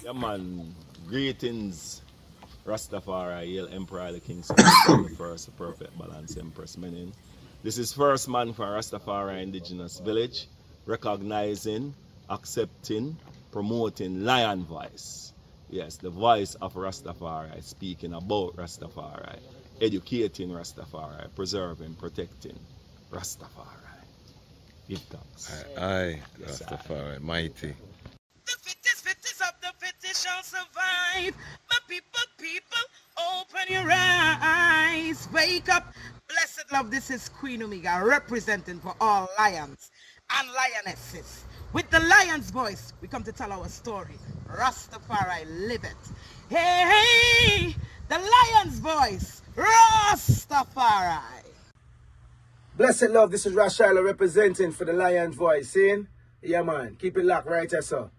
Yeah, man. Greetings, Rastafari, Hail Emperor Haile King the first, perfect balance Empress Menin. This is first man for Rastafari Indigenous Village, recognizing, accepting, promoting Lion Voice. Yes, the voice of Rastafari, speaking about Rastafari, educating Rastafari, preserving, protecting Rastafari. Give thanks. Aye, yes, Rastafari, mighty. The fittest of the fittest shall survive. My people, open your eyes. Wake up. Blessed love, this is Queen Omega representing for all lions and lionesses. With the lion's voice, we come to tell our story. Rastafari live it. Hey, the lion's voice. Rastafari. Blessed love, this is Ras Tafari representing for the lion's voice. Seeing? Yeah, man. Keep it locked right here, sir.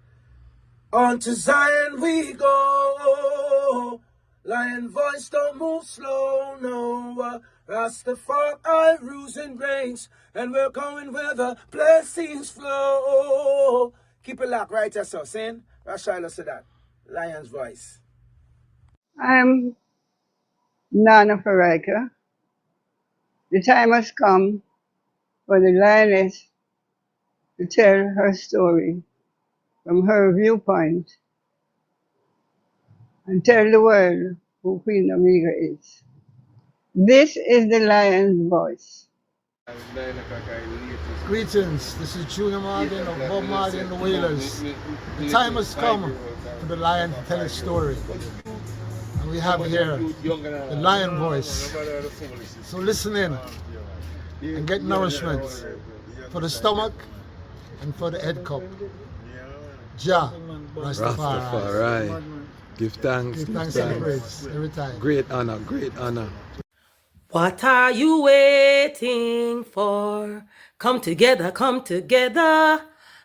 On to Zion we go. Lion voice don't move slow, no. Rastafari rules and reigns, and we're going where the blessings flow. Keep it locked right here, sir. Saying? Ras Tafari said that. Lion's voice. I'm Nana Farika. The time has come for the lioness to tell her story from her viewpoint and tell the world who Queen Omega is. This is the lion's voice. Greetings, this is Junior Martin of Bob Martin and the Wailers. The time has come for the lion to tell his story. And we have here the lion voice. So listen in and get nourishment for the stomach and for the head cup. Jah, Rastafari. Give thanks, give thanks and praise every time. Great honor, great honor. What are you waiting for? Come together,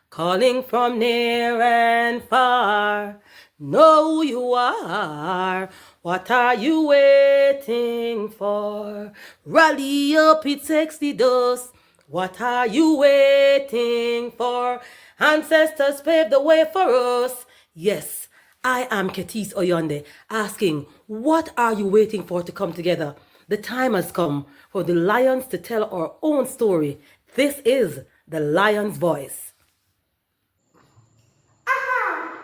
calling from near and far. Know who you are. What are you waiting for? Rally up, it takes the dust. What are you waiting for? Ancestors paved the way for us. Yes, I am Ketis Oyonde, asking, what are you waiting for to come together? The time has come for the lions to tell our own story. This is the lion's voice.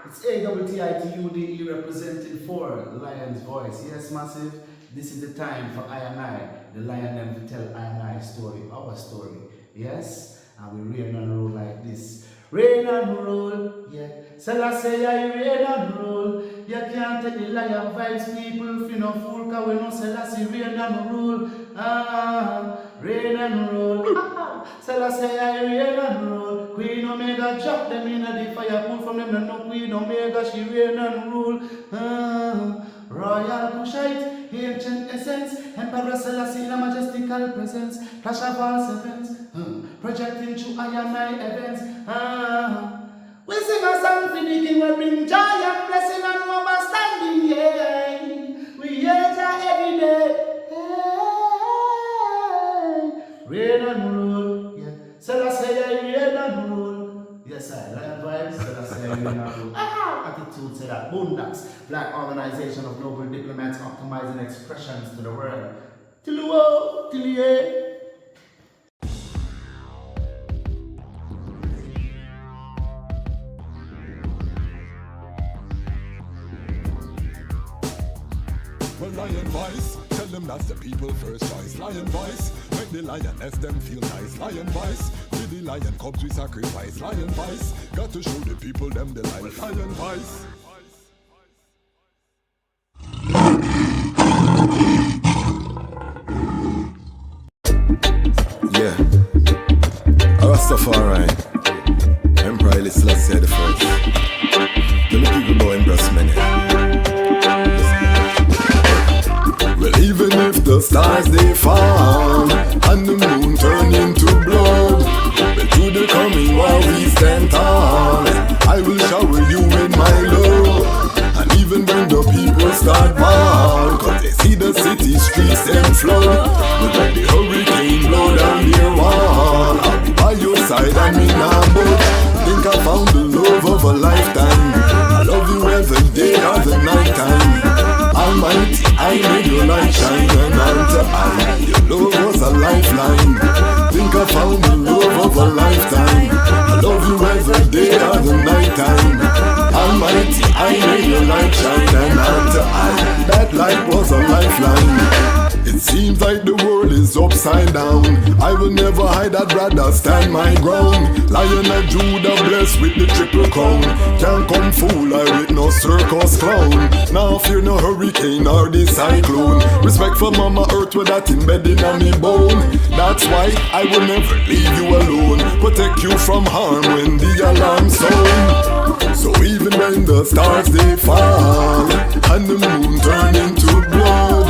It's AWTITUDE representing for Lion's Voice. Yes, massive. This is the time for I and I, the lion, them to tell I and I story, our story. Yes, and we reign and rule like this. Reign and rule, yeah. Selassie I reign and rule. You can't take the lion vibes, people. If you no fool, cause we know Selassie reign and rule. Reign and rule. Selassie I reign and rule. Queen Omega drop them in the fire, pull from them, no Queen Omega, she reign and rule. Royal Kushite, ancient essence, Emperor Selassie in a majestical presence, clash of all serpents, projecting through I and I events. We sing a song for the king, we bring joy and blessing and overstanding, yeah. We hear Jah every day. Reign and rule, yeah. Selassie I reign and rule. Yes, I lion vibes, Selassie I reign and rule. Attitude say that. Boondocks, Black Organization of Global Diplomats optimizing expressions to the world. Till the world, till the end. Well, lion voice, tell them that's the people first choice. Lion voice, make the lioness them feel nice. Lion voice, with the lion cubs we sacrifice. Lion voice, got to show the people them the life. Lion voice. Yeah, Ras Tafari, Emperor Haile Selassie I first. Tell the people about embrace many. Well, even if the stars they fall and the moon turn into blood, but to the coming war we stand tall. I will shower you with my love. And even when the people start ball, cause they see the city streets them flood. But when the hurricane blow down their wall, I'll be by your side and me nah budge. Think I found the love of a lifetime. I love you every day. I, that life was a lifeline. It seems like the world is upside down. I will never hide, I'd rather stand my ground. Lion of Judah blessed with the triple crown. Can't come fool I with no circus clown. Now fear no hurricane or the cyclone. Respect for Mama Earth with that embedded on me bone. That's why I will never leave you alone. Protect you from harm when the alarm sound. So even when the stars they fall and the moon turn into blood,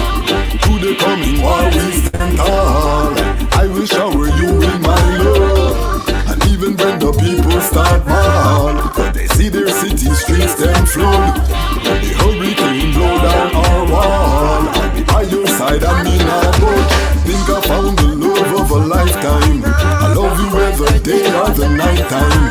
to the coming war we stand tall. I will shower you with my love. And even when the people start mal, but they see their city streets them flood, when the hurricane blow down our wall, I'll be by your side and me not budge. Think I found the love of a lifetime. I love you every day or the night time.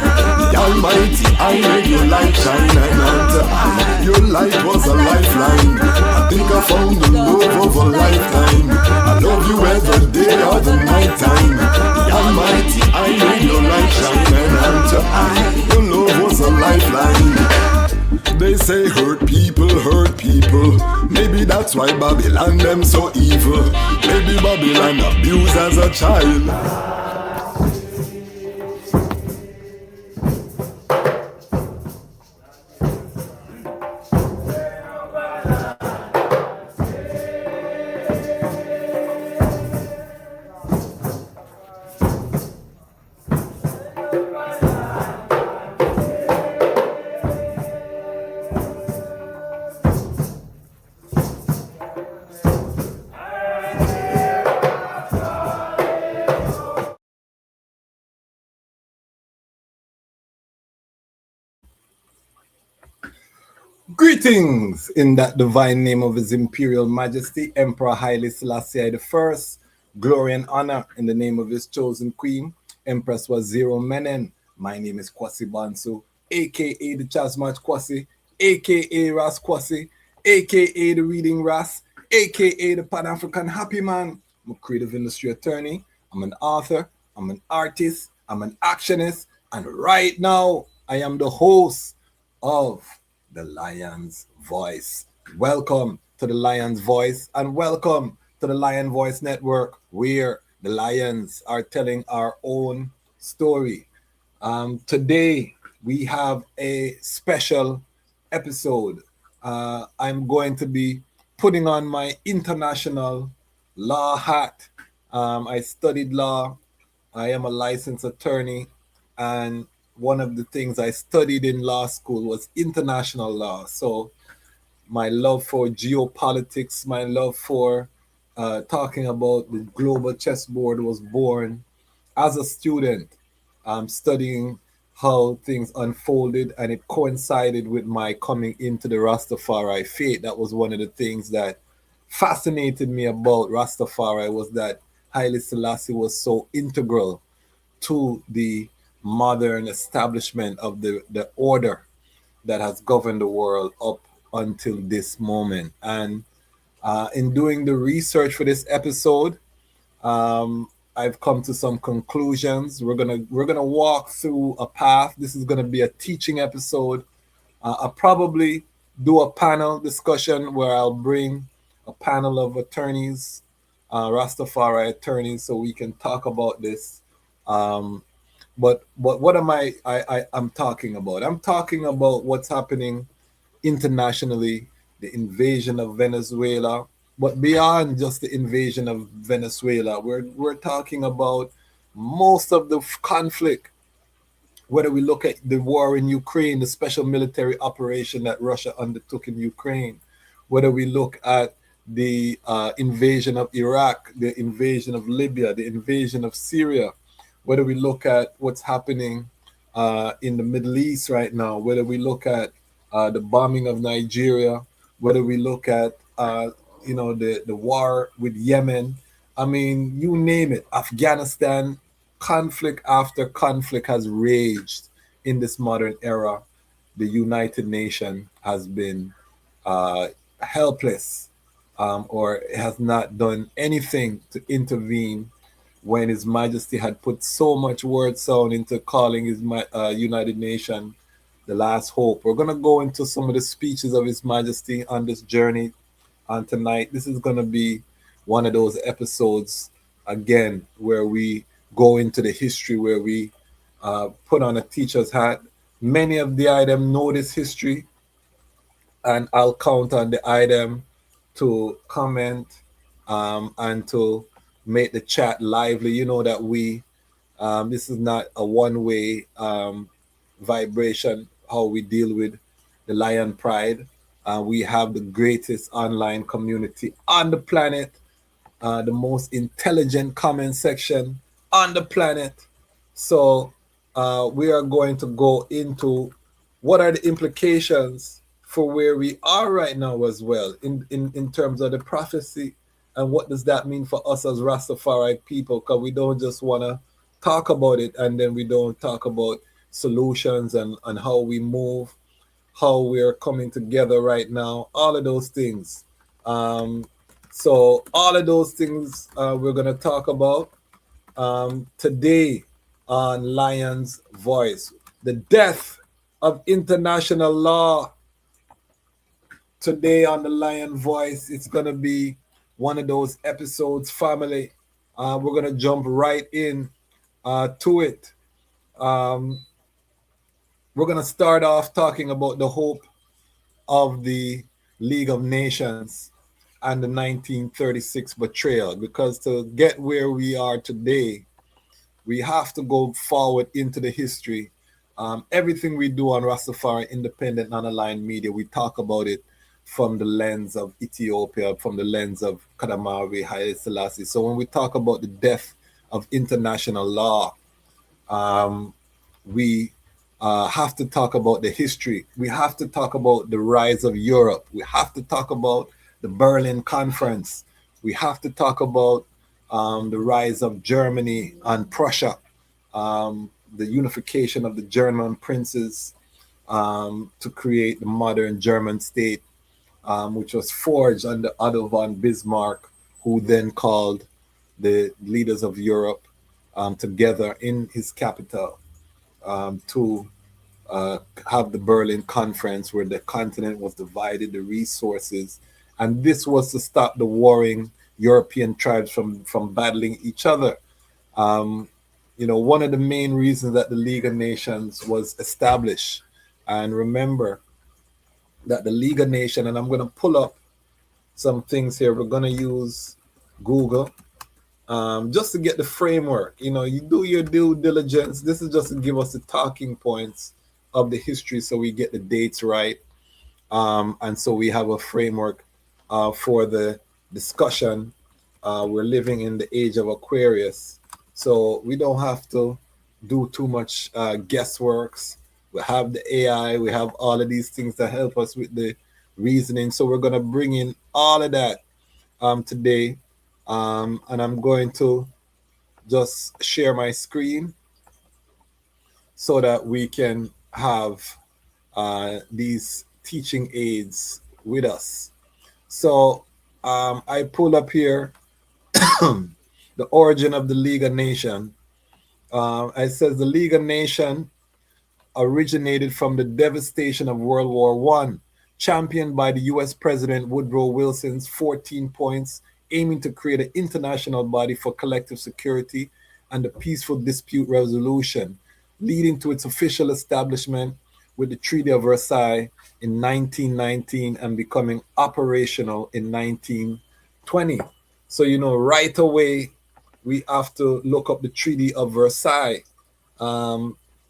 The Almighty, I made your light shine, and unto I, your light was a lifeline. I think I found the love of a lifetime. I love you every day or the night time. The Almighty, I made your light shine, and unto I, your love was a lifeline. They say hurt people. Maybe that's why Babylon them so evil. Maybe Babylon abused as a child. Greetings in that divine name of His Imperial Majesty, Emperor Haile Selassie I. Glory and honor in the name of His chosen Queen, Empress Waziri Menen. My name is Kwasi Bonsu, aka DejazmatchKwasi, aka Ras Kwasi, aka the Reading Ras, aka the Pan-African Happy Man. I'm a creative industry attorney. I'm an author. I'm an artist. I'm an actionist. And right now, I am the host of The Lion's Voice. Welcome to The Lion's Voice, and welcome to the Lion Voice Network, where the lions are telling our own story. Today, we have a special episode. I'm going to be putting on my international law hat. I studied law. I am a licensed attorney, and one of the things I studied in law school was international law. So my love for geopolitics, my love for talking about the global chessboard was born as a student, studying how things unfolded, and it coincided with my coming into the Rastafari faith. That was one of the things that fascinated me about Rastafari, was that Haile Selassie was so integral to the modern establishment of the order that has governed the world up until this moment. And in doing the research for this episode, I've come to some conclusions. We're gonna walk through a path. This is gonna be a teaching episode. I'll probably do a panel discussion where I'll bring a panel of attorneys, Rastafari attorneys, so we can talk about this. But what am I'm talking about? I'm talking about what's happening internationally, the invasion of Venezuela, but beyond just the invasion of Venezuela, we're talking about most of the conflict. Whether we look at the war in Ukraine, the special military operation that Russia undertook in Ukraine, whether we look at the invasion of Iraq, the invasion of Libya, the invasion of Syria, whether we look at what's happening in the Middle East right now, whether we look at the bombing of Nigeria, whether we look at the war with Yemen, I mean, you name it, Afghanistan, conflict after conflict has raged in this modern era. The United Nations has been helpless, or has not done anything to intervene when His Majesty had put so much word sound into calling His United Nations the last hope. We're going to go into some of the speeches of His Majesty on this journey on tonight. This is going to be one of those episodes, again, where we go into the history, where we put on a teacher's hat. Many of the items know this history, and I'll count on the item to comment and to make the chat lively. You know that this is not a one-way vibration, how we deal with the Lion Pride. We have the greatest online community on the planet, the most intelligent comment section on the planet. So we are going to go into what are the implications for where we are right now as well in terms of the prophecy, and what does that mean for us as Rastafari people, because we don't just want to talk about it and then we don't talk about solutions and how we move, how we're coming together right now, all of those things. So all of those things we're going to talk about today on Lion's Voice. The death of international law. Today on the Lion Voice, it's going to be one of those episodes, family. We're going to jump right in to it. We're going to start off talking about the hope of the League of Nations and the 1936 betrayal, because to get where we are today, we have to go forward into the history. Everything we do on Rastafari Independent Non-Aligned Media, we talk about it from the lens of Ethiopia, from the lens of Kadamawi, Haile Selassie. So when we talk about the death of international law, we have to talk about the history. We have to talk about the rise of Europe. We have to talk about the Berlin Conference. We have to talk about the rise of Germany and Prussia, the unification of the German princes to create the modern German state, which was forged under Otto von Bismarck, who then called the leaders of Europe together in his capital to have the Berlin Conference, where the continent was divided, the resources, and this was to stop the warring European tribes from battling each other. One of the main reasons that the League of Nations was established, and remember that the League of Nations, and I'm going to pull up some things here. We're going to use Google just to get the framework. You do your due diligence. This is just to give us the talking points of the history so we get the dates right. And so we have a framework for the discussion. We're living in the age of Aquarius, so we don't have to do too much guessworks. We have the AI, we have all of these things that help us with the reasoning. So we're going to bring in all of that today. And I'm going to just share my screen so that we can have these teaching aids with us. So I pull up here the origin of the League of Nations. It says the League of Nations originated from the devastation of World War I, championed by the U.S. President Woodrow Wilson's 14 points, aiming to create an international body for collective security and the peaceful dispute resolution, leading to its official establishment with the Treaty of Versailles in 1919 and becoming operational in 1920. So, right away, we have to look up the Treaty of Versailles.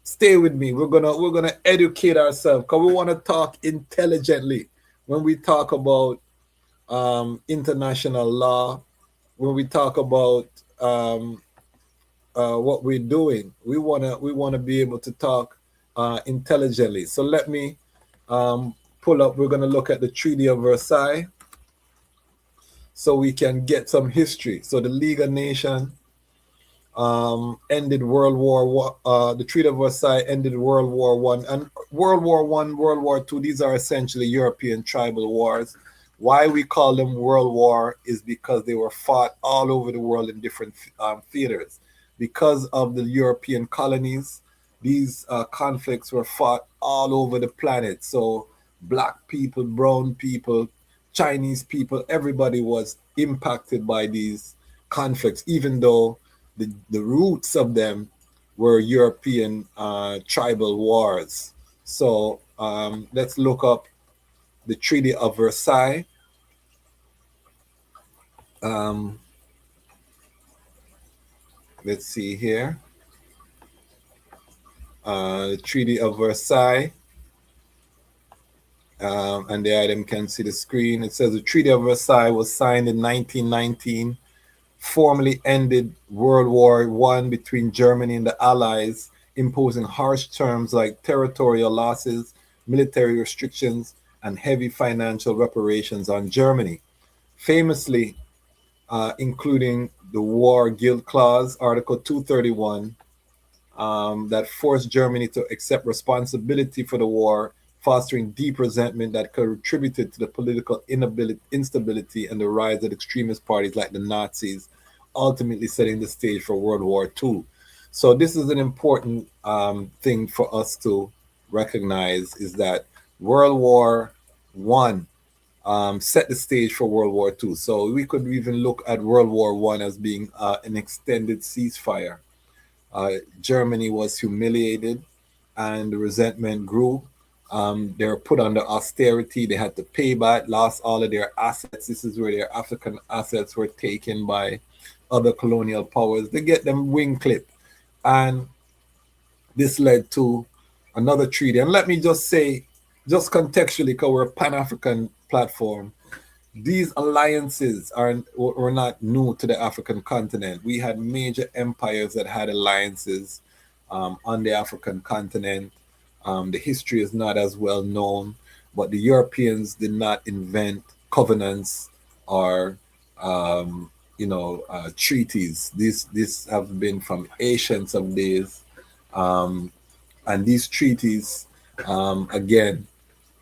Stay with me. We're gonna educate ourselves, because we want to talk intelligently when we talk about international law. When we talk about what we're doing, we wanna be able to talk intelligently. So let me pull up. We're gonna look at the Treaty of Versailles so we can get some history. So the League of Nations ended World War I. The Treaty of Versailles ended World War I, and World War I, World War II. These are essentially European tribal wars. Why we call them World War is because they were fought all over the world in different theaters. Because of the European colonies, these conflicts were fought all over the planet. So black people, brown people, Chinese people, everybody was impacted by these conflicts, even though the roots of them were European tribal wars. So let's look up the Treaty of Versailles. Um, let's see here. The Treaty of Versailles. And the item can see the screen. It says the Treaty of Versailles was signed in 1919, formally ended World War I between Germany and the Allies, imposing harsh terms like territorial losses, military restrictions, and heavy financial reparations on Germany. Famously, including the War Guilt Clause, Article 231, that forced Germany to accept responsibility for the war, fostering deep resentment that contributed to the political instability and the rise of extremist parties like the Nazis, ultimately setting the stage for World War II. So this is an important thing for us to recognize, is that World War One set the stage for World War II. So we could even look at World War One as being an extended ceasefire. Germany was humiliated and the resentment grew. They were put under austerity. They had to pay back, lost all of their assets. This is where their African assets were taken by other colonial powers. They get them wing clipped. And this led to another treaty. And let me just say, just contextually, because we're a Pan-African platform, these alliances were not new to the African continent. We had major empires that had alliances on the African continent. The history is not as well known, but the Europeans did not invent covenants or treaties. These have been from ancients of days, and these treaties again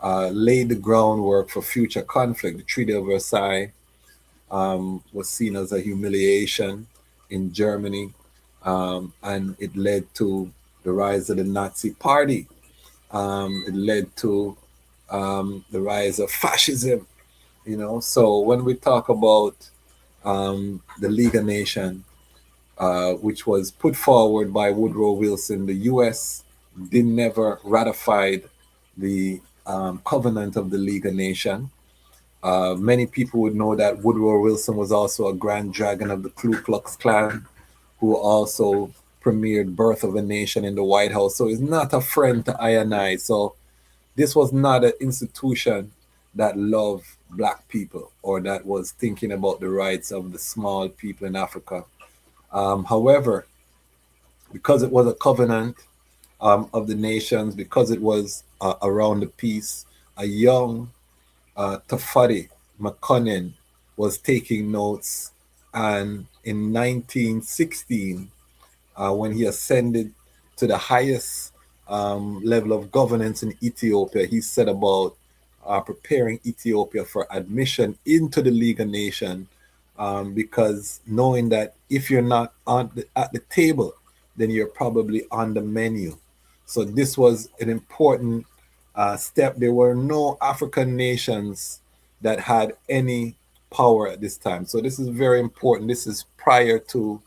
laid the groundwork for future conflict. The Treaty of Versailles was seen as a humiliation in Germany, and it led to the rise of the Nazi Party. It led to the rise of fascism. So when we talk about the League of Nations, which was put forward by Woodrow Wilson, the U.S. never ratified the covenant of the League of Nations. Many people would know that Woodrow Wilson was also a grand dragon of the Ku Klux Klan, who also premiered Birth of a Nation in the White House. So he's not a friend to I and I. So this was not an institution that loved black people or that was thinking about the rights of the small people in Africa. However, because it was a covenant of the nations, because it was around the peace, a young Tafari McConnell was taking notes, and in 1916, when he ascended to the highest level of governance in Ethiopia, he set about preparing Ethiopia for admission into the League of Nations, because knowing that if you're not at the table, then you're probably on the menu. So this was an important step. There were no African nations that had any power at this time. So this is very important. This is prior to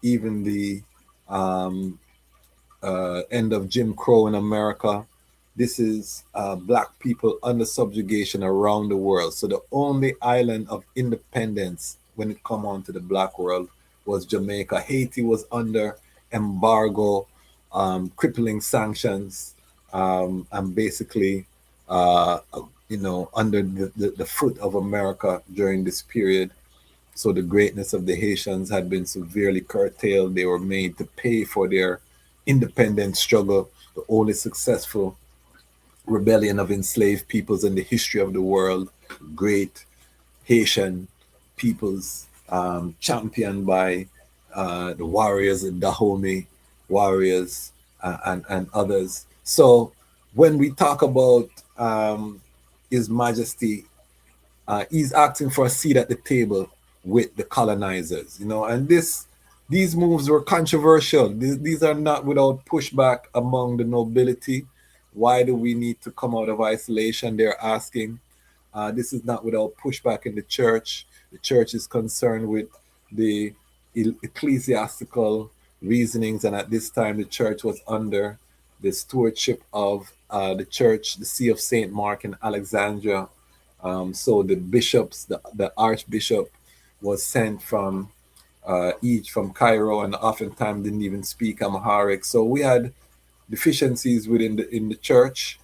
even the end of Jim Crow in America. This is black people under subjugation around the world. So the only island of independence when it come on to the black world was Jamaica. Haiti was under embargo, crippling sanctions, and basically, under the foot of America during this period. So the greatness of the Haitians had been severely curtailed. They were made to pay for their independence struggle, the only successful rebellion of enslaved peoples in the history of the world. Great Haitian peoples, championed by the warriors, the Dahomey warriors, and others. So when we talk about His Majesty, he's asking for a seat at the table with the colonizers, and this These moves were controversial. These are not without pushback among the nobility. Why do we need to come out of isolation? They're asking. This is not without pushback in the church. The church is concerned with the ecclesiastical reasonings, and at this time, the church was under the stewardship of the church, the See of Saint Mark in Alexandria. So the bishops, the archbishop, was sent from each from Cairo, and oftentimes didn't even speak Amharic. So we had deficiencies within the church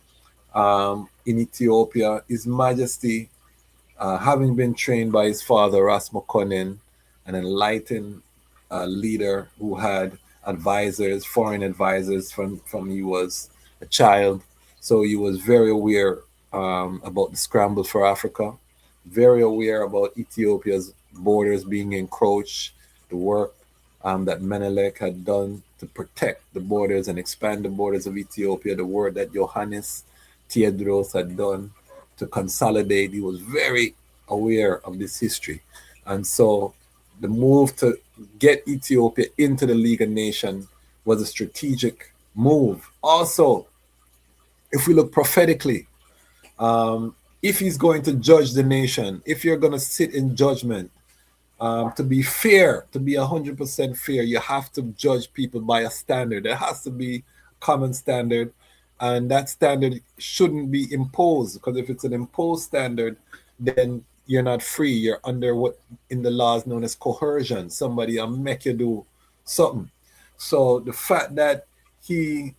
in Ethiopia. His Majesty, having been trained by his father Ras Tafari, an enlightened leader who had advisors, foreign advisors from he was a child, so he was very aware about the scramble for Africa, very aware about Ethiopia's borders being encroached, the work that Menelik had done to protect the borders and expand the borders of Ethiopia, the work that Johannes Theodros had done to consolidate. He was very aware of this history. And so the move to get Ethiopia into the League of Nations was a strategic move. Also, if we look prophetically, if he's going to judge the nation, if you're going to sit in judgment, to be fair, to be 100% fair, you have to judge people by a standard. There has to be a common standard, and that standard shouldn't be imposed, because if it's an imposed standard, then you're not free. You're under what in the law is known as coercion. Somebody will make you do something. So the fact that he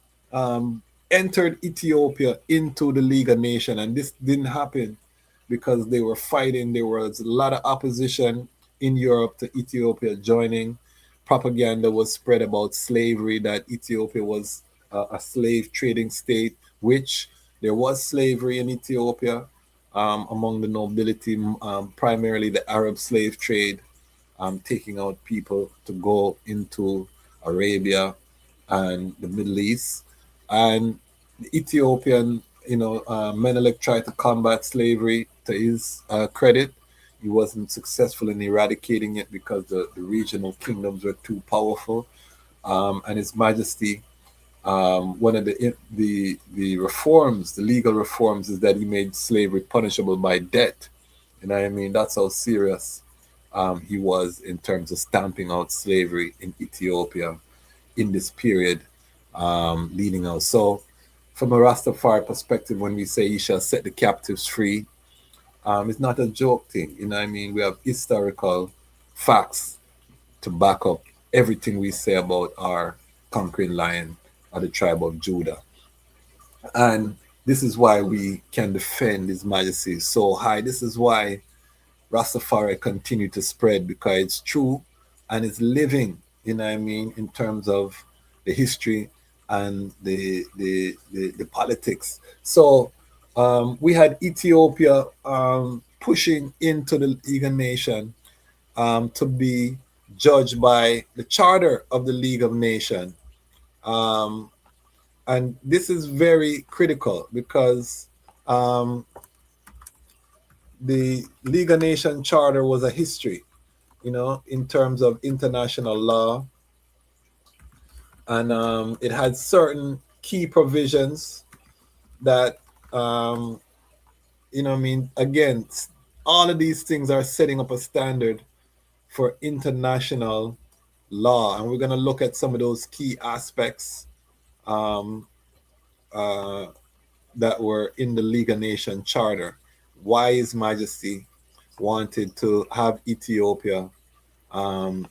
entered Ethiopia into the League of Nations, and this didn't happen because they were fighting. There was a lot of opposition in Europe to Ethiopia joining. Propaganda was spread about slavery, that Ethiopia was a slave trading state, which there was slavery in Ethiopia among the nobility, primarily the Arab slave trade, taking out people to go into Arabia and the Middle East. And the Ethiopian, Menelik tried to combat slavery. To his credit, he wasn't successful in eradicating it because the regional kingdoms were too powerful. And His Majesty, one of the reforms, the legal reforms, is that he made slavery punishable by death. You know what I mean? That's how serious he was in terms of stamping out slavery in Ethiopia in this period leading out. So, from a Rastafari perspective, when we say he shall set the captives free, it's not a joke thing. You know what I mean? We have historical facts to back up everything we say about our conquering lion of the tribe of Judah. And this is why we can defend His Majesty so high. This is why Rastafari continue to spread, because it's true and it's living, you know what I mean, in terms of the history and the politics. So we had Ethiopia pushing into the League of Nations to be judged by the charter of the League of Nations. And this is very critical because the League of Nations charter was a history, in terms of international law. And it had certain key provisions that, again, all of these things are setting up a standard for international law. And we're going to look at some of those key aspects that were in the League of Nations charter. Why His Majesty wanted to have Ethiopia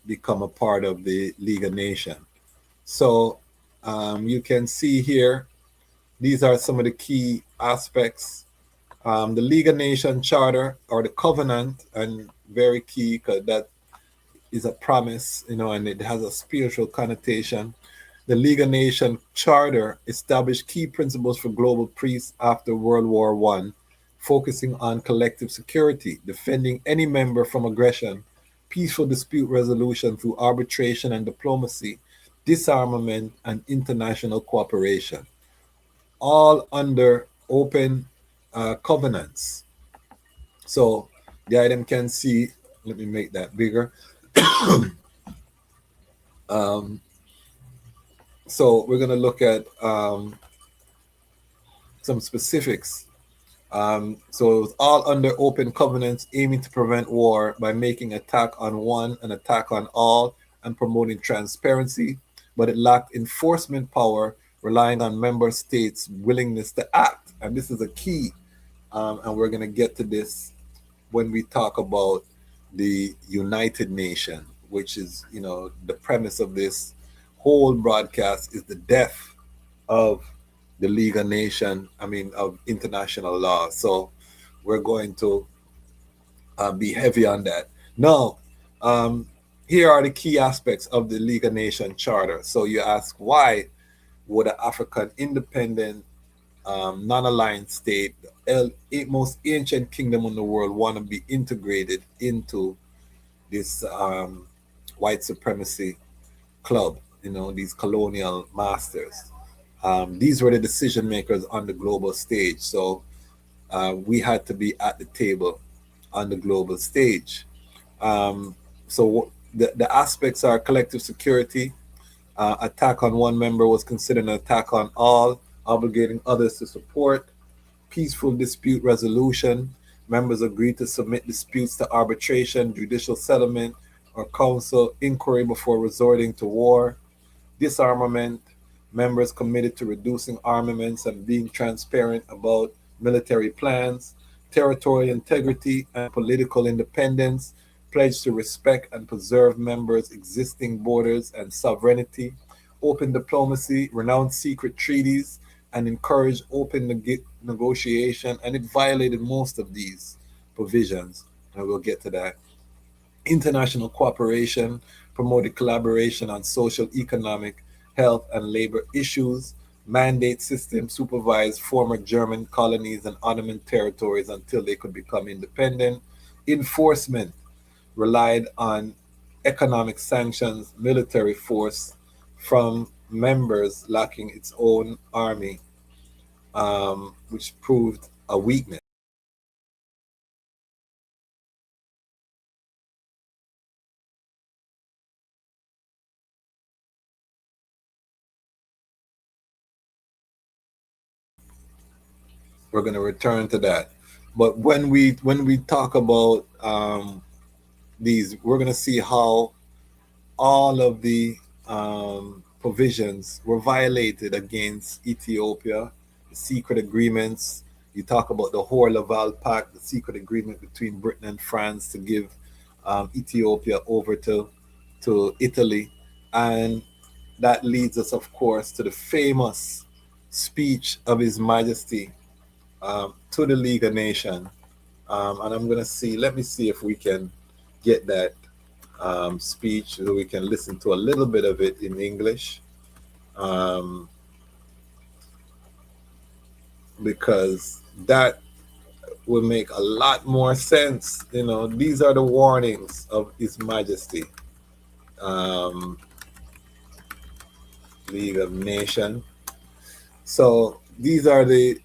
become a part of the League of Nations. So you can see here, these are some of the key aspects. The League of Nations charter, or the covenant, and very key because that is a promise, and it has a spiritual connotation. The League of Nations charter established key principles for global peace after World War I, focusing on collective security, defending any member from aggression, peaceful dispute resolution through arbitration and diplomacy, disarmament, and international cooperation, all under open covenants. So the item can see, let me make that bigger. So we're going to look at some specifics. So it was all under open covenants aiming to prevent war by making attack on one and attack on all and promoting transparency, but it lacked enforcement power, relying on member states' willingness to act. And this is a key, and we're going to get to this when we talk about the United Nation, which is, the premise of this whole broadcast is the death of the League of Nations, of international law. So we're going to be heavy on that. Now, here are the key aspects of the League of Nations Charter. So you ask, why would an African independent, non-aligned state, the most ancient kingdom in the world, want to be integrated into this white supremacy club, these colonial masters? These were the decision makers on the global stage. So we had to be at the table on the global stage. So the aspects are collective security. Attack on one member was considered an attack on all, obligating others to support. Peaceful dispute resolution. Members agreed to submit disputes to arbitration, judicial settlement, or council inquiry before resorting to war. Disarmament. Members committed to reducing armaments and being transparent about military plans. Territorial integrity and political independence. Pledge to respect and preserve members' existing borders and sovereignty. Open diplomacy, renounce secret treaties, and encourage open negotiation. And it violated most of these provisions, and we'll get to that. International cooperation, promoted collaboration on social, economic, health, and labor issues. Mandate system supervised former German colonies and Ottoman territories until they could become independent. Enforcement relied on economic sanctions, military force from members lacking its own army, which proved a weakness. We're going to return to that. But when we talk about these, we're going to see how all of the provisions were violated against Ethiopia, the secret agreements. You talk about the Laval Pact, the secret agreement between Britain and France to give Ethiopia over to Italy. And that leads us, of course, to the famous speech of His Majesty to the League of Nations. And I'm going to see, let me see if we can get that speech so we can listen to a little bit of it in English. Because that will make a lot more sense. These are the warnings of His Majesty. League of Nations. So these are the,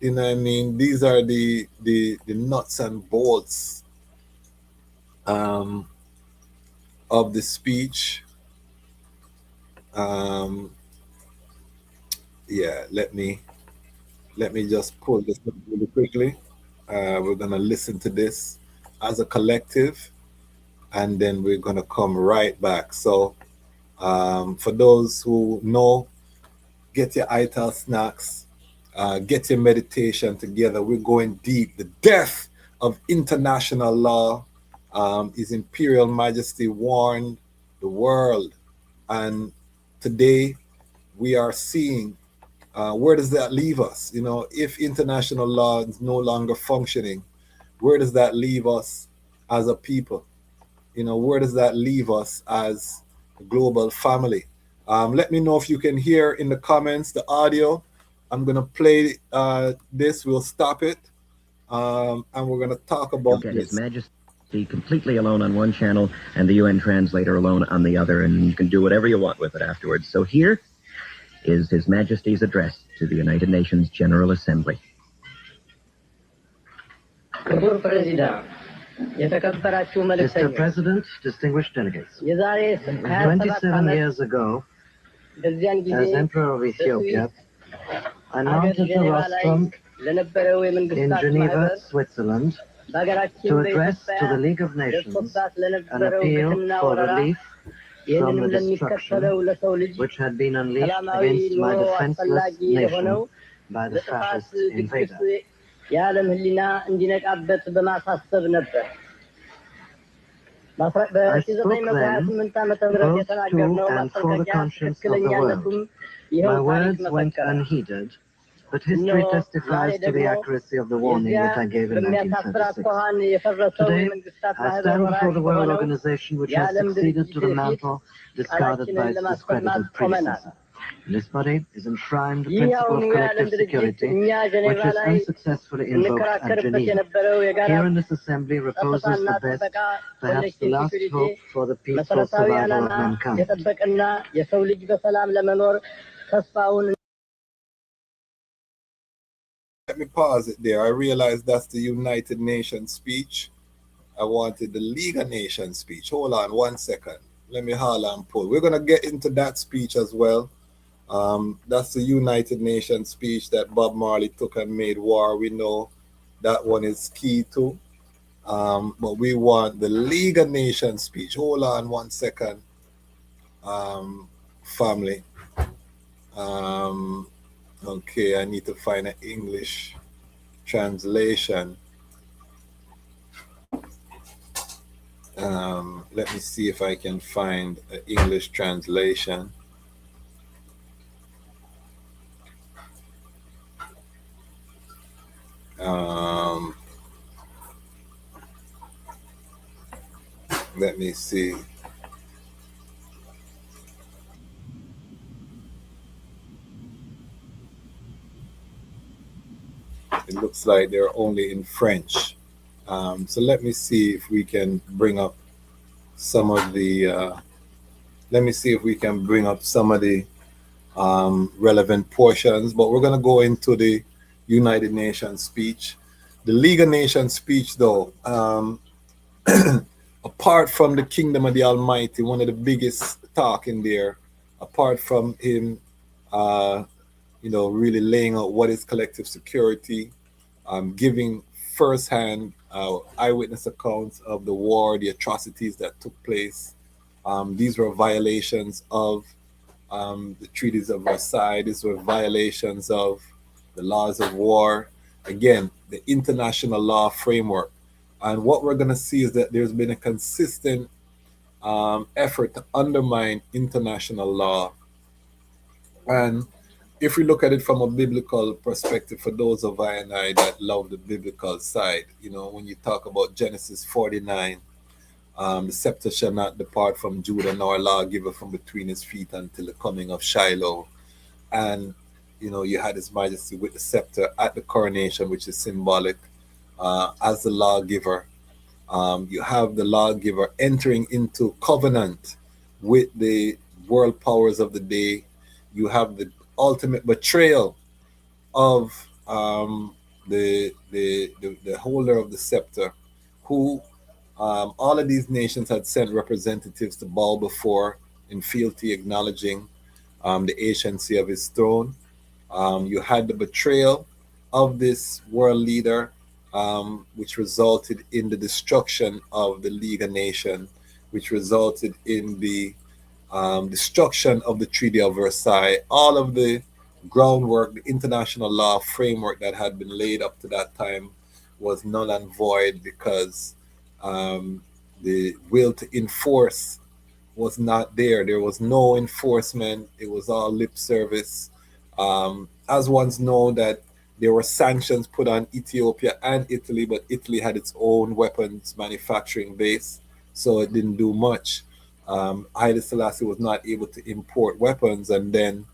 these are the nuts and bolts of the speech. Yeah, let me just pull this up really quickly. We're going to listen to this as a collective, and then we're going to come right back. So for those who know, get your ITAL snacks, get your meditation together. We're going deep. The death of international law. His Imperial Majesty warned the world. And today we are seeing where does that leave us? If international law is no longer functioning, where does that leave us as a people? Where does that leave us as a global family? Let me know if you can hear in the comments the audio. I'm going to play this. We'll stop it. And we're going to talk about You'll get this. His Majesty completely alone on one channel and the UN translator alone on the other, and you can do whatever you want with it afterwards. So here is His Majesty's address to the United Nations General Assembly. Monsieur le Président, Mr. President, distinguished delegates, 27 years ago, as Emperor of Ethiopia, I mounted the rostrum in Geneva, Switzerland, to address to the League of Nations an appeal for relief from the destruction which had been unleashed against my defenseless nation by the fascist invader. I spoke then both to and for the conscience of the world. My words went unheeded, but history testifies to the accuracy of the warning which I gave in 1936. Today, I stand before the World Organization which has succeeded to the mantle discarded by its discredited predecessor. In this body is enshrined the principle of collective security, which is unsuccessfully invoked at Geneva. Here in this assembly reposes the best, perhaps the last hope for the peaceful survival of mankind. Let me pause it there. I realize that's the United Nations speech. I wanted the League of Nations speech. Hold on 1 second. Let me holler and pull. We're going to get into that speech as well. That's the United Nations speech that Bob Marley took and made war. We know that one is key too. But we want the League of Nations speech. Hold on 1 second, family. Okay, I need to find an English translation. Let me see if I can find an English translation. Let me see. It looks like they're only in French. So let me see if we can bring up some of the. Let me see if we can bring up some of the relevant portions. But we're going to go into the United Nations speech. The League of Nations speech, though, apart from the Kingdom of the Almighty, one of the biggest talk in there, apart from him, really laying out what is collective security, giving firsthand eyewitness accounts of the war, the atrocities that took place. These were violations of the treaties of Versailles. These were violations of the laws of war. Again, the international law framework. And what we're going to see is that there's been a consistent effort to undermine international law. And if we look at it from a biblical perspective, for those of I and I that love the biblical side, when you talk about Genesis 49, the scepter shall not depart from Judah, nor lawgiver from between his feet until the coming of Shiloh. And, you had His Majesty with the scepter at the coronation, which is symbolic as the lawgiver. You have the lawgiver entering into covenant with the world powers of the day. You have the ultimate betrayal of the holder of the scepter, who all of these nations had sent representatives to bow before in fealty, acknowledging the anciency of his throne. You had the betrayal of this world leader, which resulted in the destruction of the League of Nations, which resulted in the destruction of the Treaty of Versailles. All of the groundwork, the international law framework that had been laid up to that time was null and void, because the will to enforce was not there. There was no enforcement. It was all lip service. As ones know that there were sanctions put on Ethiopia and Italy, but Italy had its own weapons manufacturing base, so it didn't do much. Haile Selassie was not able to import weapons, and then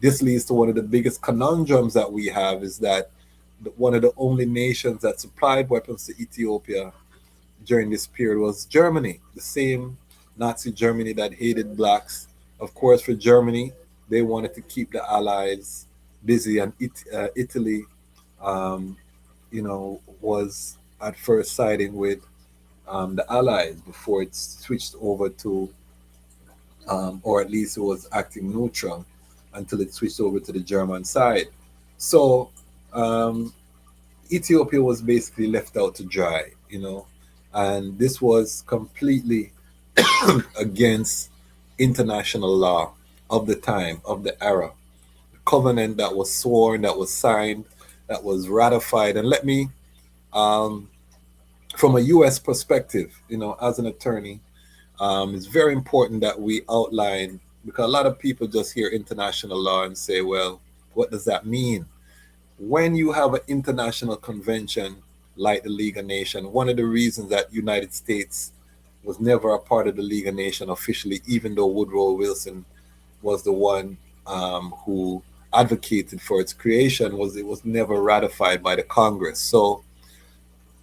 this leads to one of the biggest conundrums that we have, is that one of the only nations that supplied weapons to Ethiopia during this period was Germany, the same Nazi Germany that hated blacks. Of course, for Germany, they wanted to keep the Allies busy, and Italy, was at first siding with the Allies before it switched over to, or at least it was acting neutral until it switched over to the German side. So Ethiopia was basically left out to dry, and this was completely against international law of the time, of the era. The covenant that was sworn, that was signed, that was ratified. And let me, um, from a U.S. perspective, as an attorney, it's very important that we outline, because a lot of people just hear international law and say, well, what does that mean? When you have an international convention like the League of Nations, one of the reasons that United States was never a part of the League of Nations officially, even though Woodrow Wilson was the one who advocated for its creation, was it was never ratified by the Congress. So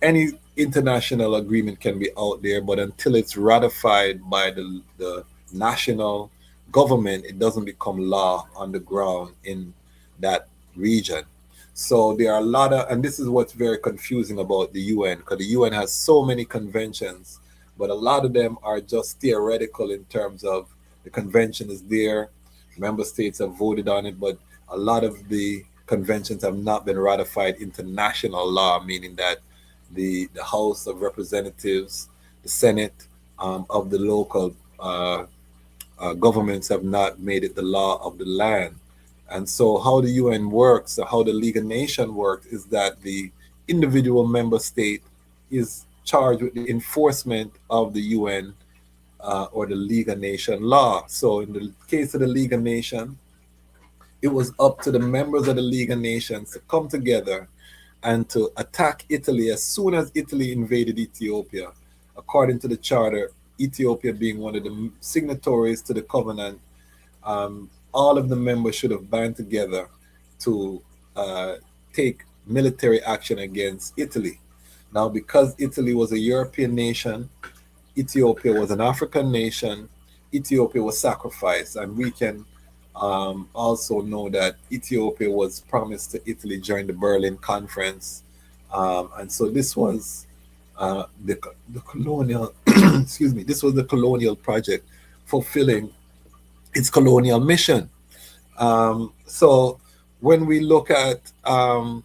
any international agreement can be out there, but until it's ratified by the national government, it doesn't become law on the ground in that region. So there are a lot of, and this is what's very confusing about the UN, because the UN has so many conventions, but a lot of them are just theoretical in terms of the convention is there, member states have voted on it, but a lot of the conventions have not been ratified into national law, meaning that the House of Representatives, the Senate of the local governments have not made it the law of the land. And so, how the UN works, or how the League of Nations works, is that the individual member state is charged with the enforcement of the UN or the League of Nations law. So, in the case of the League of Nations, it was up to the members of the League of Nations to come together and to attack Italy as soon as Italy invaded Ethiopia. According to the charter, Ethiopia being one of the signatories to the covenant, all of the members should have band together to take military action against Italy. Now, because Italy was a European nation, Ethiopia was an African nation, Ethiopia was sacrificed, and we can also know that Ethiopia was promised to Italy during the Berlin Conference, and so this was the colonial, excuse me, this was the colonial project fulfilling its colonial mission. So when we look at the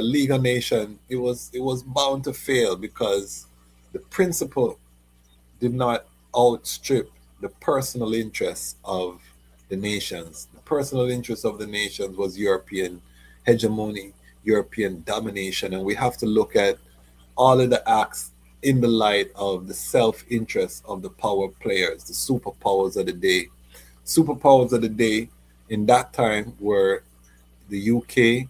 League of Nations, it was bound to fail because the principle did not outstrip the personal interests of the nations. The personal interest of the nations was European hegemony, European domination, and we have to look at all of the acts in the light of the self-interest of the power players, the superpowers of the day. Superpowers of the day in that time were the UK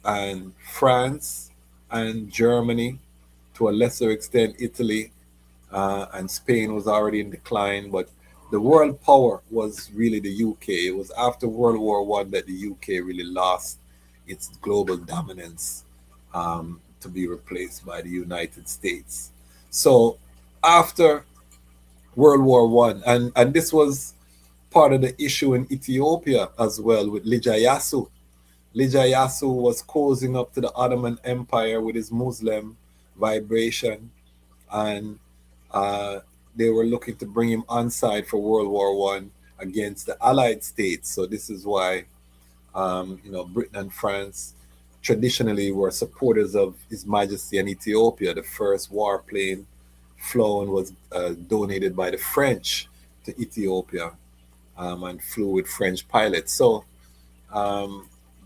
and France and Germany, to a lesser extent Italy, and Spain was already in decline. But the world power was really the UK. It was after World War One that the UK really lost its global dominance, to be replaced by the United States. So after World War One, and this was part of the issue in Ethiopia as well with Lijayasu. Lijayasu was cozying up to the Ottoman Empire with his Muslim vibration, and they were looking to bring him on side for World War One against the Allied states. So this is why, Britain and France traditionally were supporters of His Majesty in Ethiopia. The first warplane flown was donated by the French to Ethiopia, and flew with French pilots. So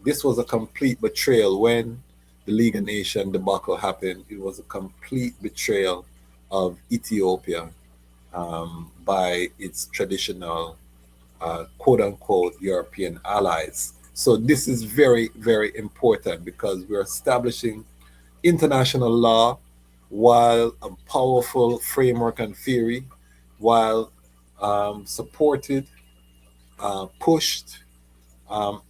this was a complete betrayal when the League of Nations debacle happened. It was a complete betrayal of Ethiopia by its traditional, quote unquote, European allies. So this is very, very important because we're establishing international law while a powerful framework and theory, while supported, pushed,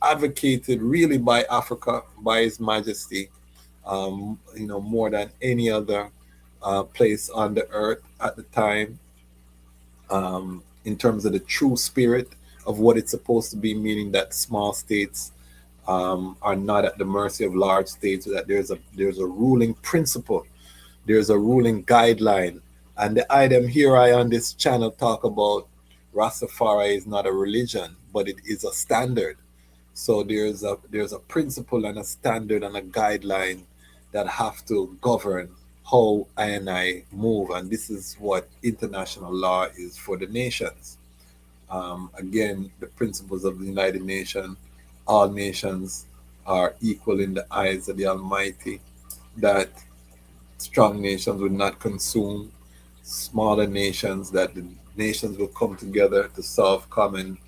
advocated really by Africa, by His Majesty, more than any other place on the earth at the time, in terms of the true spirit of what it's supposed to be, meaning that small states are not at the mercy of large states, that there's a ruling principle. there's a ruling guideline. And the item here I on this channel talk about Rastafari is not a religion, but it is a standard. So there's a principle and a standard and a guideline that have to govern how I and I move, and this is what international law is for the nations. Again, the principles of the United Nations: all nations are equal in the eyes of the Almighty. That strong nations will not consume smaller nations. That the nations will come together to solve common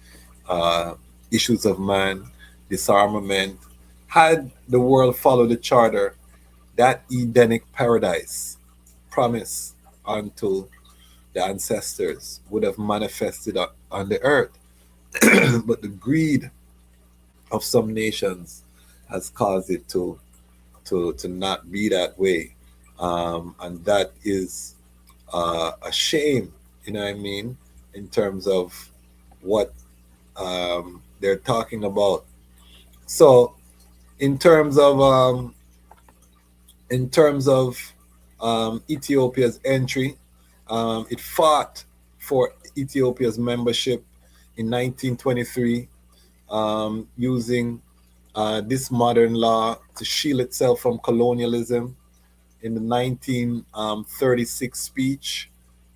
uh, issues of man, disarmament. Had the world followed the charter, that Edenic paradise promised unto the ancestors would have manifested on the earth. But the greed of some nations has caused it to not be that way. And that is a shame, you know what I mean, in terms of what they're talking about. So in terms of Ethiopia's entry, it fought for Ethiopia's membership in 1923, using this modern law to shield itself from colonialism. In the 1936 speech,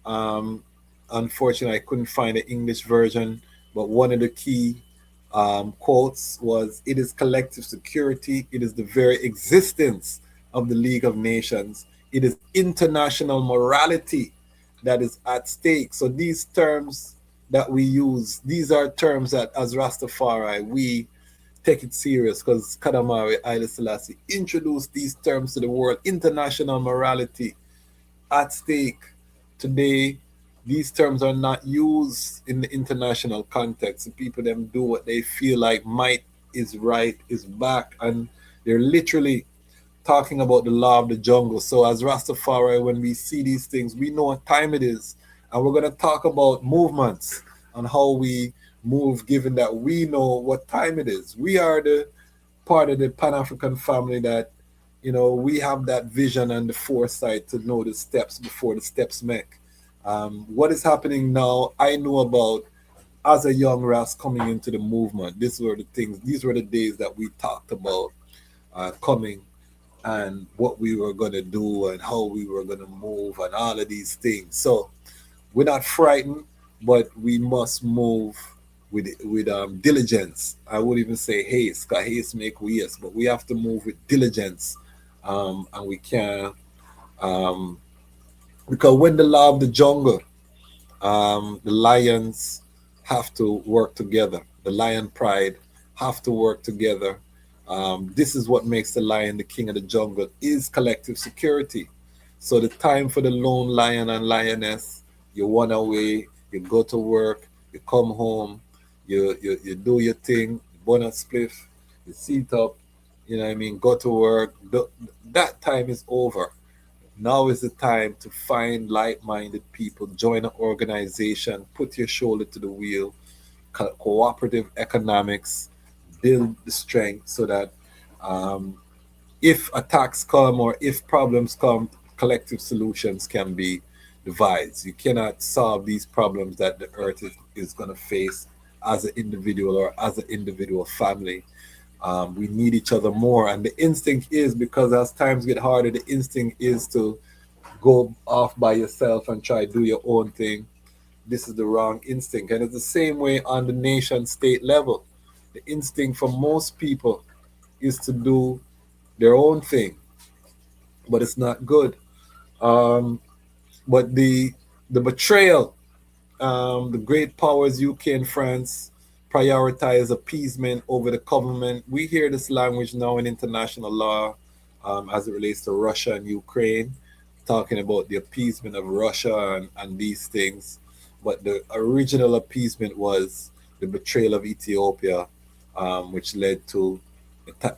um, unfortunately, I couldn't find the English version, but one of the key quotes was, "It is collective security, it is the very existence of the League of Nations, it is international morality that is at stake." So these terms that we use, these are terms that as Rastafari, we take it serious, because Kadamari Haile Selassie introduced these terms to the world: international morality at stake. Today, these terms are not used in the international context. People them do what they feel like. Might is right, is back, and they're literally talking about the law of the jungle. So as Rastafari, when we see these things, we know what time it is. And we're going to talk about movements and how we move, given that we know what time it is. We are the part of the Pan-African family that, we have that vision and the foresight to know the steps before the steps make. What is happening now, I know about as a young Ras coming into the movement. These were the things, these were the days that we talked about coming, and what we were going to do and how we were going to move and all of these things. So we're not frightened, but we must move with diligence. I would even say haste, because haste make waste, but we have to move with diligence. And we can, because when the law of the jungle, the lions have to work together. The lion pride have to work together. This is what makes the lion the king of the jungle, is collective security. So the time for the lone lion and lioness, you run away, you go to work, you come home, you do your thing, you burn a spliff, you seat up, you know what I mean, go to work. That time is over. Now is the time to find like-minded people, join an organization, put your shoulder to the wheel, cooperative economics, build the strength so that if attacks come or if problems come, collective solutions can be devised. You cannot solve these problems that the earth is going to face as an individual or as an individual family. We need each other more. And the instinct is, because as times get harder, the instinct is to go off by yourself and try to do your own thing. This is the wrong instinct. And it's the same way on the nation state level. The instinct for most people is to do their own thing, but it's not good. But the betrayal, the great powers, UK and France, prioritize appeasement over the government. We hear this language now in international law, as it relates to Russia and Ukraine, talking about the appeasement of Russia and these things. But the original appeasement was the betrayal of Ethiopia, which led to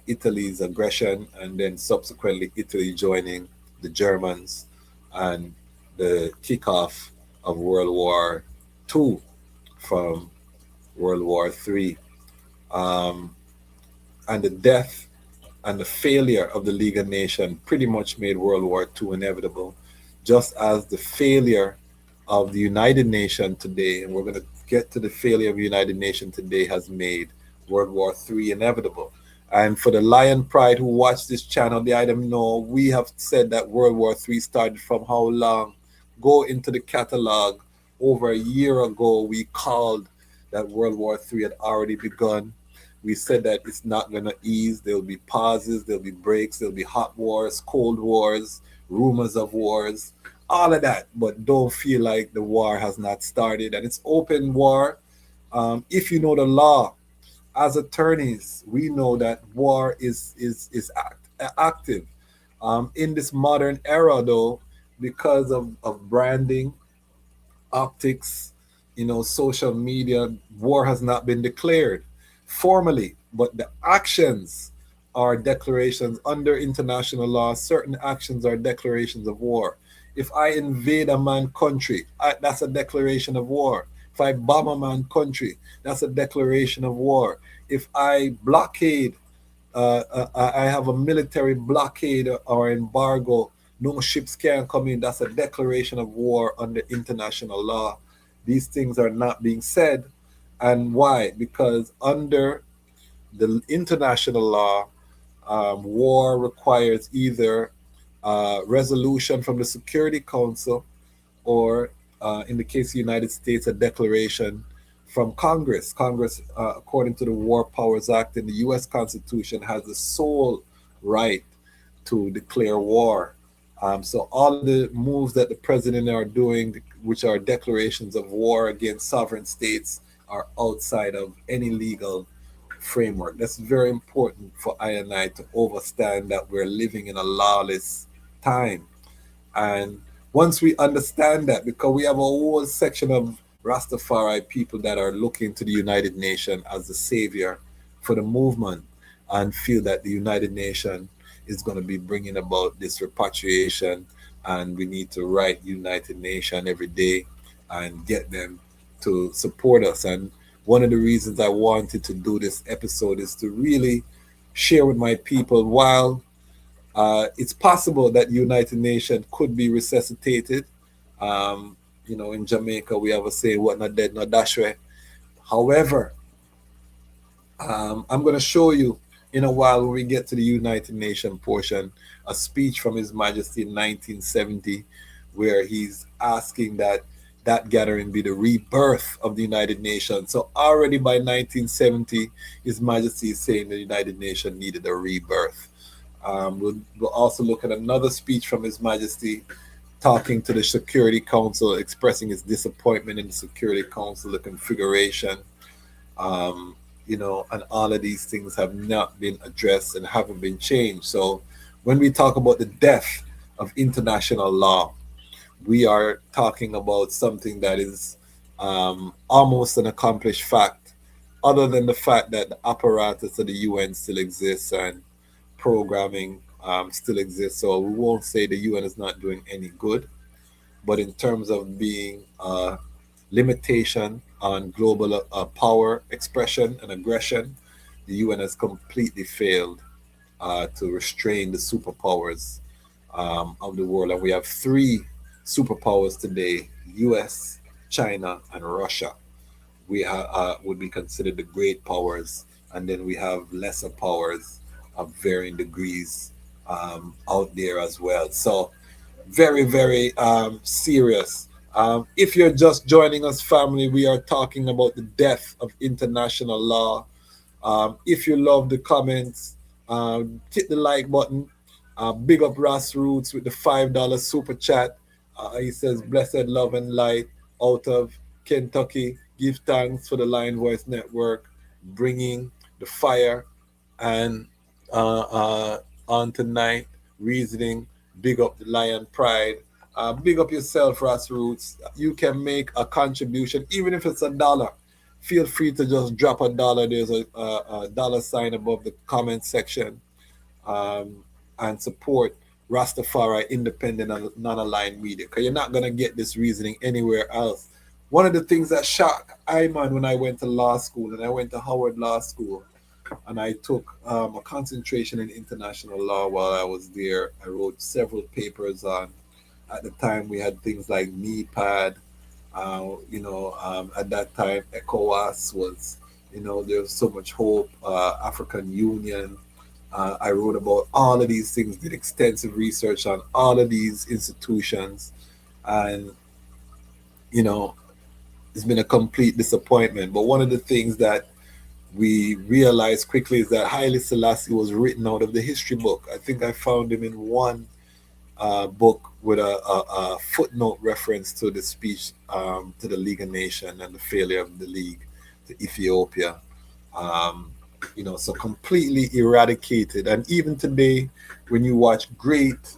Italy's aggression, and then subsequently Italy joining the Germans, and the kickoff of World War II from World War III, and the death and the failure of the League of Nations pretty much made World War II inevitable, just as the failure of the United Nations today, and we're going to get to the failure of the United Nations today, has made World War III inevitable. And for the Lion Pride who watch this channel, they item know we have said that World War III started from how long? Go into the catalog. Over a year ago, we called that World War III had already begun. We said that it's not going to ease. There'll be pauses, there'll be breaks, there'll be hot wars, cold wars, rumors of wars, all of that. But don't feel like the war has not started. And it's open war. If you know the law, as attorneys, we know that war is active. In this modern era, though, because of branding, optics, social media, war has not been declared formally, but the actions are declarations under international law. Certain actions are declarations of war. If I invade a man's country, that's a declaration of war. If I bomb a man's country, that's a declaration of war. If I blockade, I have a military blockade or embargo, no ships can come in, that's a declaration of war under international law. These things are not being said. And why? Because under the international law, war requires either resolution from the Security Council or, in the case of the United States, a declaration from Congress. Congress, according to the War Powers Act in the U.S. Constitution, has the sole right to declare war. So all of the moves that the president are doing, which are declarations of war against sovereign states, are outside of any legal framework. That's very important for I and I to understand that we're living in a lawless time. And once we understand that, because we have a whole section of Rastafari people that are looking to the United Nations as the savior for the movement and feel that the United Nations is going to be bringing about this repatriation, and we need to write United Nations every day and get them to support us. And one of the reasons I wanted to do this episode is to really share with my people, while it's possible that United Nations could be resuscitated. In Jamaica, we have a saying, what not dead, not dash way. However, I'm going to show you in a while, when we get to the United Nations portion, a speech from His Majesty in 1970, where he's asking that gathering be the rebirth of the United Nations. So already by 1970, His Majesty is saying the United Nations needed a rebirth. We'll also look at another speech from His Majesty talking to the Security Council, expressing his disappointment in the Security Council, the configuration, and all of these things have not been addressed and haven't been changed. So when we talk about the death of international law, we are talking about something that is almost an accomplished fact, other than the fact that the apparatus of the UN still exists and programming still exists. So we won't say the UN is not doing any good, but in terms of being a limitation on global power expression and aggression, the UN has completely failed to restrain the superpowers of the world. And we have three superpowers today: US, China, and Russia. We would be considered the great powers, and then we have lesser powers of varying degrees out there as well. So very, very serious. If you're just joining us, family, we are talking about the death of international law. If you love the comments, hit the like button. Big up Ras Roots with the $5 super chat. He says, blessed love and light out of Kentucky. Give thanks for the Lion Voice Network bringing the fire. And on tonight, reasoning, big up the Lion Pride. Big up yourself, Ras Roots. You can make a contribution, even if it's $1. Feel free to just drop $1. There's a dollar sign above the comment section, and support Rastafari independent and non-aligned media, because you're not going to get this reasoning anywhere else. One of the things that shocked I, man, when I went to law school, and I went to Howard Law School, and I took a concentration in international law while I was there. I wrote several papers on. At the time, we had things like NEPAD. At that time, ECOWAS was, there was so much hope. African Union. I wrote about all of these things, did extensive research on all of these institutions, and you know, it's been a complete disappointment. But one of the things that we realized quickly is that Haile Selassie was written out of the history book. I think I found him in one book with a footnote reference to the speech to the League of Nations and the failure of the League to Ethiopia. Um, so completely eradicated. And even today, when you watch great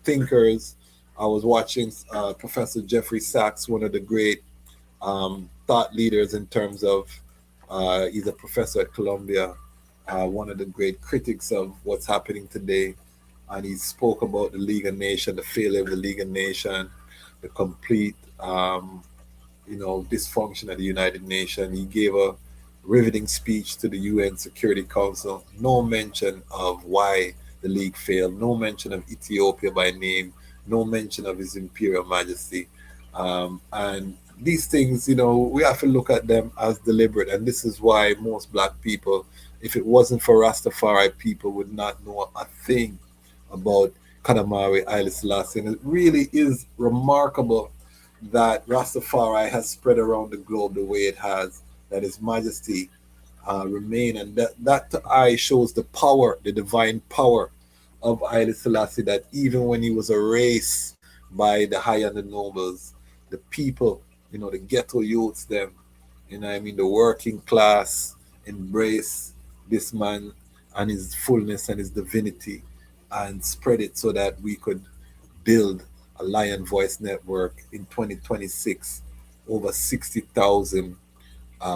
thinkers, I was watching Professor Jeffrey Sachs, one of the great thought leaders in terms of, he's a professor at Columbia, one of the great critics of what's happening today. And he spoke about the League of Nations, the failure of the League of Nations, the complete, dysfunction of the United Nations. He gave a riveting speech to the UN Security Council. No mention of why the League failed, no mention of Ethiopia by name, no mention of His Imperial Majesty. And these things, we have to look at them as deliberate. And this is why most black people, if it wasn't for Rastafari, people would not know a thing about Kadamari Haile Selassie. And it really is remarkable that Rastafari has spread around the globe the way it has, that His Majesty remain. And that to I shows the power, the divine power of Haile Selassie, that even when he was erased by the high and the nobles, the people, the ghetto youths, them, the working class embrace this man and his fullness and his divinity and spread it so that we could build a Lion Voice network in 2026, over 60,000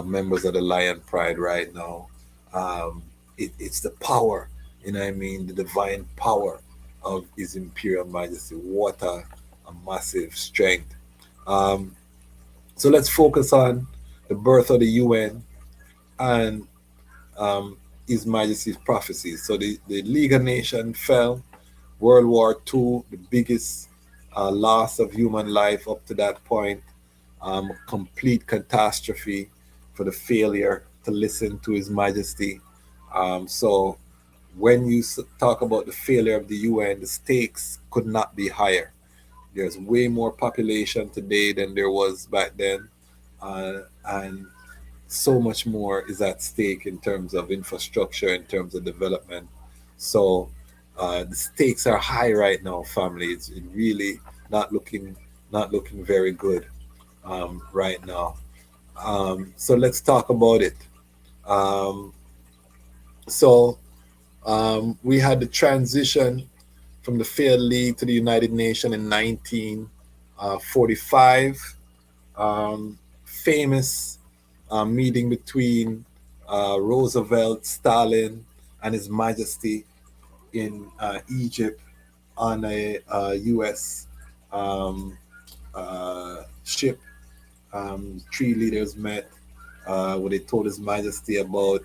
members of the Lion Pride right now. It's the power, the divine power of His Imperial Majesty. What a massive strength. So let's focus on the birth of the UN and His Majesty's prophecies. So the League of Nations fell. World War II, the biggest loss of human life up to that point, complete catastrophe for the failure to listen to His Majesty. So when you talk about the failure of the UN, the stakes could not be higher. There's way more population today than there was back then, and so much more is at stake in terms of infrastructure, in terms of development. So the stakes are high right now, family. It's really not looking very good right now. So let's talk about it. We had the transition from the failed League to the United Nations in 1945. Famous meeting between Roosevelt, Stalin, and His Majesty in Egypt on a U.S. Ship. Three leaders met where they told His Majesty about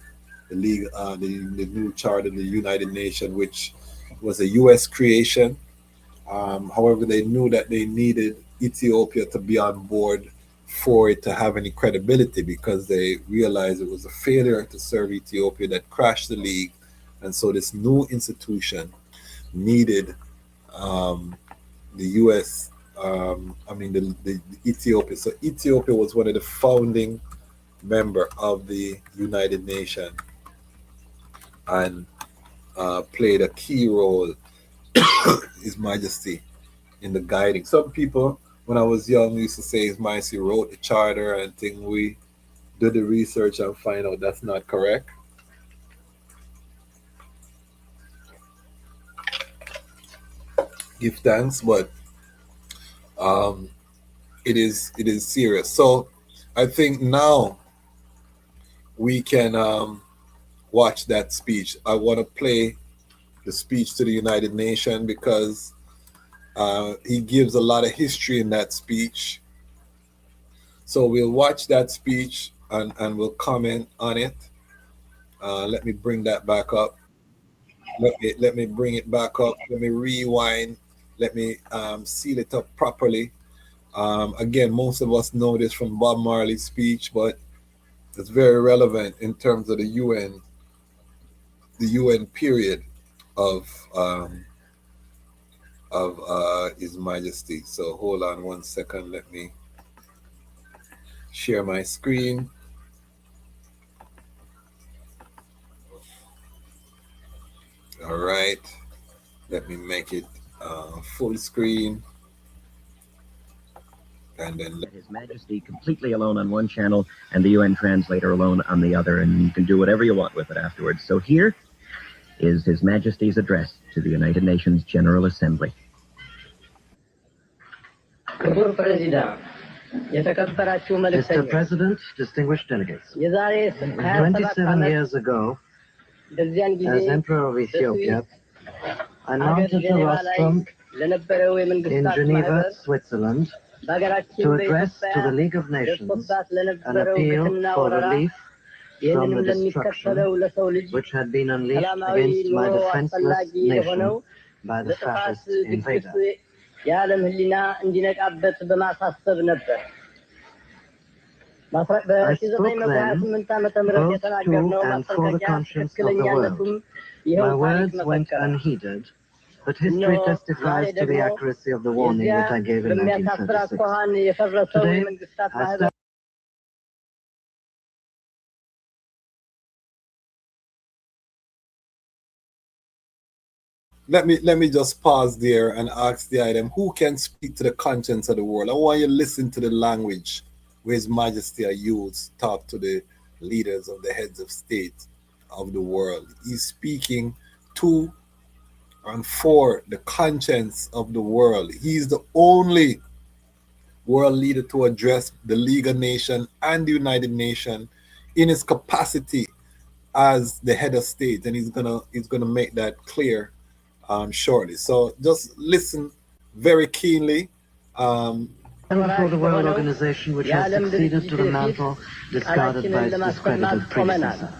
the League, the new charter of the United Nations, which was a U.S. creation. However, they knew that they needed Ethiopia to be on board for it to have any credibility, because they realized it was a failure to serve Ethiopia that crashed the League. And so this new institution needed the U.S., the Ethiopia. So Ethiopia was one of the founding member of the United Nations and played a key role, His Majesty, in the guiding. Some people, when I was young, used to say His Majesty wrote the charter and thing. We do the research and find out that's not correct. Give thanks, but it is serious. So I think now we can watch that speech. I want to play the speech to the United Nations because he gives a lot of history in that speech. So we'll watch that speech and we'll comment on it. Let me bring that back up. Let me bring it back up. Let me rewind. Let me seal it up properly. Again, most of us know this from Bob Marley's speech, but it's very relevant in terms of the UN period of His Majesty. So hold on one second. Let me share my screen. All right. Let me make it full screen. And then His Majesty completely alone on one channel and the UN translator alone on the other, and you can do whatever you want with it afterwards. So here is His Majesty's address to the United Nations General Assembly. Mr. President, distinguished delegates, 27 years ago, as Emperor of Ethiopia, I mounted the rostrum in Geneva, Switzerland, to address to the League of Nations an appeal for relief from the destruction which had been unleashed against my defenseless nation by the fascist invader. I spoke then both to and for the conscience of the world. My words went unheeded, but history testifies to the accuracy of the warning that I gave in 1936. Today, I stand let me just pause there and ask the item, who can speak to the conscience of the world? I want you to listen to the language where His Majesty used talk to the leaders of the heads of state of the world. He's speaking to and for the conscience of the world. He's the only world leader to address the League of Nations and the United Nations in his capacity as the head of state, and he's gonna make that clear shortly. So just listen very keenly. for the World Organization, which has succeeded to the mantle discarded by its discredited predecessor.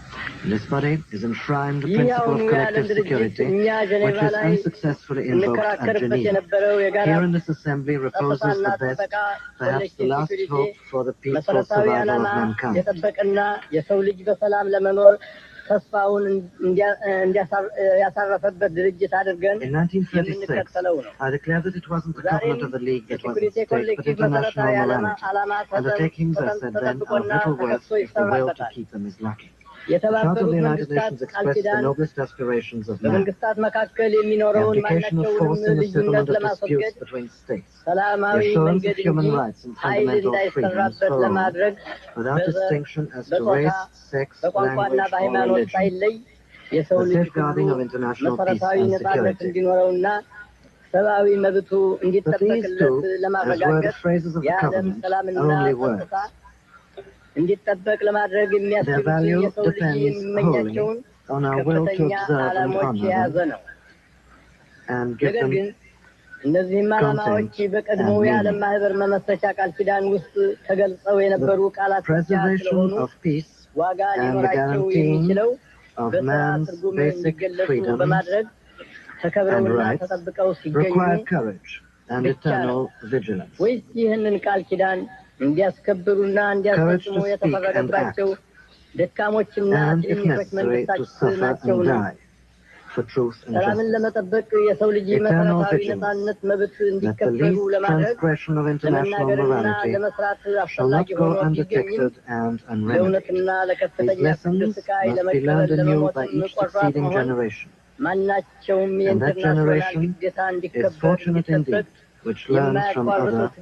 This body is enshrined the principle of collective security, which is unsuccessfully invoked at Geneva. Here in this assembly reposes the best, perhaps the last hope for the peaceful survival of mankind. In 1936, I declared that it wasn't the covenant of the League that was at stake, but international morality. Undertakings, I said then, are of little worth if the will to keep them is lacking. The Charter of the United Nations expressed the noblest aspirations of man. The application of force in the settlement of disputes between states. The assurance of human rights and fundamental freedoms for all, without distinction as to race, sex, language, or religion. The safeguarding of international peace and security. But these two, as were the phrases of the covenant, are only words. Their value depends wholly on our will to observe and honor them and give them content and meaning. The preservation of peace and the guaranteeing of man's basic freedoms and rights require courage and eternal vigilance. Courage to speak and act, and, if necessary, to suffer and die for truth and justice. Eternal vigilance that the least transgression of international morality shall not go undetected and unremedied. These lessons must be learned anew by each succeeding generation. And that generation is fortunate indeed, which learns from other than its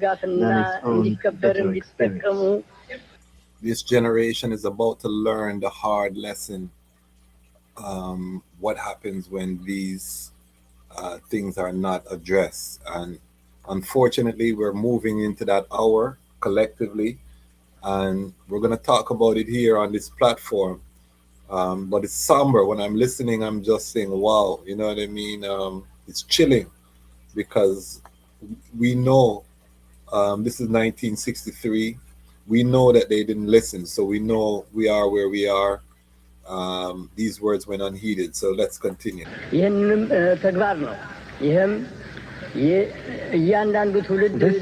own bitter experience. This generation is about to learn the hard lesson. What happens when these things are not addressed? And unfortunately, we're moving into that hour collectively, and we're going to talk about it here on this platform. But it's somber. When I'm listening, I'm just saying, wow, you know what I mean? It's chilling because we know this is 1963. We know that they didn't listen, so we know we are where we are. these words went unheeded. So let's continue. This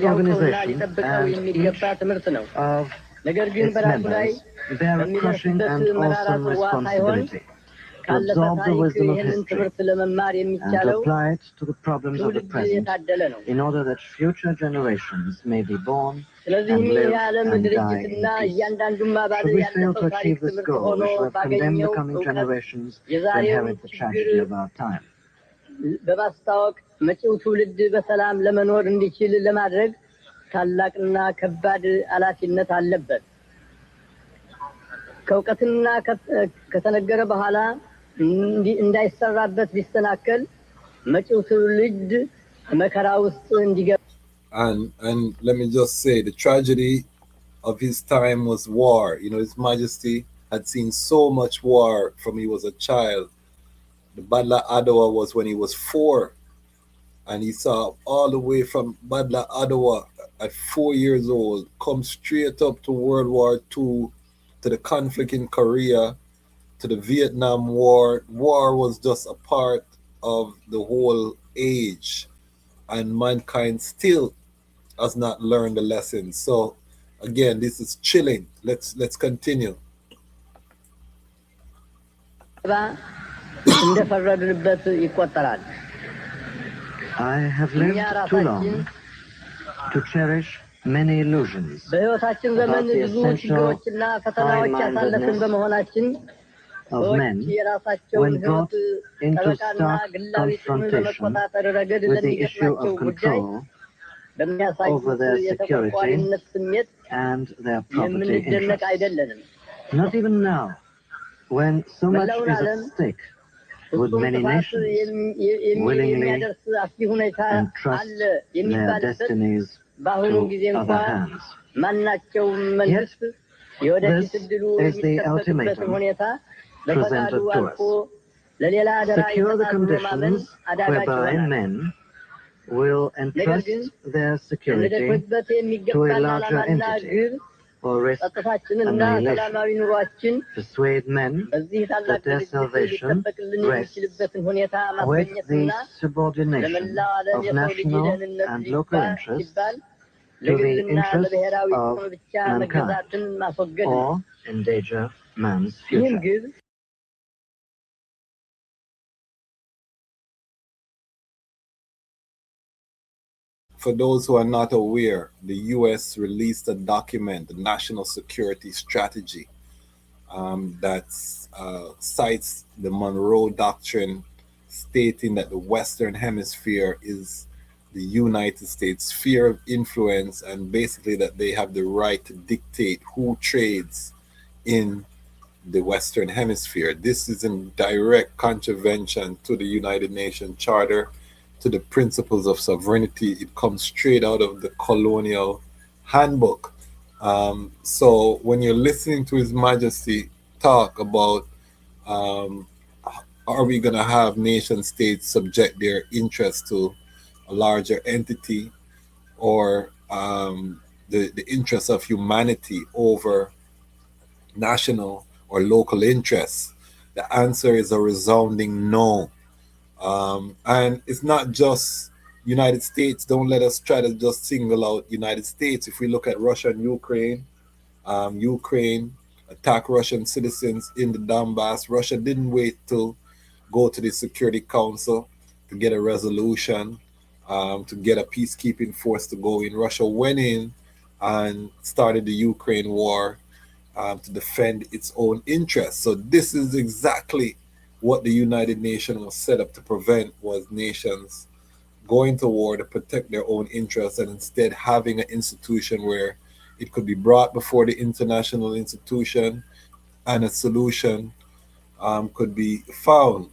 organization and each of its members bear a crushing and awesome responsibility to absorb the wisdom of history and to apply it to the problems of the present in order that future generations may be born and live and die in peace. Should we fail to achieve this goal, we shall have condemned the coming generations to inherit the tragedy of our time. በማስታወቅ መጪው ትውልድ በሰላም ለመኖር እንዲችል ለማድረግ ታላቅና ከባድ ኃላፊነት አለበት። ከእውቀትና ከተነገረ በኋላ እንዳይሰራበት ቢስተናከል መጪው ትውልድ መከራ ውስጥ እንዲገባ And let me just say, the tragedy of his time was war. You know, His Majesty had seen so much war from he was a child. The Battle of Adwa was when he was 4, and he saw all the way from Battle of Adwa at 4 years old come straight up to World War II, to the conflict in Korea, to the Vietnam War. War was just a part of the whole age, and mankind still has not learned the lessons. So again, this is chilling. Let's continue. I have lived too long to cherish many illusions about the essential high-mindedness of men when brought into stark confrontation with the issue of control over their security and their property interests. Not even now, when so much is at stake, would many nations willingly entrust their destinies to other hands. Yet, this is the ultimatum presented to us. Secure the conditions whereby men will entrust their security to a larger entity or risk annihilation. Persuade men that their salvation rests with the subordination of national and local interests to the interests of mankind, or endanger man's future. For those who are not aware, the U.S. released a document, the National Security Strategy, that cites the Monroe Doctrine, stating that the Western Hemisphere is the United States sphere of influence, and basically that they have the right to dictate who trades in the Western Hemisphere. This is in direct contravention to the United Nations Charter, to the principles of sovereignty. It comes straight out of the colonial handbook. So when you're listening to His Majesty talk about are we going to have nation states subject their interests to a larger entity, or the interests of humanity over national or local interests, the answer is a resounding no. And it's not just United States. Don't let us try to just single out United States. If we look at Russia and Ukraine, Ukraine attacked Russian citizens in the Donbass. Russia didn't wait to go to the Security Council to get a resolution, to get a peacekeeping force to go in. Russia went in and started the Ukraine war to defend its own interests. So this is exactly what the United Nations was set up to prevent, was nations going to war to protect their own interests, and instead having an institution where it could be brought before the international institution and a solution could be found.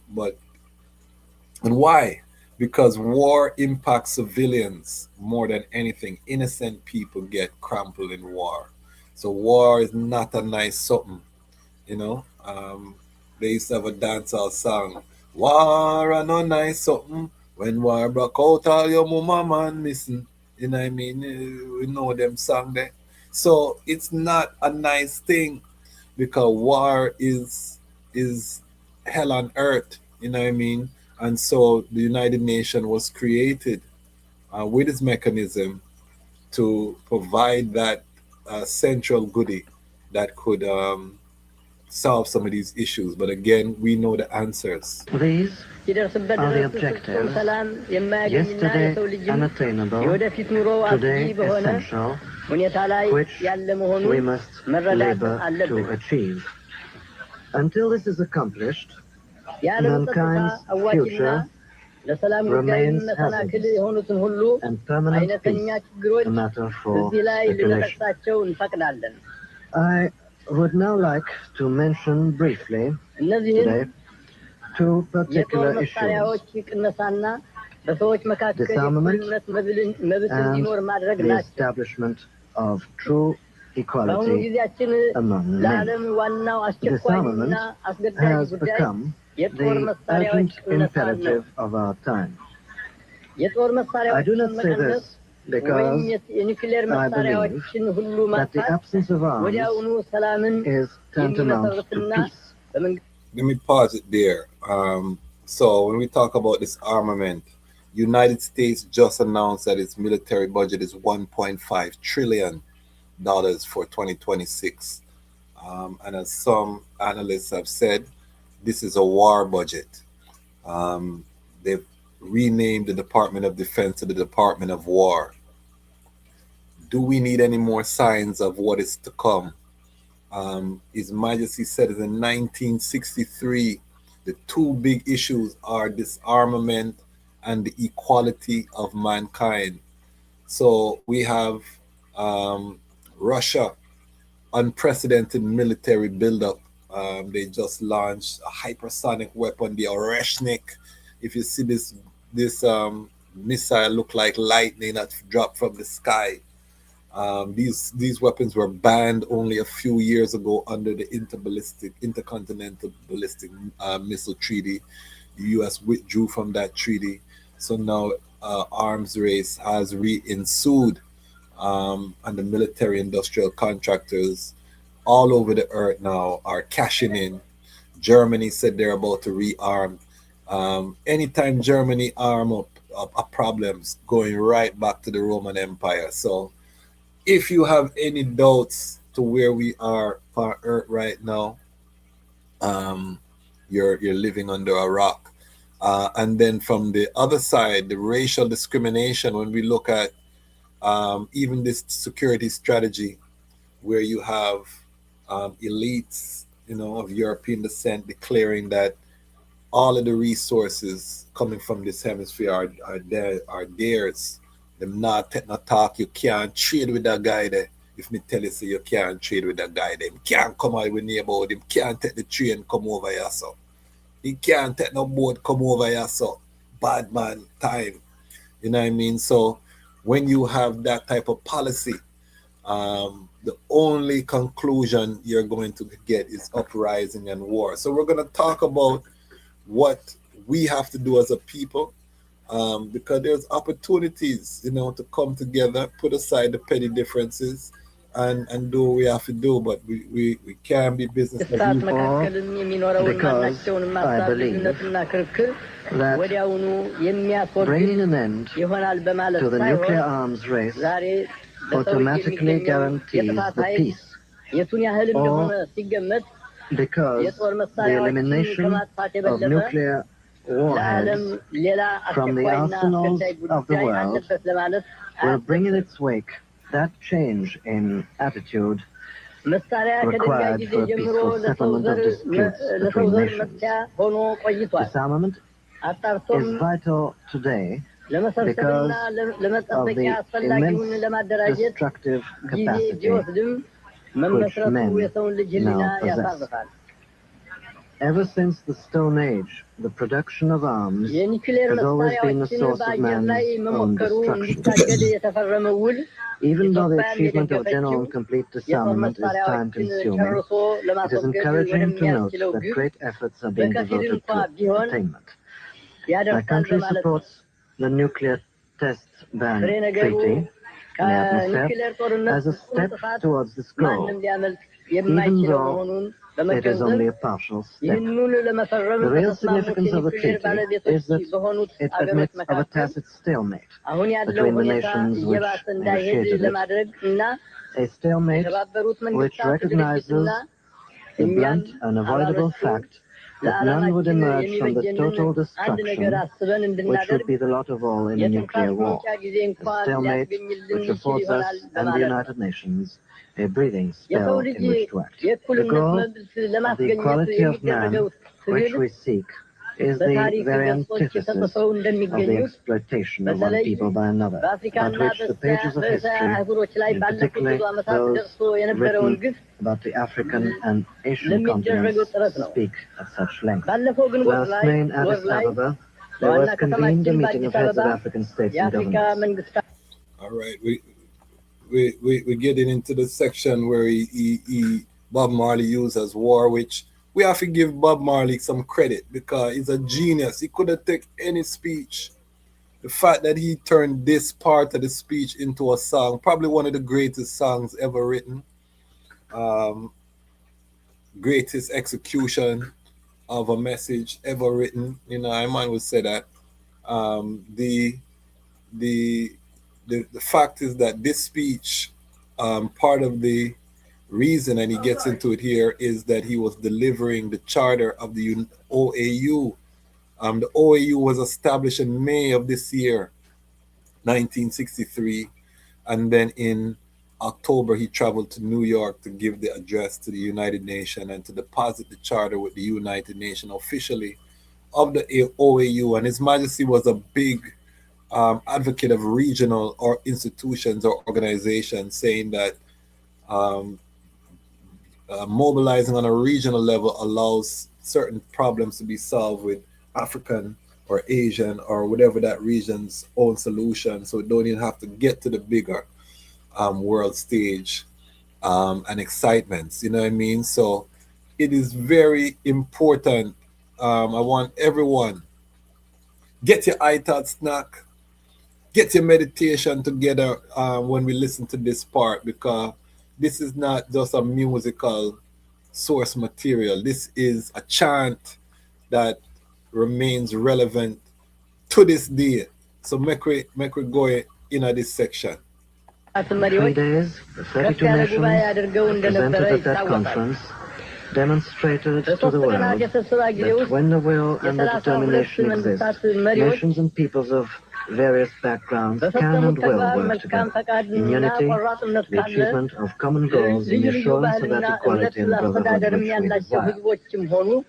And why? Because war impacts civilians more than anything. Innocent people get crumpled in war. So war is not a nice something, you know. They used to have a dancehall song, war a no nice something. When war broke out, all your mama man missing. You know what I mean? We know them song there. So it's not a nice thing, because war is is hell on earth, you know what I mean? And so the United Nations was created with its mechanism to provide that central goodie that could solve some of these issues. But again, we know the answers. These are the objectives, yesterday unattainable, today essential, which we must labor to achieve. Until this is accomplished, mankind's future remains hazardous, and permanent peace a matter for speculation. I would now like to mention briefly today two particular issues: disarmament and the establishment of true equality among men. Disarmament has become the urgent imperative of our time. I do not say this because I believe that the absence of arms is tantamount to peace. Let me pause it there. So when we talk about this armament, United States just announced that its military budget is $1.5 trillion for 2026. And as some analysts have said, this is a war budget. They've renamed the Department of Defense to the Department of War. Do we need any more signs of what is to come? His Majesty said in 1963, the two big issues are disarmament and the equality of mankind. So we have Russia, unprecedented military buildup. They just launched a hypersonic weapon, the Oreshnik. If you see this missile look like lightning that dropped from the sky. These weapons were banned only a few years ago under the Intercontinental Ballistic Missile Treaty. The U.S. withdrew from that treaty, so now arms race has re-ensued, and the military-industrial contractors all over the earth now are cashing in. Germany said they're about to rearm. Anytime Germany arm up, problems going right back to the Roman Empire. So if you have any doubts to where we are on earth right now, you're living under a rock. And then from the other side, the racial discrimination, when we look at even this security strategy, where you have elites, of European descent declaring that all of the resources coming from this hemisphere are theirs. Them not take no talk. You can't trade with that guy there. If me tell you, say you can't trade with that guy there. Him can't come out with me about him. Can't take the train come over here, so. He can't take no boat come over here, so. Bad man time. You know what I mean? So when you have that type of policy, the only conclusion you're going to get is uprising and war. So we're going to talk about what we have to do as a people, because there's opportunities, to come together, put aside the petty differences, and do what we have to do. But we can't be business as usual. Because I believe that bringing an end to the nuclear arms race automatically guarantees the peace, or because the elimination of nuclear warheads from the arsenals of the world will bring in its wake that change in attitude required for a peaceful settlement of disputes between nations. Disarmament is vital today because of the immense destructive capacity which men now possess. Ever since the Stone Age, the production of arms has always been the source of man's own destruction. Even though the achievement of general and complete disarmament is time-consuming, it is encouraging to note that great efforts are being devoted to attainment. My country supports the nuclear test ban treaty in the atmosphere as a step towards this goal, even though it is only a partial step. The real significance of the treaty is that it admits of a tacit stalemate between the nations which negotiated it, a stalemate which recognizes the blunt, unavoidable fact that none would emerge from the total destruction which would be the lot of all in a nuclear war. A stalemate which affords us and the United Nations a breathing spell in which to act. The goal of the equality of man which we seek is the very antithesis of the exploitation of one people by another, about which the pages of history, and particularly those written about the African and Asian continents, speak at such length. Last May in Addis Ababa, there was convened a meeting of heads of African states and governments. All right, we're getting into the section where Bob Marley used as war, which we have to give Bob Marley some credit because he's a genius. He could have taken any speech. The fact that he turned this part of the speech into a song, probably one of the greatest songs ever written, greatest execution of a message ever written. You know, I might would say that. The fact is that this speech, part of the reason, and he gets into it here, is that he was delivering the charter of the OAU. The OAU was established in May of this year, 1963, and then in October he traveled to New York to give the address to the United Nations and to deposit the charter with the United Nations officially of the OAU. And His Majesty was a big advocate of regional or institutions or organizations, saying that mobilizing on a regional level allows certain problems to be solved with African or Asian or whatever that region's own solution, so we don't even have to get to the bigger world stage and excitements, you know what I mean? So it is very important. I want everyone, get your iTod snack, get your meditation together when we listen to this part, because this is not just a musical source material. This is a chant that remains relevant to this day. So make we go in this section. 3 days, the 32 nations represented at that conference demonstrated to the world that when the will and the determination exist, nations and peoples of various backgrounds can and will work together in unity, the achievement of common goals, and the assurance of that equality and brotherhood which we desire.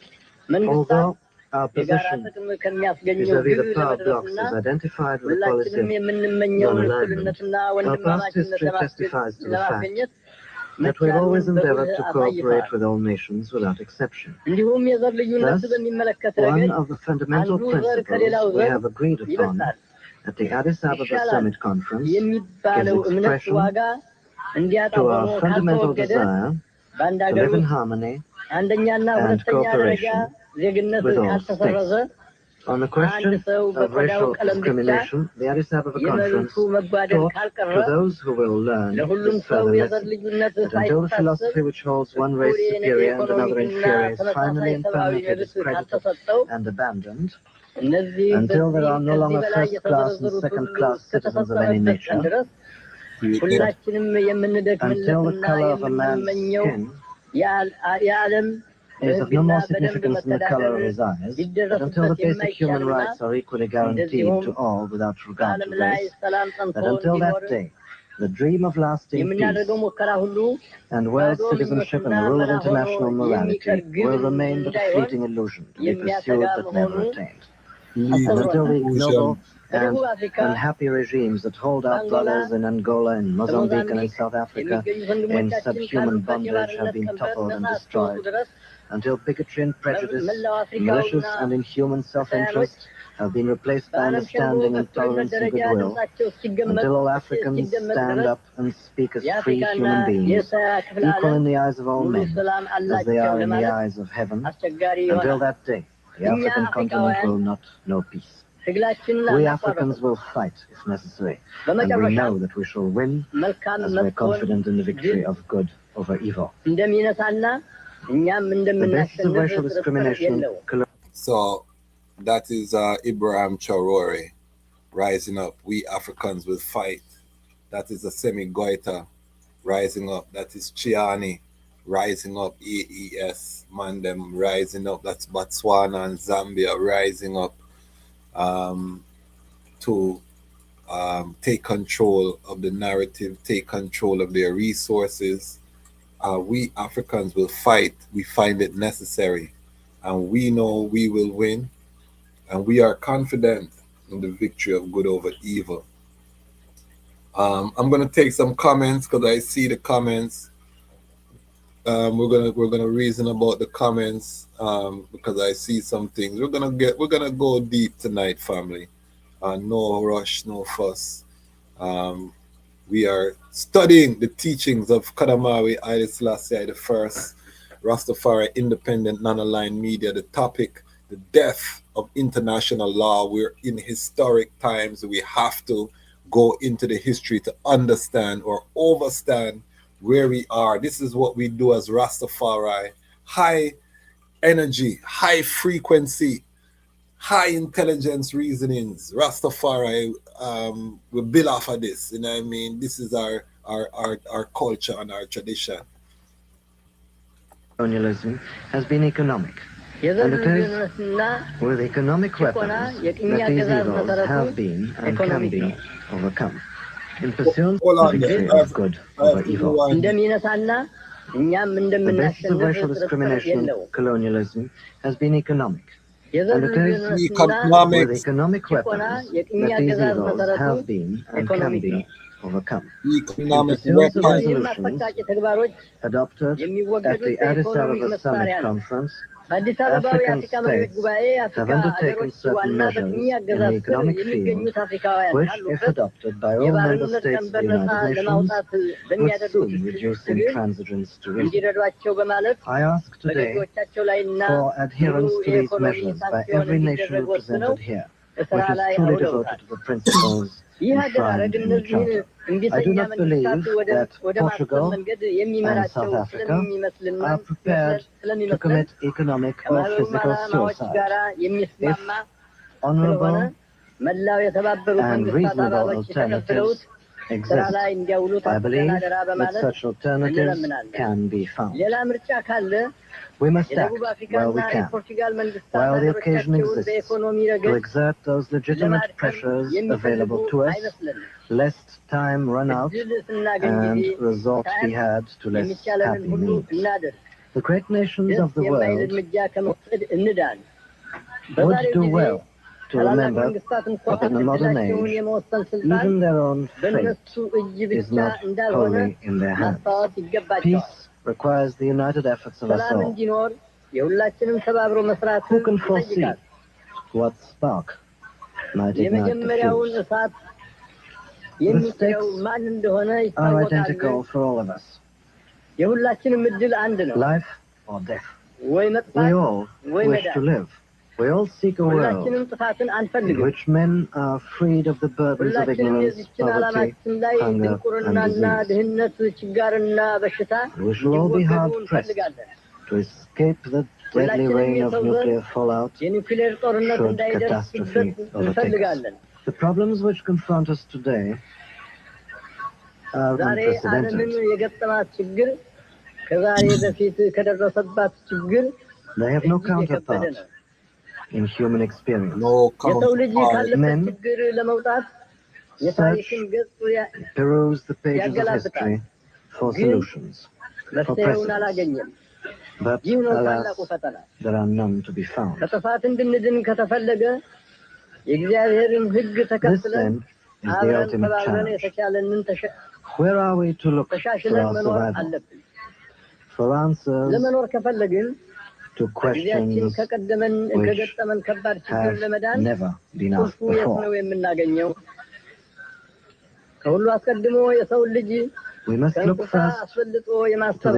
Although our position vis-à-vis the power blocks is identified with the policy of non-alignment, our past history testifies to the fact that we've always endeavored to cooperate with all nations without exception. Thus, one of the fundamental principles we have agreed upon at the Addis Ababa Summit Conference gives expression to our fundamental desire to live in harmony and cooperation with all states. On the question of racial discrimination, the Addis Ababa Conference taught to those who will learn this further lesson, that until the philosophy which holds one race superior and another inferior is finally and permanently discredited and abandoned, until there are no longer first-class and second-class citizens of any nature, until the color of a man's skin is of no more significance than the color of his eyes, but until the basic human rights are equally guaranteed to all without regard to race, that until that day, the dream of lasting peace and world citizenship and the rule of international morality will remain but a fleeting illusion to be pursued but never attained. And until the ignoble and unhappy regimes that hold our brothers in Angola, in Mozambique, and in South Africa in subhuman bondage have been toppled and destroyed, until bigotry and prejudice, malicious and inhuman self-interest have been replaced by understanding and tolerance and goodwill, until all Africans stand up and speak as free human beings, equal in the eyes of all men, as they are in the eyes of heaven, until that day, the African continent will not know peace. We Africans will fight if necessary, and we know that we shall win as we're confident in the victory of good over evil. The basis of racial discrimination. So that is Ibrahim Traore rising up. We Africans will fight. That is a Semi Goita rising up. That is Chiani rising up. AES Mandem rising up. That's Botswana and Zambia rising up to take control of the narrative, take control of their resources. We Africans will fight. We find it necessary. And we know we will win. And we are confident in the victory of good over evil. I'm going to take some comments because I see the comments. We're gonna reason about the comments because I see some things. We're gonna go deep tonight, family. No rush, no fuss. We are studying the teachings of Kadamawi Haile Selassie I, Rastafari independent non-aligned media. The topic, the death of international law. We're in historic times. We have to go into the history to understand or overstand where we are. This is what we do as Rastafari. High energy, high frequency, high intelligence reasonings. Rastafari, we build off of this. You know what I mean? This is our culture and our tradition. Colonialism has been economic. And it is with economic weapons that these evils have been and can be overcome. In pursuit of the victory of good over evil. The basis of racial discrimination, colonialism, has been economic. And it is with economic weapons that these evils have been and can be overcome. In pursuit of resolutions adopted at the Addis Ababa Summit Conference, African states have undertaken certain measures in the economic field, which, if adopted by all member states of the United Nations, would soon reduce intransigence to evil. I ask today for adherence to these measures by every nation represented here, which is truly devoted to the principles enshrined in the Charter. I do not believe that Portugal and South Africa are prepared to commit economic or physical suicide. If honorable and reasonable alternatives exist, I believe that such alternatives can be found. We must act while we can, while the occasion exists, to exert those legitimate pressures available to us, lest time run out and resort be had to less happy means. The great nations of the world would do well to remember that in the modern age, even their own fate is not wholly in their hands. Peace requires the united efforts of us all. Who can foresee what spark might ignite the fuse? The stakes are identical for all of us. Life or death. We all wish to live. We all seek a world in which men are freed of the burdens of ignorance, poverty, hunger, and disease. We shall all be hard-pressed to escape the deadly rain of nuclear fallout should catastrophe overtake us. The problems which confront us today are unprecedented. They have no counterpart in human experience. No counterpart. Men search, peruse the pages of history for solutions, for precedents. But alas, there are none to be found. This then is the ultimate challenge. Where are we to look for our survival? For answers to questions which have never been asked before. We must look first to the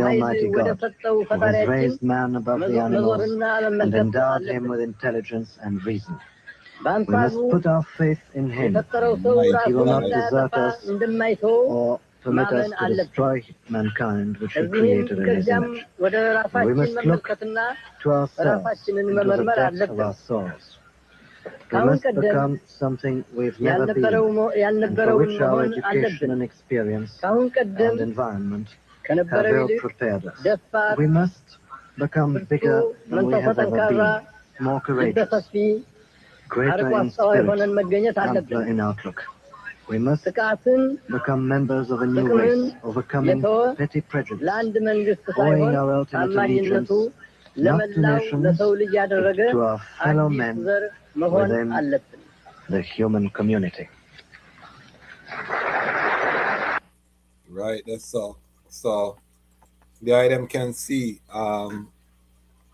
Almighty God, who has raised man above the animals and endowed him with intelligence and reason. We must put our faith in Him. He will not desert us or permit us to destroy mankind, which He created in His image. And we must look to ourselves, into the depths of our souls. We must become something we've never been, and for which our education and experience and environment have well prepared us. We must become bigger than we have ever been, more courageous, greater in spirit, ampler in outlook. We must become members of a new race, overcoming petty prejudice, owing our ultimate allegiance not to nations, but to our fellow men within the human community. Right, that's all. So the item can see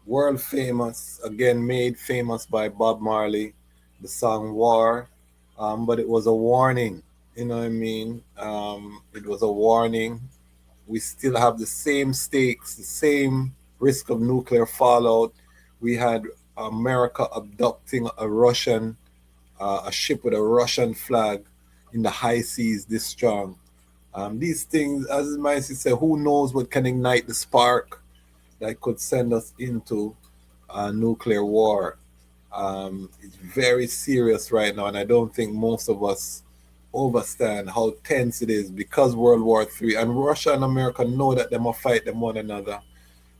world famous, again made famous by Bob Marley, the song War, but it was a warning, you know what I mean? It was a warning. We still have the same stakes, the same risk of nuclear fallout. We had America abducting a ship with a Russian flag in the high seas this strong. These things, as Maisie said, who knows what can ignite the spark that could send us into nuclear war. It's very serious right now, and I don't think most of us understand how tense it is because World War III and Russia and America know that they must fight them one another.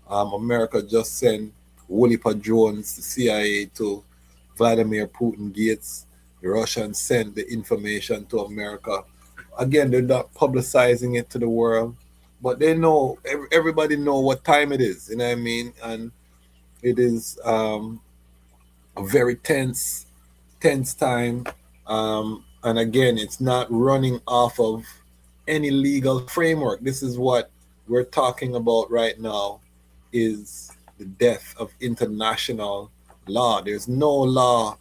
America just sent Woolipa drones, the CIA, to Vladimir Putin Gates. The Russians sent the information to America. Again, they're not publicizing it to the world, but they know, everybody know what time it is, you know what I mean? And it is a very tense time. And again, it's not running off of any legal framework. This is what we're talking about right now, is the death of international law. There's no law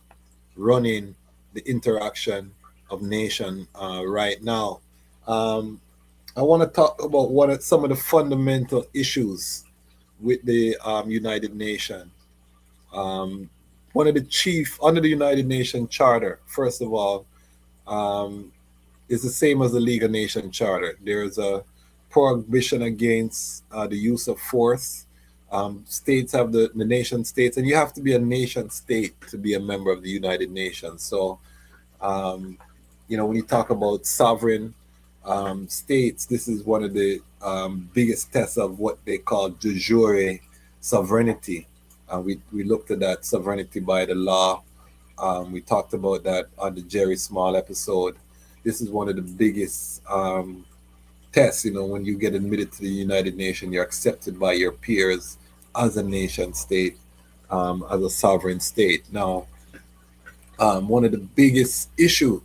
running the interaction of nation right now. I want to talk about some of the fundamental issues with the United Nations. One of the chief under the United Nations Charter, first of all, is the same as the League of Nations Charter. There's a prohibition against the use of force. States have the nation states, and you have to be a nation state to be a member of the United Nations. So, when you talk about sovereign states, this is one of the biggest tests of what they call de jure sovereignty. We looked at that sovereignty by the law. We talked about that on the Jerry Small episode. This is one of the biggest tests. When you get admitted to the United Nations, you're accepted by your peers as a nation state, as a sovereign state. Now, one of the biggest issue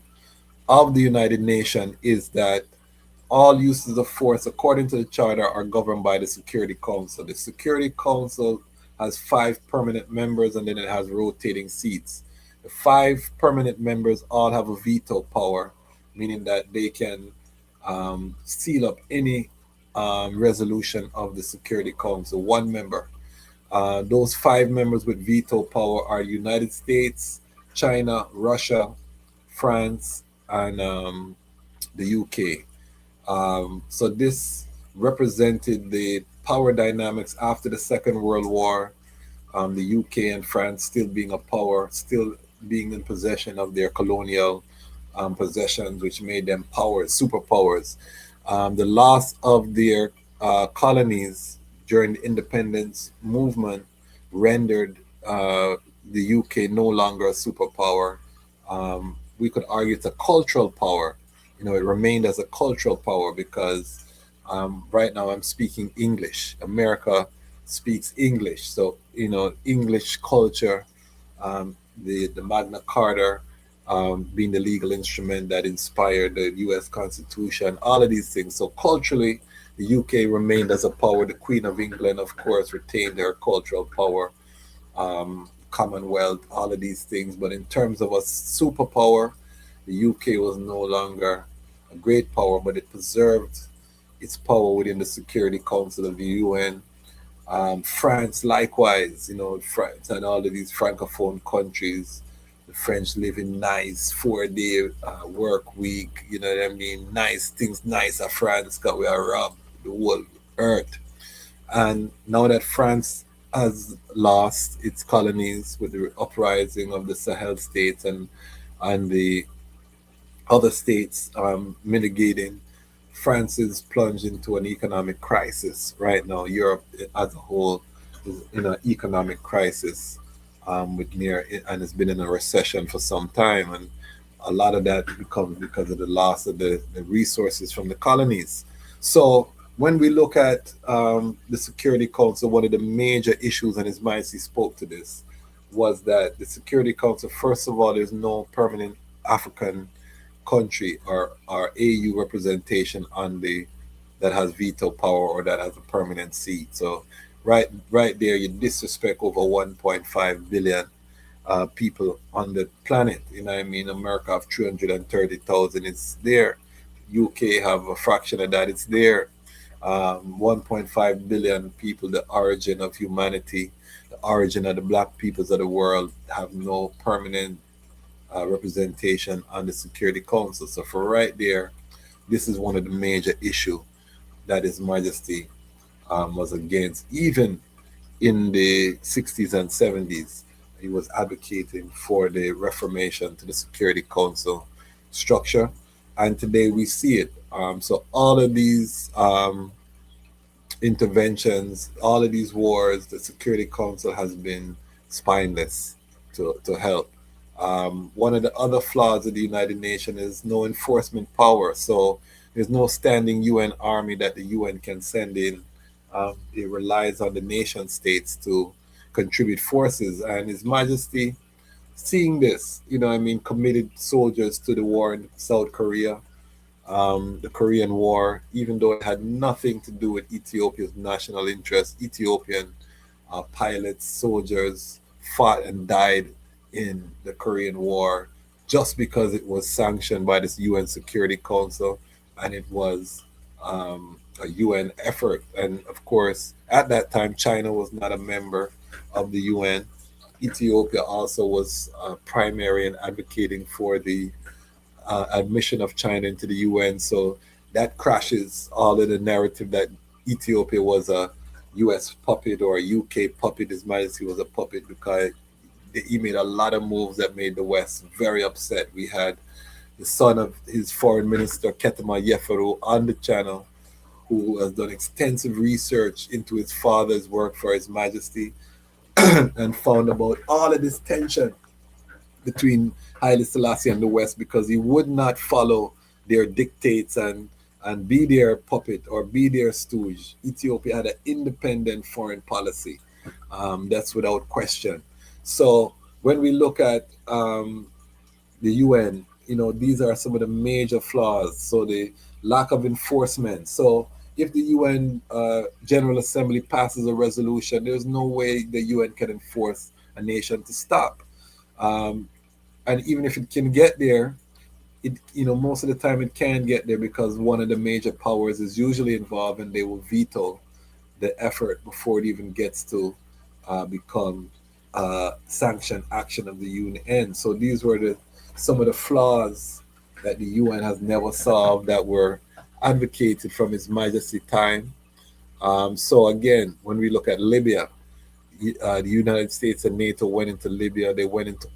of the United Nations is that all uses of force, according to the Charter, are governed by the Security Council. The Security Council has 5 permanent members, and then it has rotating seats. The 5 permanent members all have a veto power, meaning that they can seal up any resolution of the Security Council. 1 member. Those 5 members with veto power are United States, China, Russia, France, and the UK. So this represented the power dynamics after the Second World War. The UK and France still being a power, still being in possession of their colonial possessions, which made them superpowers. The loss of their colonies during the independence movement rendered the UK no longer a superpower. We could argue it's a cultural power. It remained as a cultural power because right now I'm speaking English. America speaks English. So, English culture, the Magna Carta being the legal instrument that inspired the US Constitution, all of these things. So culturally, the UK remained as a power. The Queen of England, of course, retained her cultural power, Commonwealth, all of these things. But in terms of a superpower, the UK was no longer a great power, but it preserved its power within the Security Council of the UN. France, likewise, France and all of these francophone countries, the French living nice 4-day work week. You know what I mean? Nice things, nice of France, because we are robbed the whole earth. And now that France has lost its colonies with the uprising of the Sahel states and the other states mitigating, France is plunged into an economic crisis right now. Europe as a whole is in an economic crisis with near and has been in a recession for some time, and a lot of that becomes because of the loss of the resources from the colonies. So when we look at the Security Council, one of the major issues, and His Majesty spoke to this, was that the Security Council, first of all, there's no permanent African country or AU representation on the that has veto power or that has a permanent seat. So right there, you disrespect over 1.5 billion people on the planet. You know what I mean? America have 330,000. It's there. UK have a fraction of that. It's there. 1.5 billion people, the origin of humanity, the origin of the black peoples of the world, have no permanent representation on the Security Council. So for right there, this is one of the major issue that His Majesty was against. Even in the 60s and 70s, he was advocating for the reformation to the Security Council structure. And today we see it. So all of these interventions, all of these wars, the Security Council has been spineless to help. One of the other flaws of the United Nations is no enforcement power. So there's no standing UN army that the UN can send in. It relies on the nation states to contribute forces. And His Majesty, seeing this, you know, I mean, committed soldiers to the war in South Korea, the Korean War, even though it had nothing to do with Ethiopia's national interest. Ethiopian pilots, soldiers fought and died in the Korean War just because it was sanctioned by this UN Security Council and it was a UN effort. And of course, at that time, China was not a member of the UN. Ethiopia also was primary in advocating for the admission of China into the UN. So that crashes all of the narrative that Ethiopia was a US puppet or a UK puppet. His Majesty was a puppet because he made a lot of moves that made the West very upset. We had the son of his foreign minister, Ketema Yeferu, on the channel, who has done extensive research into his father's work for His Majesty and found about all of this tension between Haile Selassie and the West because he would not follow their dictates and be their puppet or be their stooge. Ethiopia had an independent foreign policy. That's without question. So when we look at the UN, you know, these are some of the major flaws. So the lack of enforcement. So if the UN General Assembly passes a resolution, there's no way the UN can enforce a nation to stop. And even if it can get there, it, you know, most of the time it can get there because one of the major powers is usually involved and they will veto the effort before it even gets to become sanctioned action of the UN. So these were some of the flaws that the UN has never solved that were advocated from His Majesty time. So again, when we look at Libya, the United States and NATO went into Libya. They went into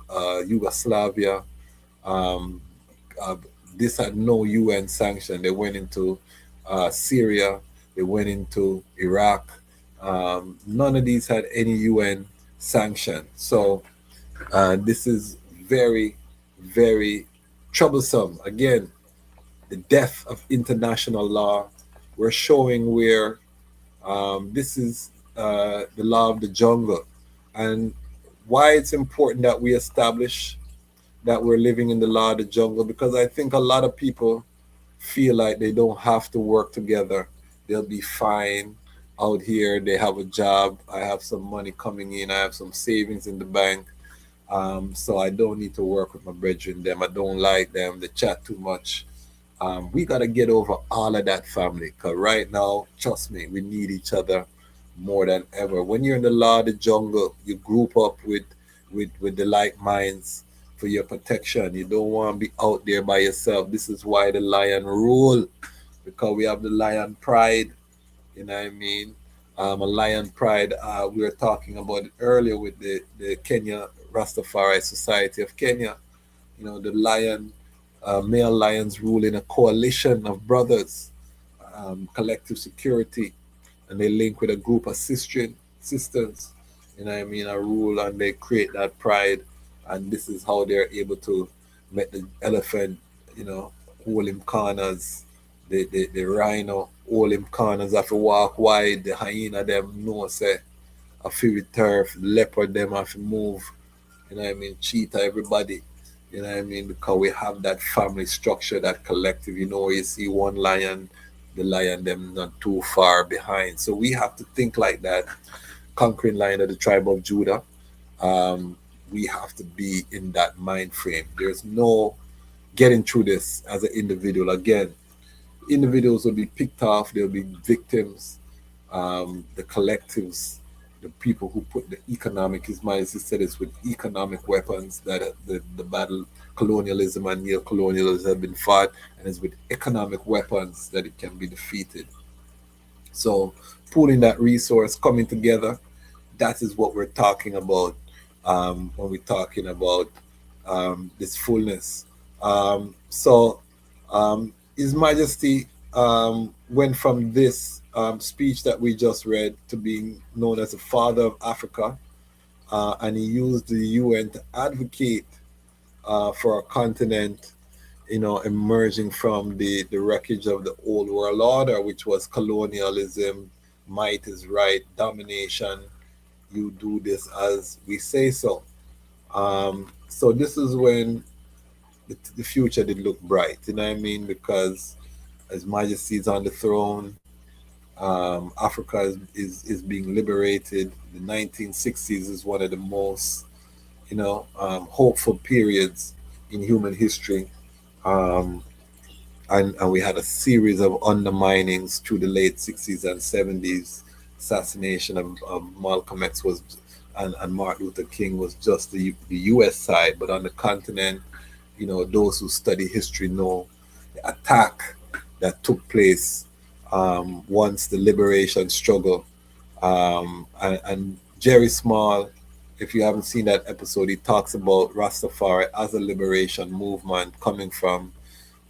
Yugoslavia. This had no UN sanction. They went into Syria. They went into Iraq. None of these had any UN sanction. So this is very, very troublesome. Again, the death of international law. We're showing where this is the law of the jungle, and why it's important that we establish that we're living in the law of the jungle, because I think a lot of people feel like they don't have to work together. They'll be fine out here. They have a job. I have some money coming in. I have some savings in the bank. So I don't need to work with my brethren. Them. I don't like them. They chat too much. We got to get over all of that, family, because right now, trust me, we need each other more than ever. When you're in the law of the jungle, you group up with the like minds for your protection. You don't want to be out there by yourself. This is why the lion rule, because we have the lion pride. You know what I mean? A lion pride. We were talking about it earlier with the Kenya Rastafari Society of Kenya. You know, the lion, male lions rule in a coalition of brothers, collective security, and they link with a group of sisters. You know what I mean? A rule, and they create that pride, and this is how they're able to make the elephant, you know, hold him corners. The rhino hold him corners, have to walk wide. The hyena them know say a favorite turf. Leopard them have to move. You know what I mean? Cheetah, everybody. You know what I mean? Because we have that family structure, that collective. You know, you see one lion, the lion them not too far behind. So we have to think like that. Conquering lion of the tribe of Judah. We have to be in that mind frame. There's no getting through this as an individual. Again, individuals will be picked off. They'll be victims. The collectives, the people who put the economic, his majesty said it's with economic weapons that the battle, colonialism and neo-colonialism have been fought, and it's with economic weapons that it can be defeated. So pooling that resource, coming together, that is what we're talking about when we're talking about this fullness. His Majesty went from this speech that we just read to being known as the father of Africa, and he used the UN to advocate for a continent, you know, emerging from the wreckage of the old world order, which was colonialism, might is right, domination. You do this as we say so. So this is when the future did look bright, you know what I mean? Because His Majesty is on the throne. Africa is being liberated. The 1960s is one of the most, you know, hopeful periods in human history. And we had a series of underminings through the late 60s and 70s. Assassination of Malcolm X was, and Martin Luther King was just the US side, but on the continent, you know, those who study history know the attack that took place once the liberation struggle. And Jerry Small, if you haven't seen that episode, he talks about Rastafari as a liberation movement coming from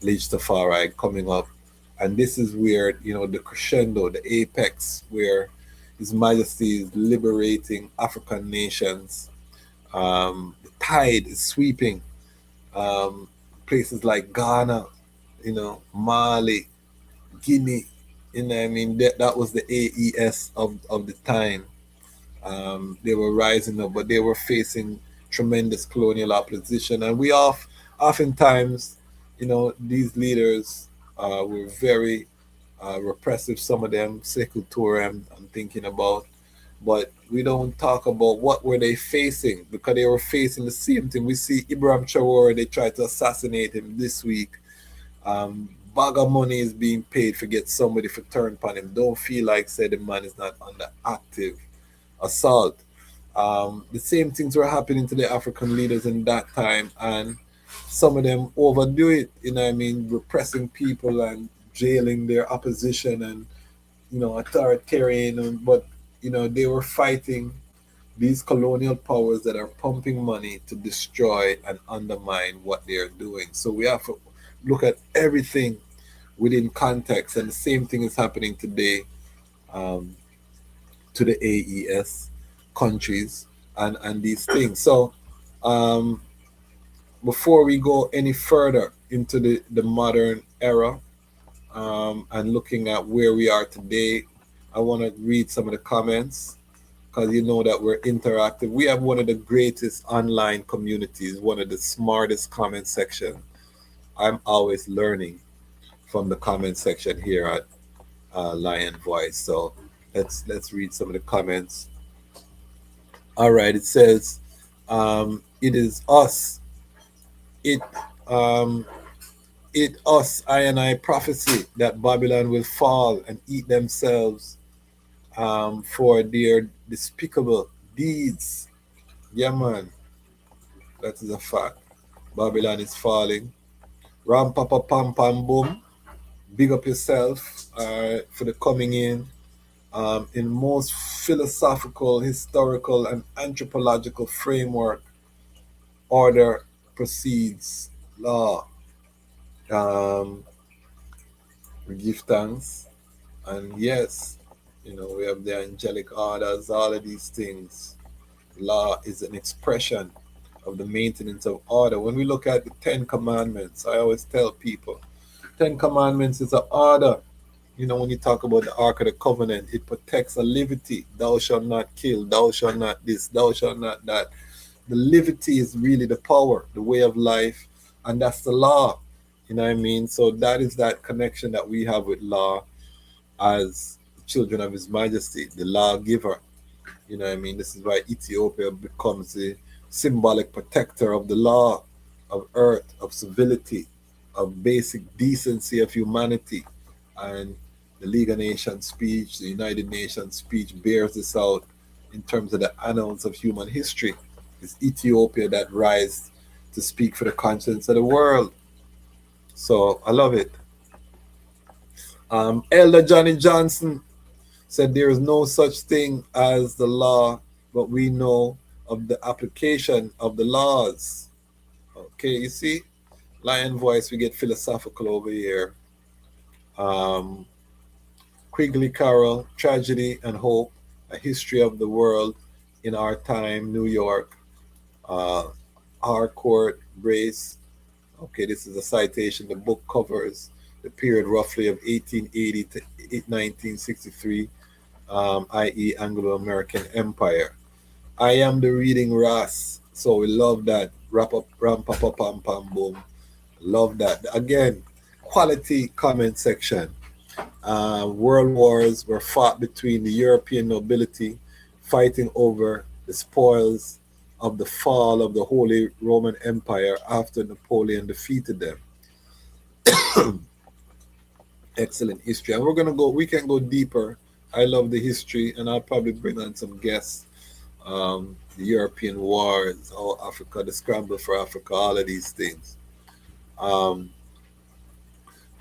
Tafari coming up. And this is where, you know, the crescendo, the apex, where His Majesty is liberating African nations. The tide is sweeping places like Ghana, you know, Mali, Guinea. You know what I mean? That was the AES of the time. They were rising up, but they were facing tremendous colonial opposition. And we oftentimes, you know, these leaders were very repressive. Some of them, Sekou Toure, I'm thinking about. But we don't talk about what were they facing, because they were facing the same thing. We see Ibrahim Traore, they tried to assassinate him this week. Bag of money is being paid for get somebody for turn upon him. Don't feel like say the man is not under active assault. The same things were happening to the African leaders in that time, and some of them overdo it, you know what I mean, repressing people and jailing their opposition and, you know, authoritarian, but, you know, they were fighting these colonial powers that are pumping money to destroy and undermine what they are doing. So we have to look at everything within context, and the same thing is happening today to the AES countries and these things. So before we go any further into the modern era and looking at where we are today, I want to read some of the comments, because you know that we're interactive. We have one of the greatest online communities, one of the smartest comment section. I'm always learning from the comment section here at Lion Voice. So let's read some of the comments. All right, it says, it is us. It us, I and I prophecy that Babylon will fall and eat themselves for their despicable deeds. Yeah, man, that is a fact. Babylon is falling. Ram papa pam pam boom. Big up yourself for the coming in most philosophical, historical, and anthropological framework. Order precedes law. Um, we give thanks, and yes, we have the angelic orders, all of these things. Law is an expression of the maintenance of order. When we look at the Ten Commandments, I always tell people, Ten Commandments is an order. When you talk about the Ark of the Covenant, it protects a liberty. Thou shalt not kill, thou shalt not this, thou shalt not that. The liberty is really the power, the way of life, and that's the law. You know what I mean? So that is that connection that we have with law as children of His Majesty, the lawgiver. You know what I mean? This is why Ethiopia becomes the symbolic protector of the law, of earth, of civility, of basic decency of humanity. And the League of Nations speech, the United Nations speech bears this out in terms of the annals of human history. It's Ethiopia that rise to speak for the conscience of the world. So I love it. Elder Johnny Johnson said there is no such thing as the law, but we know of the application of the laws. Okay, you see? Lion voice, we get philosophical over here. Quigley Carroll, Tragedy and Hope, A History of the World in Our Time, New York. Harcourt, Brace. Okay, this is a citation. The book covers the period roughly of 1880 to 1963, i.e. Anglo-American Empire. I am the reading Ras, so we love that. Wrap up, ram, pa, pa, pam, pam, boom. Love that. Again, quality comment section. World wars were fought between the European nobility fighting over the spoils of the fall of the Holy Roman Empire after Napoleon defeated them. Excellent history. And we can go deeper. I love the history, and I'll probably bring on some guests. The European wars, all Africa, the scramble for Africa, all of these things.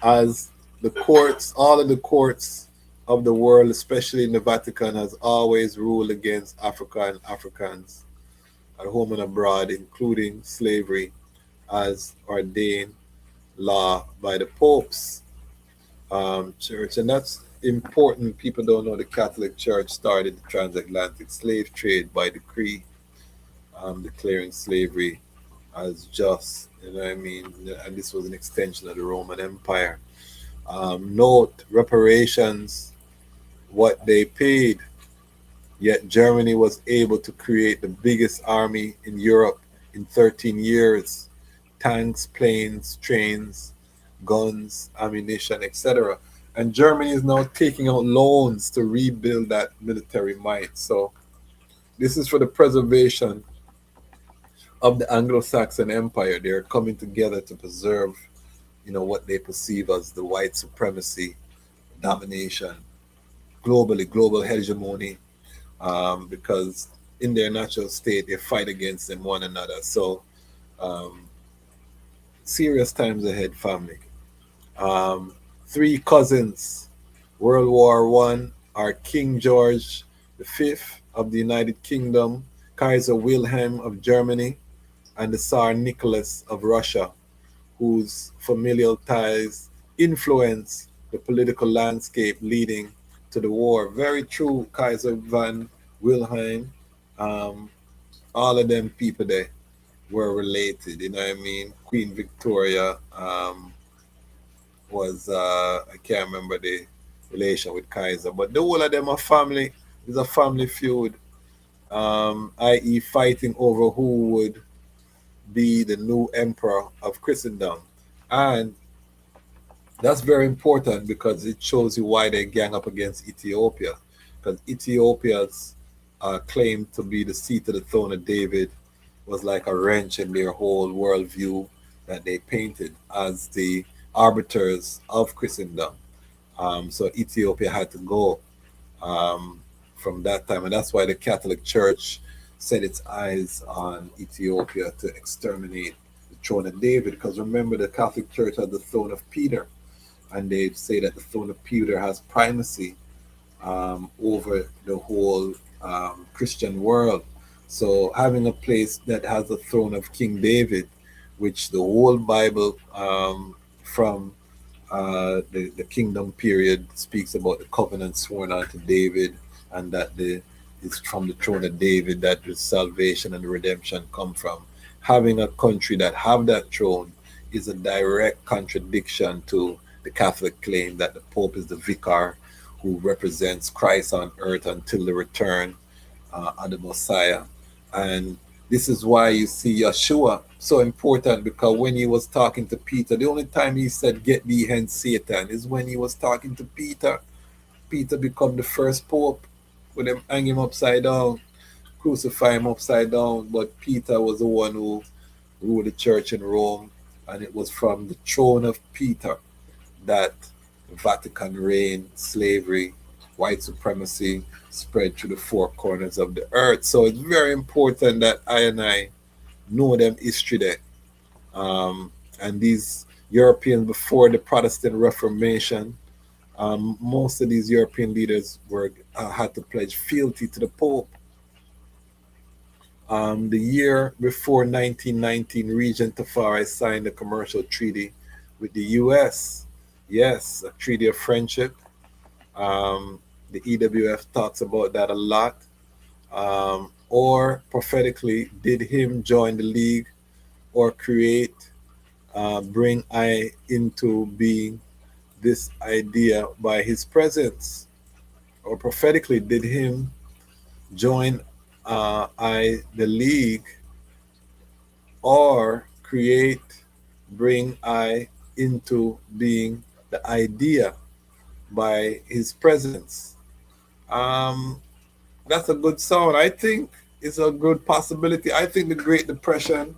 As the courts, all of the courts of the world, especially in the Vatican, has always ruled against Africa and Africans at home and abroad, including slavery as ordained law by the popes. Church, and that's important. People don't know the Catholic Church started the transatlantic slave trade by decree, declaring slavery as just. You know what I mean? And this was an extension of the Roman Empire. Note reparations, what they paid. Yet Germany was able to create the biggest army in Europe in 13 years. Tanks, planes, trains, guns, ammunition, etc. And Germany is now taking out loans to rebuild that military might. So this is for the preservation of the Anglo-Saxon Empire. They're coming together to preserve, what they perceive as the white supremacy, domination, global hegemony, because in their natural state they fight against them one another. So serious times ahead, family. Three cousins, World War One, are King George V of the United Kingdom, Kaiser Wilhelm of Germany, and the Tsar Nicholas of Russia, whose familial ties influence the political landscape leading to the war. Very true, Kaiser van Wilhelm. All of them people there were related, you know what I mean? Queen Victoria was, I can't remember the relation with Kaiser, but the whole of them are family. It's a family feud, i.e. fighting over who would be the new emperor of Christendom. And that's very important because it shows you why they gang up against Ethiopia. Because Ethiopia's claim to be the seat of the throne of David was like a wrench in their whole worldview that they painted as the arbiters of Christendom. So Ethiopia had to go from that time. And that's why the Catholic Church set its eyes on Ethiopia to exterminate the throne of David, because remember the Catholic Church has the throne of Peter, and they say that the throne of Peter has primacy over the whole Christian world. So having a place that has the throne of King David, which the whole Bible from the kingdom period speaks about the covenant sworn unto David, and that it's from the throne of David that the salvation and the redemption come from. Having a country that have that throne is a direct contradiction to the Catholic claim that the Pope is the vicar who represents Christ on earth until the return of the Messiah. And this is why you see Yeshua so important, because when he was talking to Peter, the only time he said, "Get thee hence, Satan," is when he was talking to Peter. Peter become the first pope, with them hang him upside down, crucify him upside down. But Peter was the one who ruled the church in Rome, and it was from the throne of Peter that Vatican reign, slavery, white supremacy spread through the four corners of the earth. So it's very important that I and I know them history there. And these Europeans before the Protestant Reformation, most of these European leaders were had to pledge fealty to the Pope. The year before 1919, Regent Tafari signed a commercial treaty with the U.S. Yes, a treaty of friendship. The EWF talks about that a lot. Or prophetically, did him join the league or create, bring I into being this idea by his presence? Or prophetically, did him join I the league or create, bring I into being the idea by his presence? That's a good sound. I think it's a good possibility. I think the Great Depression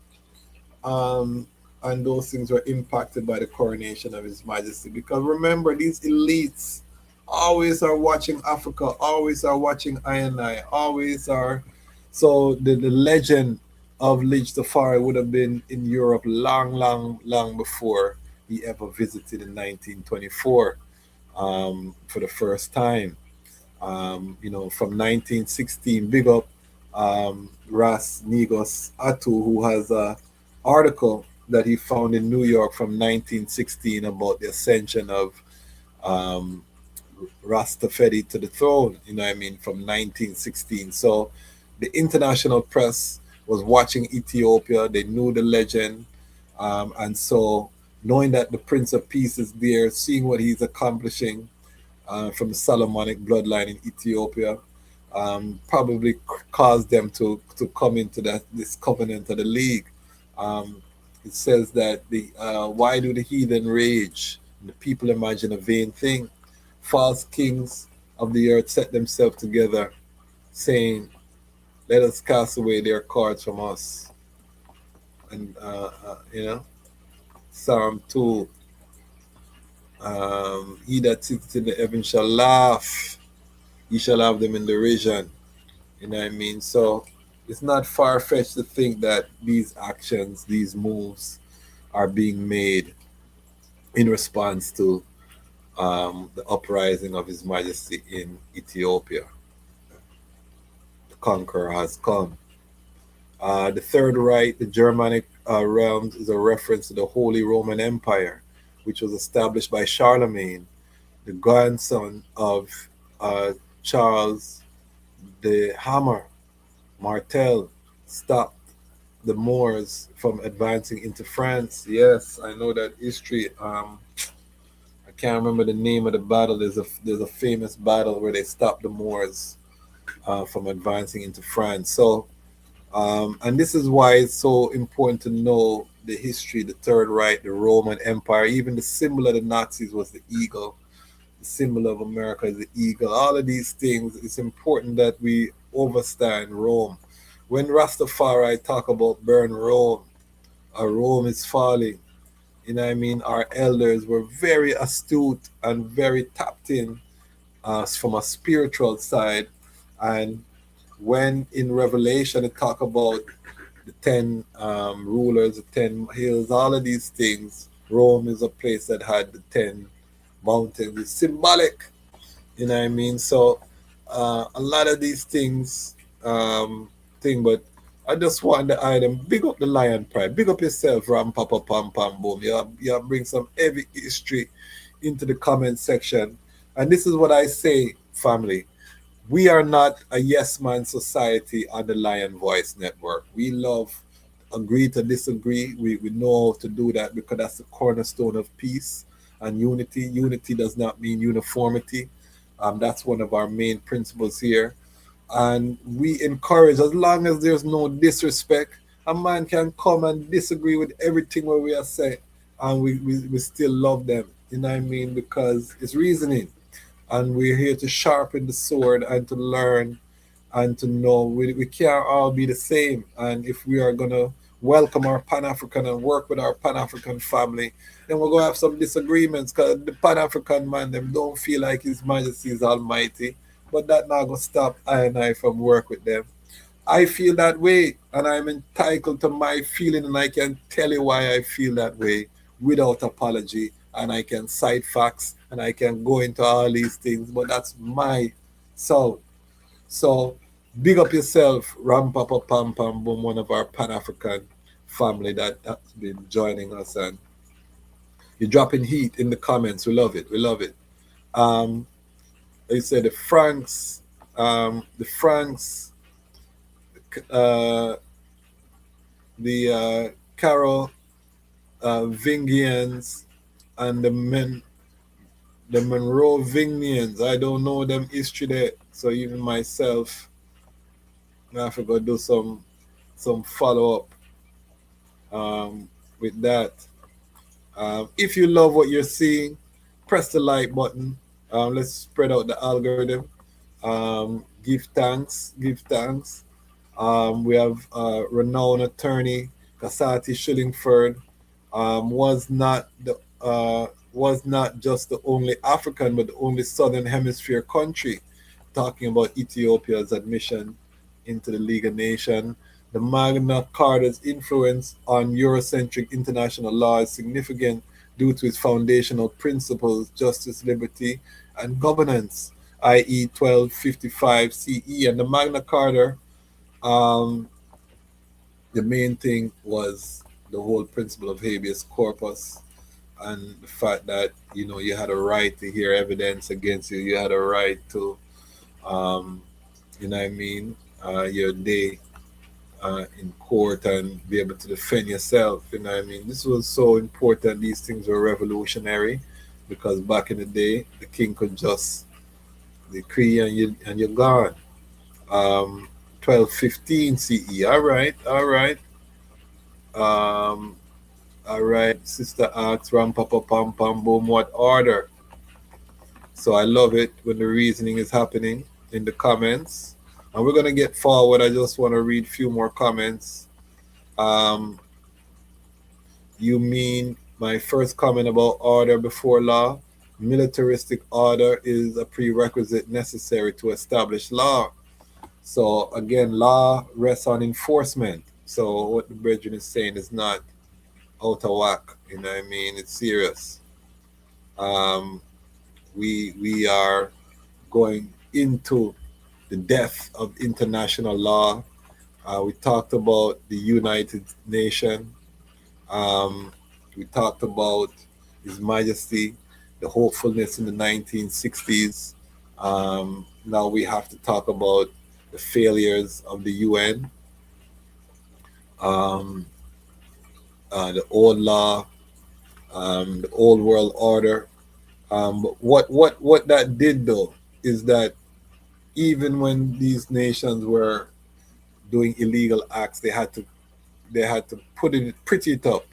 and those things were impacted by the coronation of His Majesty. Because remember, these elites always are watching Africa, always are watching I, always are. So the legend of Ras Tafari would have been in Europe long, long, long before he ever visited in 1924 for the first time. From 1916, big up Ras Negos Atu, who has a article that he found in New York from 1916 about the ascension of Ras Tafari to the throne, from 1916. So the international press was watching Ethiopia, they knew the legend, and so knowing that the Prince of Peace is there, seeing what he's accomplishing from the Solomonic bloodline in Ethiopia, probably caused them to come into this covenant of the league. It says that why do the heathen rage? The people imagine a vain thing. False kings of the earth set themselves together, saying, "Let us cast away their cords from us." And Psalm 2. He that sitteth in the heaven shall laugh. He shall have them in derision. You know what I mean? So it's not far-fetched to think that these actions, these moves are being made in response to the uprising of His Majesty in Ethiopia. The conqueror has come. The Third Reich, the Germanic realms, is a reference to the Holy Roman Empire, which was established by Charlemagne, the grandson of Charles the Hammer. Martel stopped the Moors from advancing into France. Yes, I know that history. I can't remember the name of the battle. There's a famous battle where they stopped the Moors from advancing into France. So, and this is why it's so important to know the history, the Third Reich, the Roman Empire. Even the symbol of the Nazis was the eagle. The symbol of America is the eagle. All of these things, it's important that we overstand Rome. When Rastafari talk about burn Rome, Rome is falling. Our elders were very astute and very tapped in from a spiritual side. And when in Revelation it talk about the 10 rulers, the 10 hills, all of these things. Rome is a place that had the 10 mountains. It's symbolic, you know what I mean? So a lot of these things, but I just want the item. Big up the Lion Pride. Big up yourself, Ram Papa Pam Pam Boom. You bring some heavy history into the comment section. And this is what I say, family. We are not a yes man society on the Lion Voice Network. We love agree to disagree. We know how to do that because that's the cornerstone of peace and unity. Unity does not mean uniformity. That's one of our main principles here. And we encourage, as long as there's no disrespect, a man can come and disagree with everything what we are saying, and we still love them. You know what I mean? Because it's reasoning, and we're here to sharpen the sword and to learn and to know we can't all be the same. And if we are gonna welcome our Pan-African and work with our Pan-African family, then we're gonna have some disagreements because the Pan-African man them don't feel like His Majesty is Almighty, but that not gonna stop I and I from work with them. I feel that way, and I'm entitled to my feeling, and I can tell you why I feel that way without apology, and I can cite facts, and I can go into all these things, but that's my soul. So big up yourself, Ram Papa Pam Pam Boom, one of our Pan-African family that's been joining us, and you're dropping heat in the comments. We love it. We love it. They said the Franks, the Carolingians, and the Monrovingians. I don't know them history there, so even myself, I have to go do some follow up with that. If you love what you're seeing, press the like button. Let's spread out the algorithm. Give thanks. Give thanks. We have renowned attorney Kasati Shillingford. Was not just the only African, but the only Southern Hemisphere country, talking about Ethiopia's admission into the League of Nations. The Magna Carta's influence on Eurocentric international law is significant due to its foundational principles, justice, liberty, and governance, i.e. 1255 CE. And the Magna Carta, the main thing was the whole principle of habeas corpus, and the fact that you had a right to hear evidence against you. You had a right to, your day in court and be able to defend yourself. This was so important. These things were revolutionary because back in the day, the king could just decree and you're gone. 1215 CE. All right. All right, Sister asks, Ram Papa Pam Pam Boom, what order? So I love it when the reasoning is happening in the comments. And we're going to get forward. I just want to read a few more comments. You mean my first comment about order before law? Militaristic order is a prerequisite necessary to establish law. So again, law rests on enforcement. So what the brethren is saying is not out of whack, it's serious. We are going into the death of international law. We talked about the United Nations. We talked about His Majesty, the hopefulness in the 1960s. Now we have to talk about the failures of the UN. The old law, the old world order. But what that did though is that even when these nations were doing illegal acts, they had to pretty it up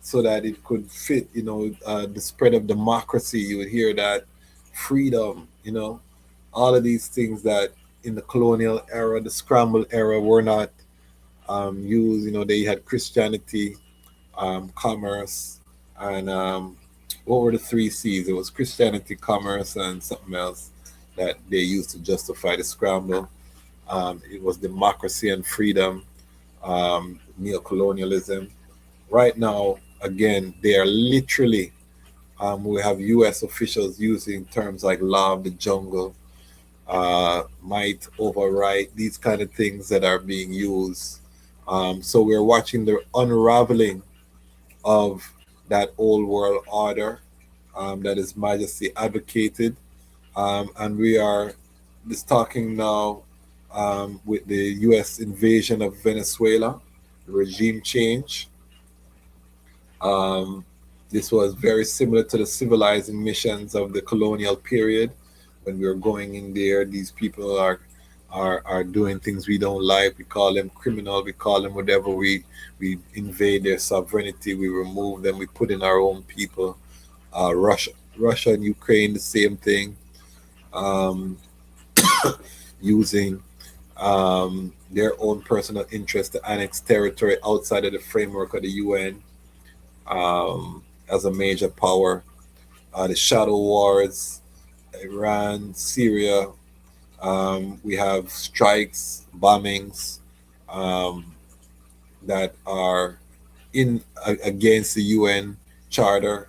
so that it could fit, the spread of democracy. You would hear that freedom, all of these things that in the colonial era, the scramble era, were not used. They had Christianity, commerce, and what were the three C's? It was Christianity, commerce, and something else that they used to justify the scramble. It was democracy and freedom. neocolonialism. Right now, again, they are literally, we have US officials using terms like law of the jungle, might overwrite, these kind of things that are being used. So we're watching the unraveling of that old world order that His Majesty advocated. And we are just talking now with the US invasion of Venezuela, regime change. Um, this was very similar to the civilizing missions of the colonial period. When we were going in there, these people are doing things we don't like. We call them criminal. We call them whatever. We invade their sovereignty. We remove them. We put in our own people. Russia and Ukraine, the same thing. Um, using their own personal interest to annex territory outside of the framework of the UN as a major power. The shadow wars, Iran, Syria. We have strikes, bombings um, that are against the UN Charter,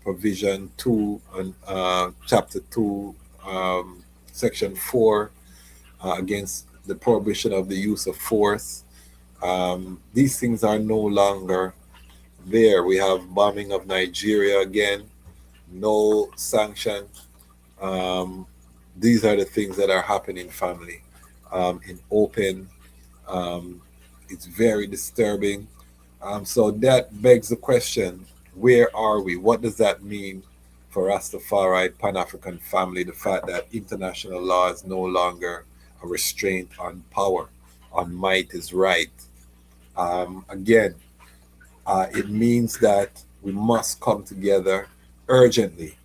Provision 2 and Chapter 2, Section 4, against the prohibition of the use of force. These things are no longer there. We have bombing of Nigeria again, no sanction. Um, these are the things that are happening, family, in open. Um, it's very disturbing. So that begs the question: where are we? What does that mean for Rastafari Pan African family? The fact that international law is no longer a restraint on power, on might is right. Again, it means that we must come together urgently.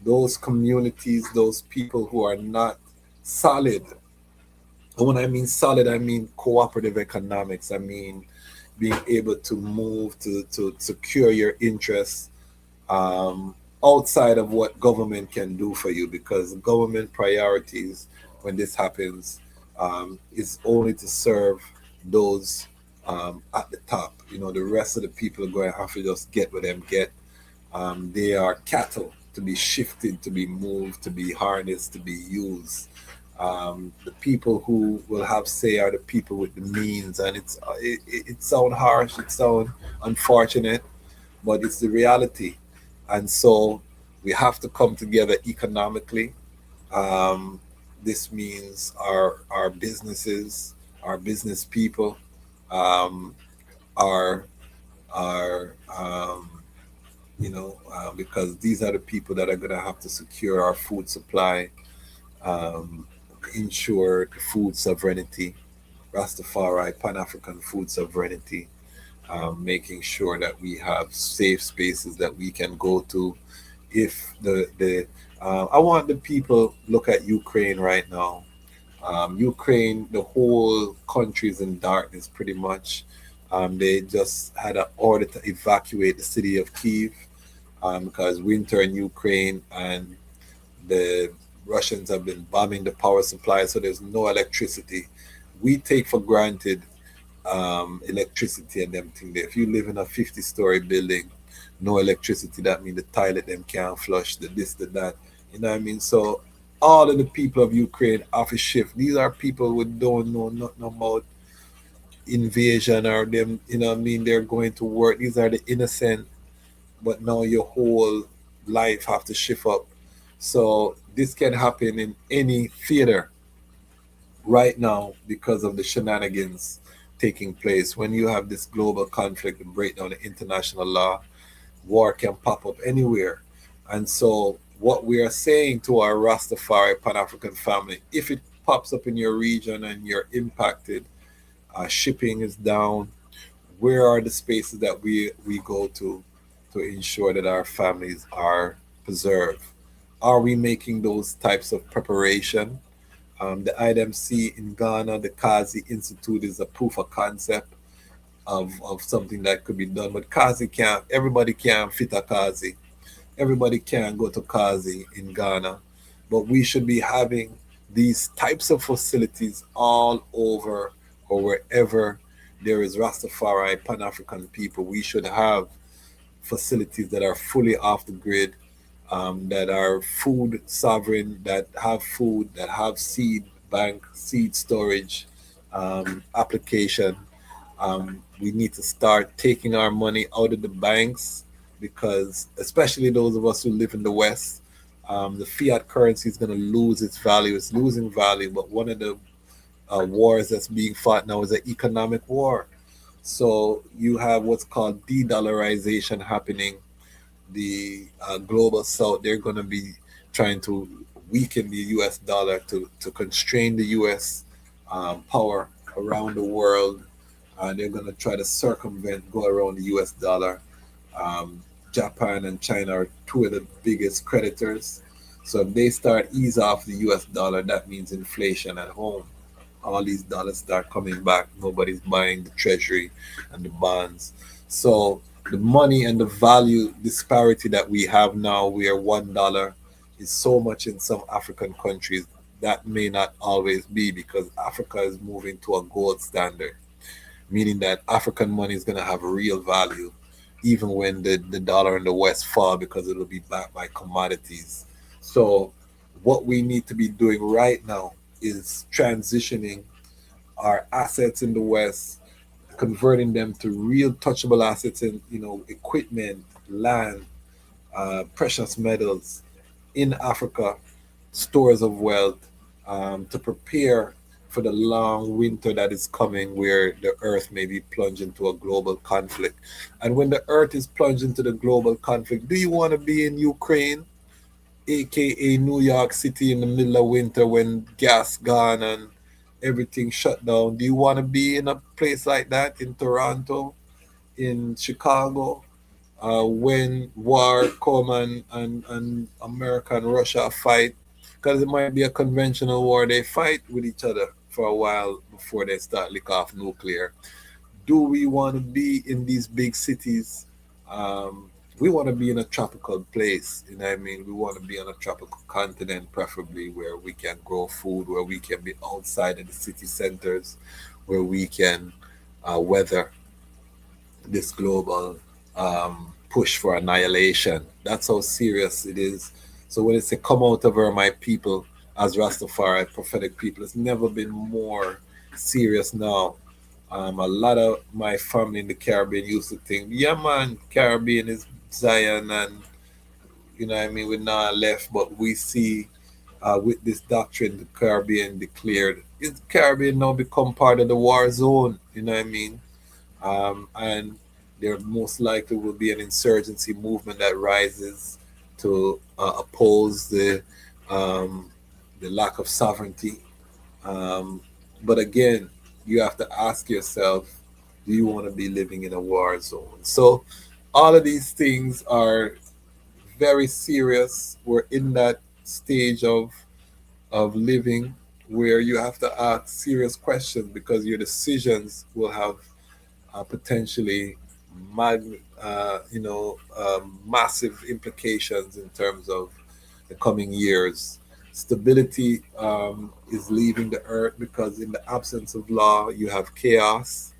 Those communities, those people who are not solid, and when I mean solid, I mean cooperative economics. I mean being able to move to secure your interests outside of what government can do for you, because government priorities, when this happens, is only to serve those at the top. The rest of the people are going to have to just get what them get. They are cattle to be shifted, to be moved, to be harnessed, to be used. The people who will have say are the people with the means, and it sounds harsh, it sounds unfortunate, but it's the reality. And so we have to come together economically. Um, this means our businesses, our business people, um, our because these are the people that are going to have to secure our food supply, um, ensure the food sovereignty, Rastafari, Pan African food sovereignty, making sure that we have safe spaces that we can go to. If I want the people look at Ukraine right now. Ukraine, the whole country is in darkness pretty much. They just had an order to evacuate the city of Kiev because winter in Ukraine, and the Russians have been bombing the power supply, so there's no electricity. We take for granted electricity and them thing there. If you live in a 50-story building, no electricity, that means the toilet them can't flush, the this, the that. You know what I mean? So all of the people of Ukraine have a shift. These are people who don't know nothing about invasion or them, you know what I mean? They're going to work. These are the innocent, but now your whole life have to shift up. So this can happen in any theater right now because of the shenanigans taking place. When you have this global conflict and break down the international law, war can pop up anywhere. And so what we are saying to our Rastafari Pan-African family, if it pops up in your region and you're impacted, shipping is down, where are the spaces that we go to ensure that our families are preserved? Are we making those types of preparation? The IDMC in Ghana, the Kazi Institute, is a proof of concept of something that could be done. But Kazi can't, everybody can't fit a Kazi. Everybody can't go to Kazi in Ghana. But we should be having these types of facilities all over or wherever there is Rastafari, Pan-African people, we should have facilities that are fully off the grid, that are food sovereign, that have food, that have seed bank, seed storage, application. We need to start taking our money out of the banks because, especially those of us who live in the West, the fiat currency is going to lose its value. It's losing value. But one of the wars that's being fought now is an economic war. So you have what's called de-dollarization happening. The global south, they're going to be trying to weaken the US dollar to constrain the US power around the world. They're going to try to circumvent, go around the US dollar. Japan and China are two of the biggest creditors. So if they start ease off the US dollar, that means inflation at home. All these dollars start coming back. Nobody's buying the treasury and the bonds. So the money and the value disparity that we have now, where $1 is so much in some African countries, that may not always be because Africa is moving to a gold standard, meaning that African money is going to have real value even when the dollar in the West fall because it'll be backed by commodities. So what we need to be doing right now is transitioning our assets in the West, converting them to real touchable assets in, equipment, land, precious metals in Africa, stores of wealth, to prepare for the long winter that is coming where the earth may be plunged into a global conflict. And when the earth is plunged into the global conflict, do you want to be in Ukraine, aka New York City, in the middle of winter when gas gone and everything shut down? Do you want to be in a place like that in Toronto, in Chicago, when war come and America and Russia fight? Because it might be a conventional war. They fight with each other for a while before they start lick off nuclear. Do we want to be in these big cities? We want to be in a tropical place. You know what I mean? We want to be on a tropical continent, preferably where we can grow food, where we can be outside of the city centers, where we can weather this global push for annihilation. That's how serious it is. So when it's a come out of her, my people, as Rastafari, prophetic people, it's never been more serious now. A lot of my family in the Caribbean used to think, yeah, man, Caribbean is Zion, and you know what I mean, we're not left, but we see with this doctrine, the Caribbean declared, is Caribbean now become part of the war zone? You know what I mean? And there most likely will be an insurgency movement that rises to oppose the lack of sovereignty. Um, but again, you have to ask yourself, do you want to be living in a war zone? So all of these things are very serious. We're in that stage of living where you have to ask serious questions because your decisions will have potentially massive implications in terms of the coming years. Stability is leaving the earth because in the absence of law, you have chaos.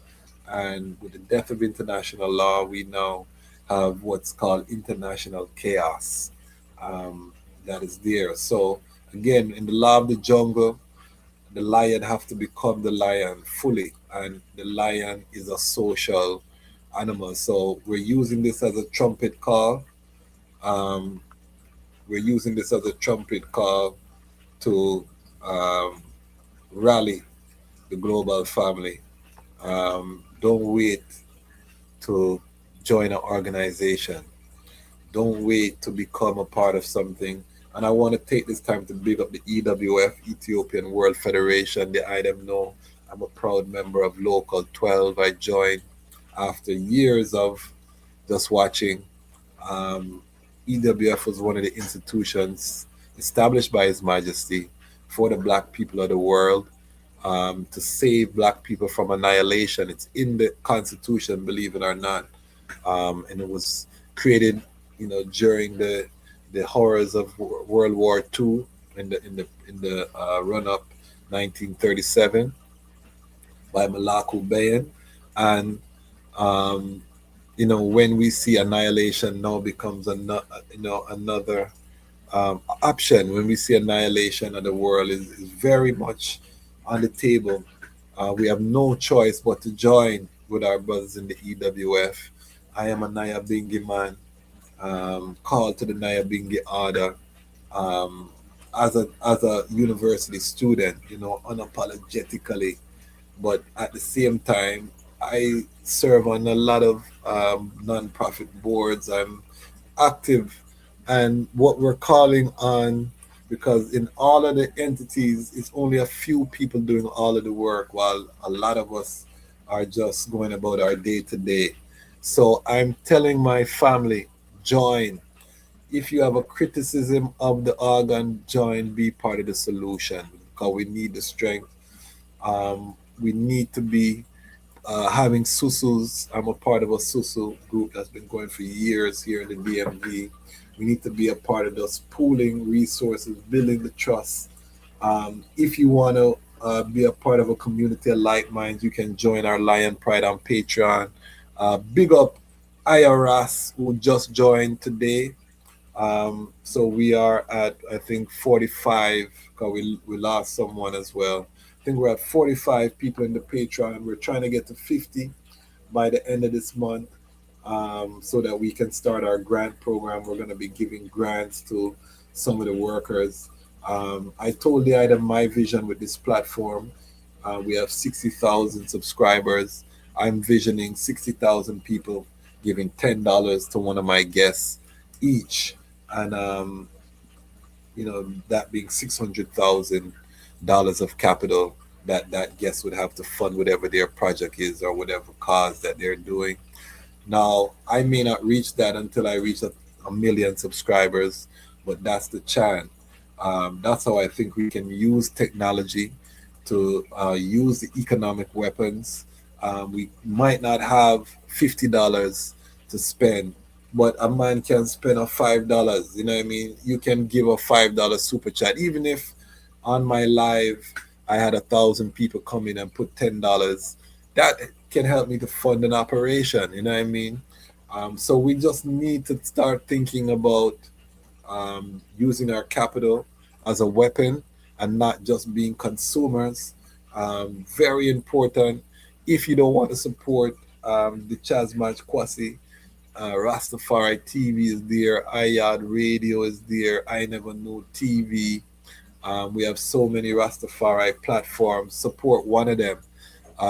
And with the death of international law, we now have what's called international chaos that is there. So again, in the law of the jungle, the lion have to become the lion fully, and the lion is a social animal. So we're using this as a trumpet call. Um, we're using this as a trumpet call to um, rally the global family. Don't wait to join an organization. Don't wait to become a part of something. And I want to take this time to big up the EWF, Ethiopian World Federation. They I them know I'm a proud member of Local 12. I joined after years of just watching. Um, EWF was one of the institutions established by His Majesty for the black people of the world, to save black people from annihilation. It's in the Constitution, believe it or not, and it was created, during the horrors of World War II in the run up 1937. by Malaku Bayan. And when we see annihilation now becomes another option. When we see annihilation of the world is very much on the table. We have no choice but to join with our brothers in the EWF. I am a Nyabingi man, called to the Nyabingi order, um, as a university student, unapologetically. But at the same time, I serve on a lot of non-profit boards. I'm active, and what we're calling on, because in all of the entities it's only a few people doing all of the work while a lot of us are just going about our day to day. So I'm telling my family, join. If you have a criticism of the organ, join, be part of the solution, because we need the strength. We need to be having susus. I'm a part of a susu group that's been going for years here in the DMV. We need to be a part of those pooling resources, building the trust. If you want to be a part of a community of like minds, you can join our Lion Pride on Patreon. Big up IRS who just joined today. So we are at, I think, 45, because we lost someone as well. I think we're at 45 people in the Patreon. We're trying to get to 50 by the end of this month, so that we can start our grant program. We're going to be giving grants to some of the workers. I told the item my vision with this platform. We have 60,000 subscribers. I'm visioning 60,000 people giving $10 to one of my guests each, and that being $600,000 of capital that guest would have to fund whatever their project is or whatever cause that they're doing. Now, I may not reach that until I reach a million subscribers, but that's the chant. That's how I think we can use technology to use the economic weapons. We might not have $50 to spend, but a man can spend a $5. You know what I mean? You can give a $5 super chat, even if on my live I had 1,000 people come in and put $10. That can help me to fund an operation. You know what I mean? So we just need to start thinking about using our capital as a weapon and not just being consumers. Very important. If you don't want to support the DejazmatchKwasi, Ras Tafari TV is there, iYard Radio is there, I Never Know TV. We have so many Rastafari platforms. Support one of them.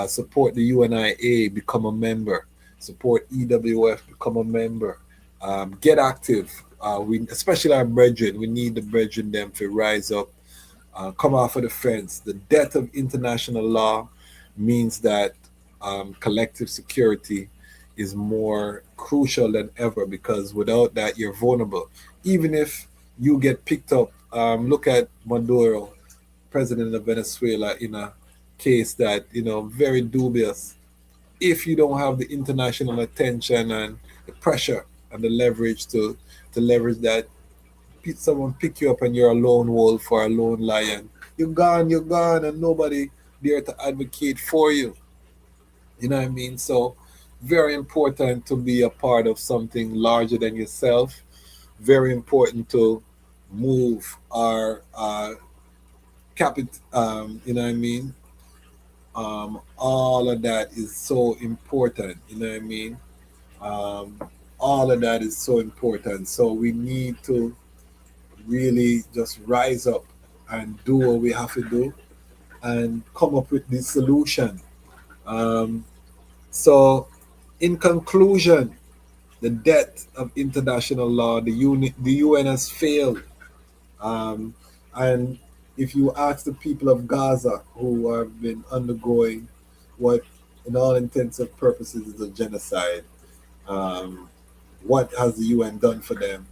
Support the UNIA, become a member. Support EWF, become a member. Get active. Especially our brethren, we need the brethren them to rise up, come off of the fence. The death of international law means that collective security is more crucial than ever, because without that, you're vulnerable. Even if you get picked up, look at Maduro, president of Venezuela, in a case that, very dubious. If you don't have the international attention and the pressure and the leverage to leverage that, someone pick you up and you're a lone wolf or a lone lion, you're gone, and nobody there to advocate for you. You know what I mean? So, very important to be a part of something larger than yourself. Very important to move our you know what I mean? All of that is so important. You know what I mean? All of that is so important. So we need to really just rise up and do what we have to do and come up with this solution. So, in conclusion, the death of international law, the UN has failed. Um, and if you ask the people of Gaza, who have been undergoing what, in all intents and purposes, is a genocide, um, what has the UN done for them?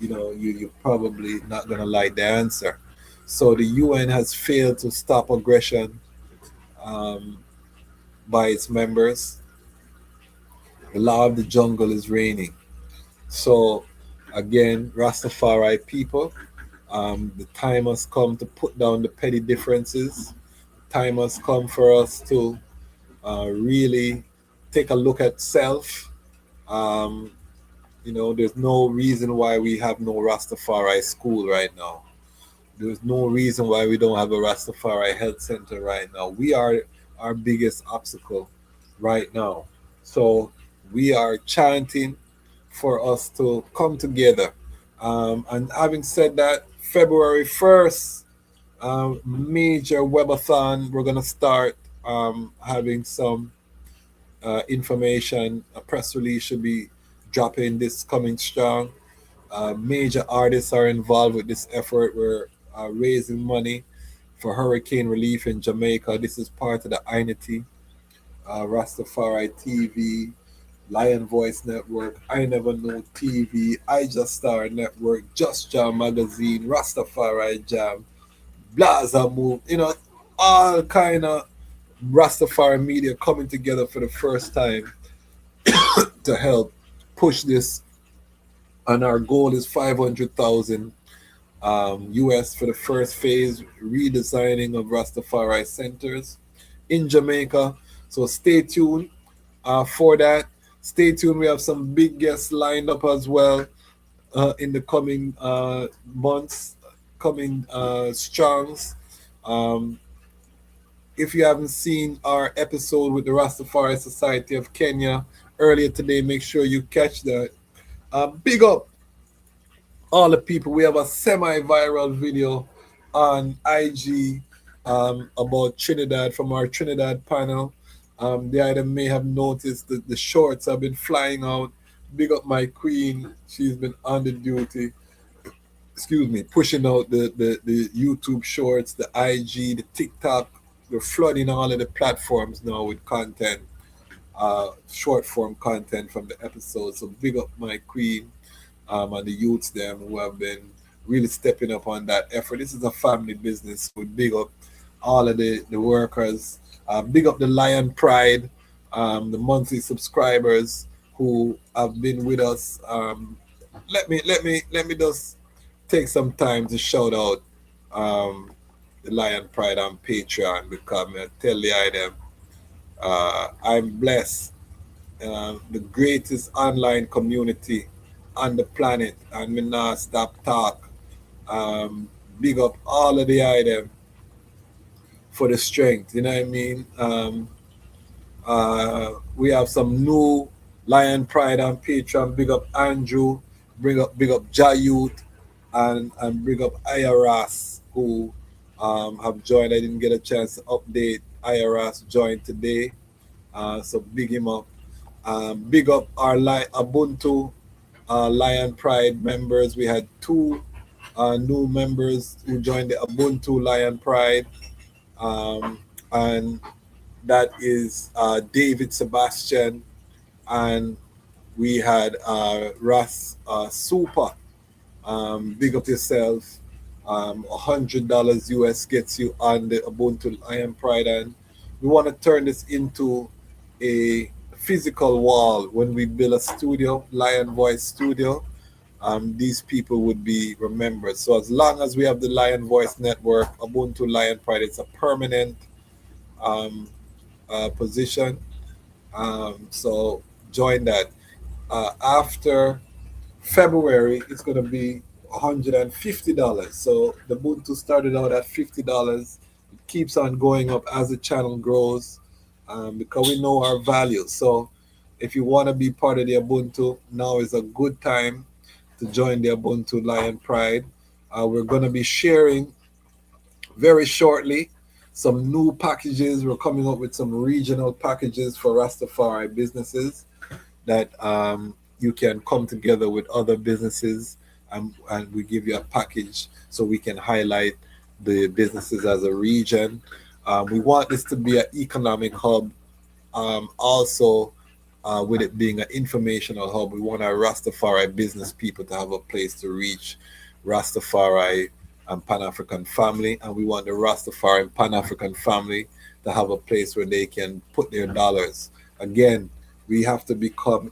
You're probably not going to like the answer. So the UN has failed to stop aggression um, by its members. The law of the jungle is reigning. So, again, Rastafari people, the time has come to put down the petty differences. The time has come for us to really take a look at self. Um, there's no reason why we have no Rastafari school right now. There's no reason why we don't have a Rastafari health center right now. We are our biggest obstacle right now. So we are chanting for us to come together. And having said that, February 1st, major webathon, we're going to start having some information. A press release should be dropping this coming strong. Major artists are involved with this effort. We're raising money for hurricane relief in Jamaica. This is part of the INITY, Rastafari TV, Lion Voice Network, I Never Know TV, I Just Star Network, Just Jam Magazine, Rastafari Jam, Blaza Move, all kind of Rastafari media coming together for the first time to help push this. And our goal is 500,000 US for the first phase redesigning of Rastafari centers in Jamaica. So stay tuned for that. Stay tuned. We have some big guests lined up as well in the coming months, coming strongs. If you haven't seen our episode with the Rastafari Society of Kenya earlier today, make sure you catch that. Big up all the people. We have a semi-viral video on IG about Trinidad from our Trinidad panel. The item may have noticed that the shorts have been flying out. Big up my queen. She's been on the duty. Excuse me, pushing out the YouTube shorts, the IG, the TikTok. We're flooding all of the platforms now with content, short form content from the episodes. So big up my queen and the youths them who have been really stepping up on that effort. This is a family business. So big up all of the workers. Big up the Lion Pride, the monthly subscribers who have been with us. Let me just take some time to shout out the Lion Pride on Patreon, because I tell the item I'm blessed. The greatest online community on the planet, and me not stop talk. Big up all of the item for the strength. You know what I mean? We have some new Lion Pride on Patreon. Big up Andrew, big up Jayut, and big up IRAS who have joined. I didn't get a chance to update. IRAS joined today, so big him up. Big up our Ubuntu Lion Pride members. We had two new members who joined the Ubuntu Lion Pride, and that is David Sebastian, and we had Ras Super. Big up yourself. $100 US gets you on the Ubuntu Lion Pride, and we want to turn this into a physical wall. When we build a studio, Lion Voice Studio, these people would be remembered. So as long as we have the Lion Voice Network, Ubuntu Lion Pride, it's a permanent position. So join that. After February, it's going to be $150. So the Ubuntu started out at $50. It keeps on going up as the channel grows, because we know our values. So if you want to be part of the Ubuntu, now is a good time to join the Ubuntu Lion Pride. We're going to be sharing very shortly some new packages. We're coming up with some regional packages for Rastafari businesses that you can come together with other businesses, and we give you a package so we can highlight the businesses as a region. We want this to be an economic hub, also with it being an informational hub. We want our Rastafari business people to have a place to reach Rastafari and Pan-African family, and we want the Rastafari and Pan-African family to have a place where they can put their dollars. Again, we have to become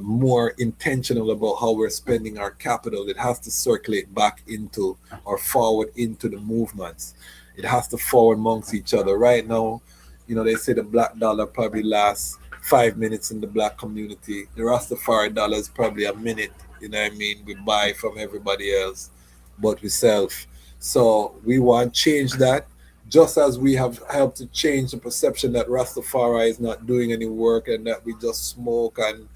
more intentional about how we're spending our capital. It has to circulate back into or forward into the movements. It has to forward amongst each other. Right now, They say the black dollar probably lasts 5 minutes in the black community. The Rastafari dollar is probably a minute. We buy from everybody else, but we self. So we want to change that, just as we have helped to change the perception that Rastafari is not doing any work and that we just smoke and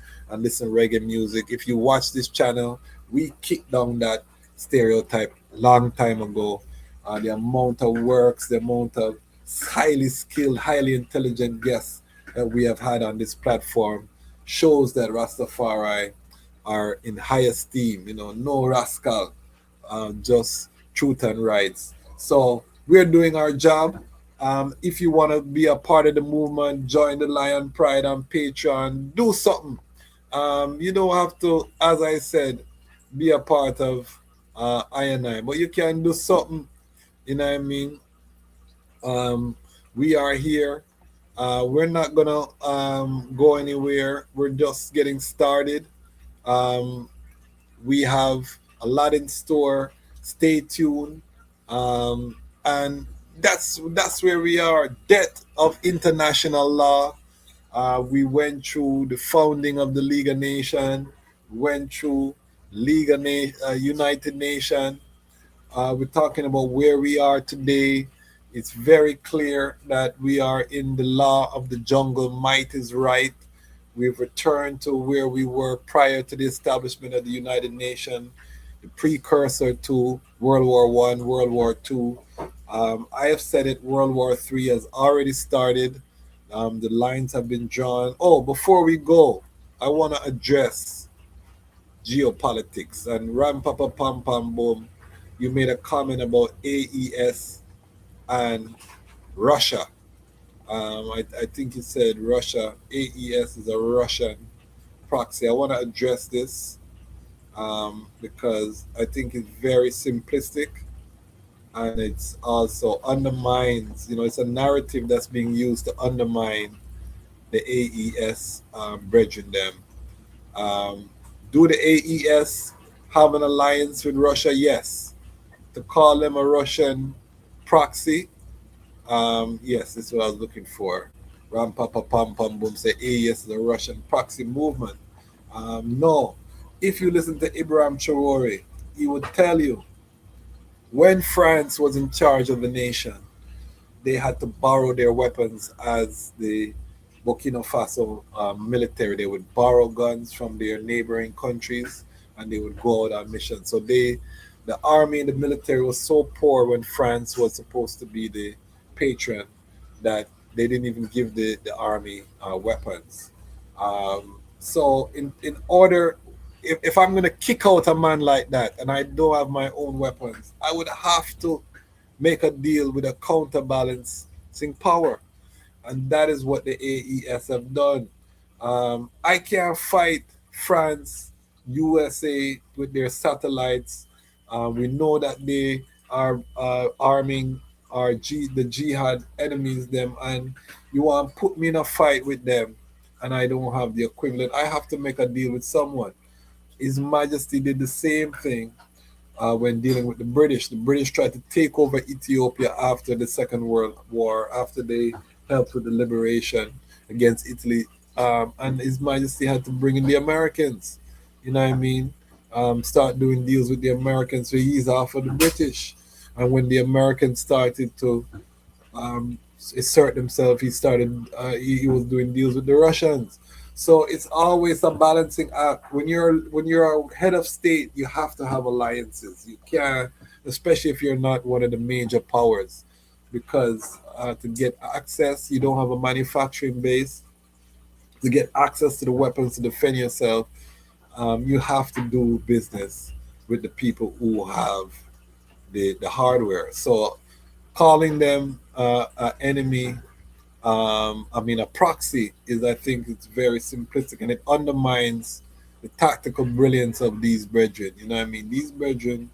listen reggae music. If you watch this channel, we kicked down that stereotype long time ago. The amount of works, the amount of highly skilled, highly intelligent guests that we have had on this platform shows that Rastafari are in high esteem. No rascal, just truth and rights. So we're doing our job. If you want to be a part of the movement, join the Lion Pride on Patreon. Do something. You don't have to, as I said, be a part of I, but you can do something. You know what I mean? We are here. We're not gonna go anywhere. We're just getting started. Um, we have a lot in store. Stay tuned. And that's where we are. Debt of international law. We went through the founding of the League of Nations. Went through United Nations. We're talking about where we are today. It's very clear that we are in the law of the jungle. Might is right. We've returned to where we were prior to the establishment of the United Nations, the precursor to World War One, World War Two. I have said it. World War Three has already started. The lines have been drawn. Oh, before we go, I want to address geopolitics and ram papa pam pam boom. You made a comment about AES and Russia. I think you said Russia. AES is a Russian proxy. I want to address this because I think it's very simplistic and it's also undermines, it's a narrative that's being used to undermine the AES brethren them. Do the AES have an alliance with Russia? Yes. To call them a Russian proxy, yes, this is what I was looking for. Ram Papa Pam Pam Boom say AES is a Russian proxy movement. No. If you listen to Ibrahim Traore, he would tell you when France was in charge of the nation, they had to borrow their weapons as the Burkina Faso military. They would borrow guns from their neighboring countries and they would go out on missions. So the army and the military was so poor when France was supposed to be the patron that they didn't even give the army weapons. So in order, if I'm going to kick out a man like that and I don't have my own weapons, I would have to make a deal with a counterbalancing power. And that is what the AES have done. I can't fight France, USA with their satellites. We know that they are arming the jihad enemies them, and you want to put me in a fight with them, and I don't have the equivalent. I have to make a deal with someone. His Majesty did the same thing when dealing with the British. The British tried to take over Ethiopia after the Second World War, after they helped with the liberation against Italy. And His Majesty had to bring in the Americans. You know what I mean? Start doing deals with the Americans so he's off of the British. And when the Americans started to assert themselves, he was doing deals with the Russians. So it's always a balancing act. When you're a head of state, you have to have alliances. You can't, especially if you're not one of the major powers, because to get access, you don't have a manufacturing base. To get access to the weapons to defend yourself, you have to do business with the people who have the hardware. So calling them an enemy, a proxy, I think it's very simplistic, and it undermines the tactical brilliance of these brethren. You know what I mean? These brethren,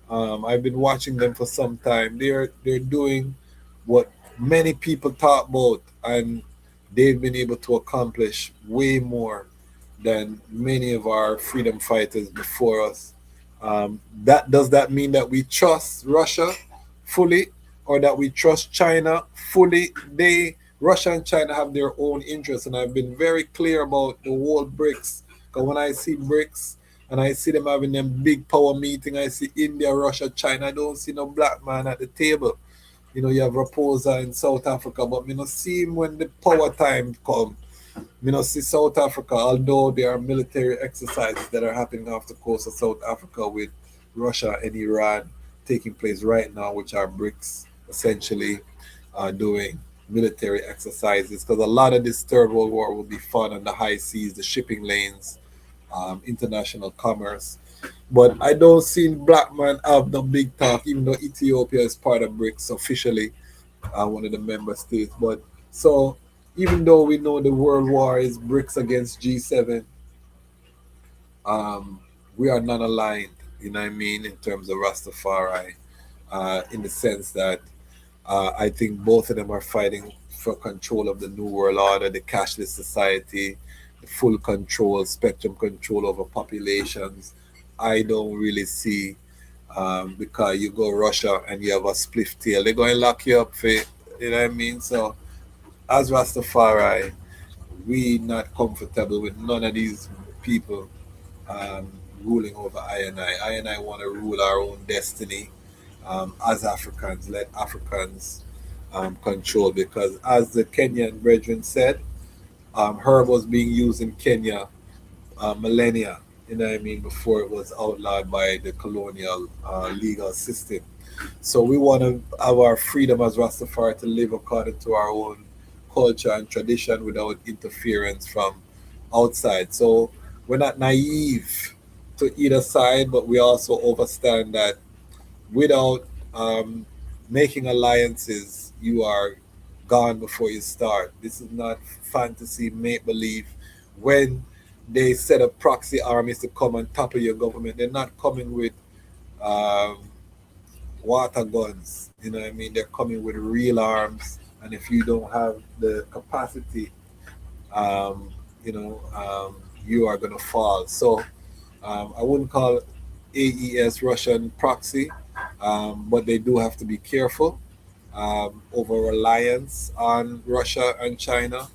I've been watching them for some time. They're doing what many people talk about, and they've been able to accomplish way more than many of our freedom fighters before us. Does that mean that we trust Russia fully, or that we trust China fully? They Russia and China have their own interests, and I've been very clear about the whole BRICS. Because when I see BRICS and I see them having them big power meeting, I see India, Russia, China. I don't see no black man at the table. You know, you have Raposa in South Africa, but me not see him when the power time come. Me not see South Africa, although there are military exercises that are happening off the coast of South Africa with Russia and Iran taking place right now, which are BRICS essentially doing military exercises. Because a lot of this third world war will be fought on the high seas, the shipping lanes, international commerce. But I don't see black man have no big talk, even though Ethiopia is part of BRICS officially, one of the member states. But so even though we know the world war is BRICS against G7, we are not aligned, you know what I mean, in terms of Rastafari, in the sense that I think both of them are fighting for control of the New World Order, the cashless society, the full control, spectrum control over populations. I don't really see, because you go Russia and you have a spliff tail, they're going to lock you up for, you know what I mean? So, as Rastafari, we not comfortable with none of these people um, ruling over I and I. I and I want to rule our own destiny as Africans. Let Africans control, because as the Kenyan brethren said, herb was being used in Kenya millennia, you know what I mean, before it was outlawed by the colonial legal system. So we want to have our freedom as Rastafari to live according to our own culture and tradition without interference from outside. So we're not naive to either side, but we also understand that without making alliances, you are gone before you start. This is not fantasy, make believe. When they set up proxy armies to come on top of your government, they're not coming with um, water guns. You know what I mean? They're coming with real arms. And if you don't have the capacity, um, you are going to fall. So I wouldn't call AES Russian proxy, but they do have to be careful over reliance on Russia and China.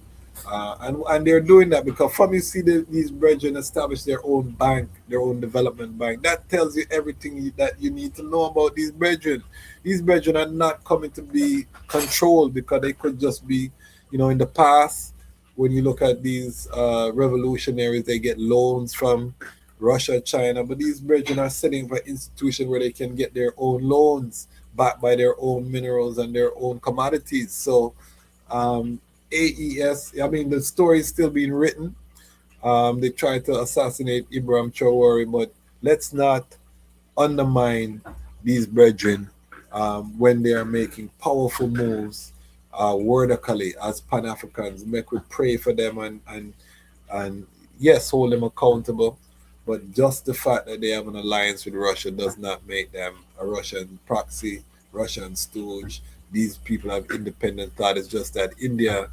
And they're doing that because from you see these brethren establish their own bank, their own development bank. That tells you everything that you need to know about these brethren. These brethren are not coming to be controlled, because they could just be, in the past, when you look at these revolutionaries, they get loans from Russia, China, but these brethren are setting up an institution where they can get their own loans backed by their own minerals and their own commodities. So AES, I mean, the story is still being written. They tried to assassinate Ibrahim Traore, but let's not undermine these brethren when they are making powerful moves wordically as Pan-Africans. Make we pray for them and yes, hold them accountable. But just the fact that they have an alliance with Russia does not make them a Russian proxy, Russian stooge. These people have independent thought. It's just that India,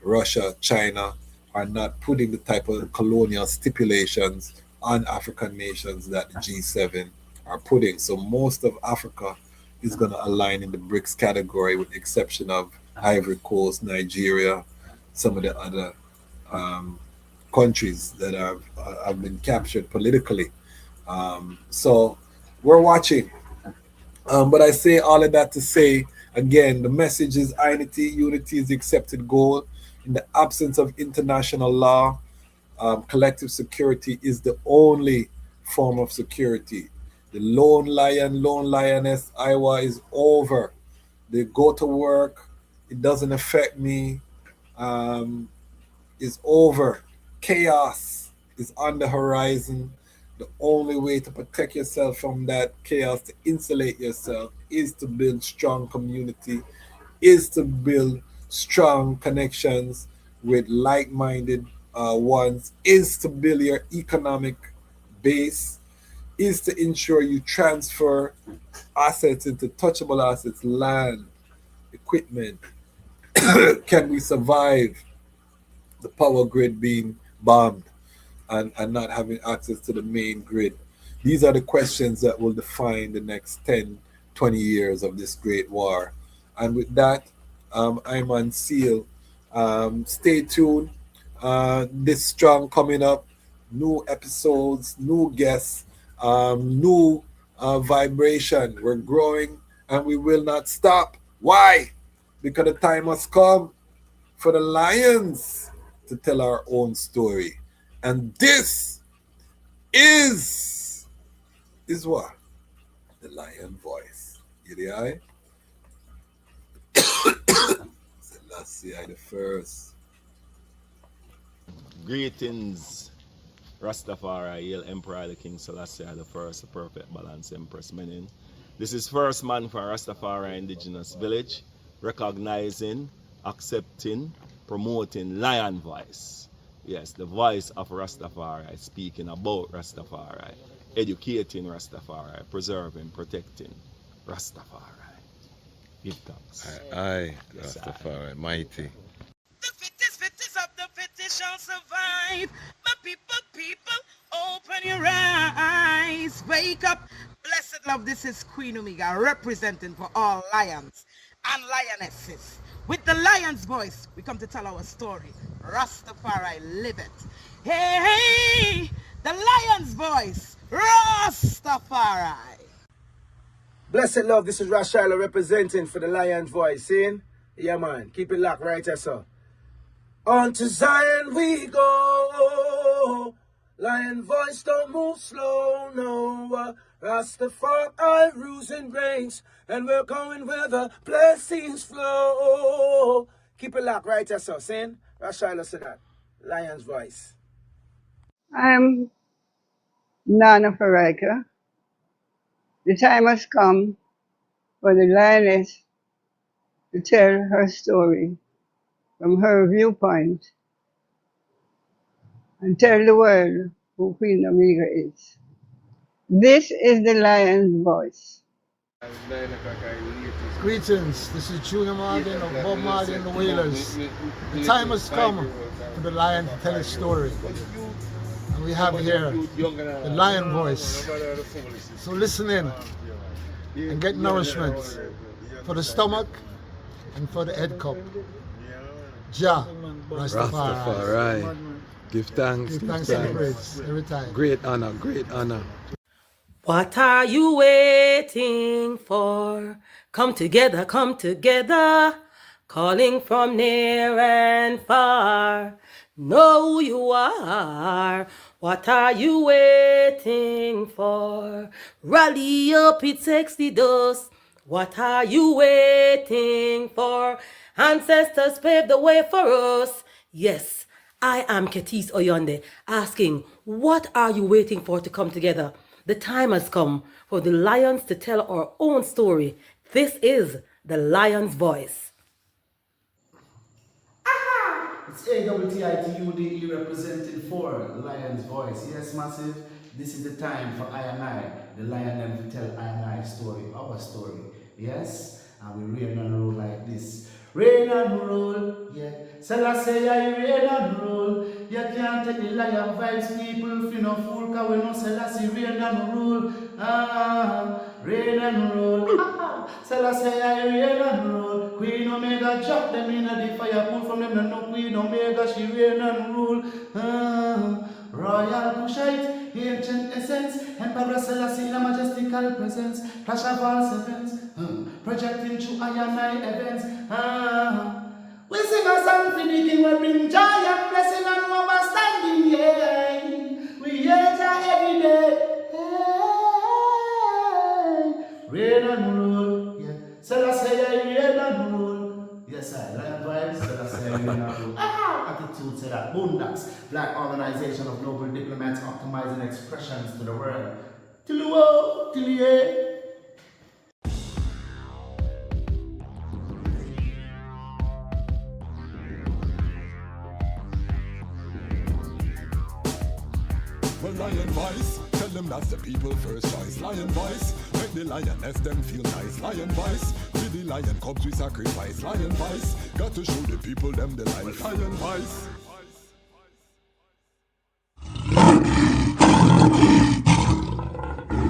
Russia, China are not putting the type of colonial stipulations on African nations that the G7 are putting. So most of Africa is going to align in the BRICS category, with the exception of Ivory Coast, Nigeria, some of the other countries that have been captured politically. So we're watching. But I say all of that to say, again, the message is unity. Unity is the accepted goal. In the absence of international law, collective security is the only form of security. The lone lion, lone lioness, Iowa is over. They go to work. It doesn't affect me. Is over. Chaos is on the horizon. The only way to protect yourself from that chaos, to insulate yourself, is to build strong community, is to build strong connections with like-minded ones, is to build your economic base, is to ensure you transfer assets into touchable assets, land, equipment. Can we survive the power grid being bombed and not having access to the main grid? These are the questions that will define the next 10, 20 years of this great war. And with that, I'm on seal Stay tuned. This strong coming up. New episodes, new guests, new vibration. We're growing and we will not stop. Why? Because the time has come for the lions to tell our own story. And this is what? The lion voice. You the eye? Selassie I the first. Greetings, Rastafari, Haile Emperor, the King Selassie I, the first, the perfect balance Empress Menin. This is first man for Rastafari Indigenous Village, recognizing, accepting, promoting Lion Voice. Yes, the voice of Rastafari, speaking about Rastafari, educating Rastafari, preserving, protecting Rastafari. Give thanks. Aye, Rastafari, mighty. The fittest of the fittest shall survive. My people, open your eyes. Wake up. Blessed love, this is Queen Omega, representing for all lions and lionesses. With the lion's voice, we come to tell our story. Rastafari, live it. Hey, the lion's voice, Rastafari. Blessed love, this is Ras Tafari representing for the Lion's Voice. Seeing? Yeah, man. Keep it locked right there, sir. On to Zion we go. Lion voice don't move slow, no. Rastafari rules and reigns, and we're going where the blessings flow. Keep it locked right there, sir. Seeing? Ras Tafari said that. Lion's Voice. I'm Nana Farika. The time has come for the lioness to tell her story from her viewpoint and tell the world who Queen Omega is. This is the lion's voice. Greetings, this is Junior Martin of Bob Marley and the Wailers. The time has come for the lion to tell his story. And we have here the lion voice. So listen in and get nourishment for the stomach and for the head cup. Jah, Rastafari. Give thanks, Give thanks and praise every time. Great honor, great honor. What are you waiting for? Come together, calling from near and far. Know who you are. What are you waiting for? Rally up, it takes the dust. What are you waiting for? Ancestors paved the way for us. Yes, I am Ketis Oyonde, asking, what are you waiting for to come together? The time has come for the lions to tell our own story. This is the lion's voice. It's AWTITUDE representing for Lion's Voice. Yes, massive. This is the time for I and I, the lion them to tell I and I story, our story. Yes, and we reign and rule like this. Reign and rule, yeah. Selassie I reign and rule. You can't take the lion vibes, people. If you no fool, cause we know Selassie reign and rule. Reign and rule. Selassie I reign and rule. Queen Omega drop them in the fire, pull from them no Queen Omega, she reign and rule. Royal Kushite, ancient essence, Emperor Selassie in a majestical presence, flash of all sevens, projecting through I and I events. We sing a song for the king, we bring joy and blessing and overstanding, yeah. We hear Jah every day. Hey. Reign and rule, yeah. Selassie I reign and rule. Yes, I lion vibes, Selassie I reign and rule. Attitude say that. Boondocks, Black Organization of Global Diplomats optimizing expressions to the world. Till the world, till the end. Well, lion voice, tell them that's the people first choice. Lion voice, make the lioness them feel nice. Lion voice, with the lion cubs we sacrifice. Lion voice, got to show the people them the life. Lion voice.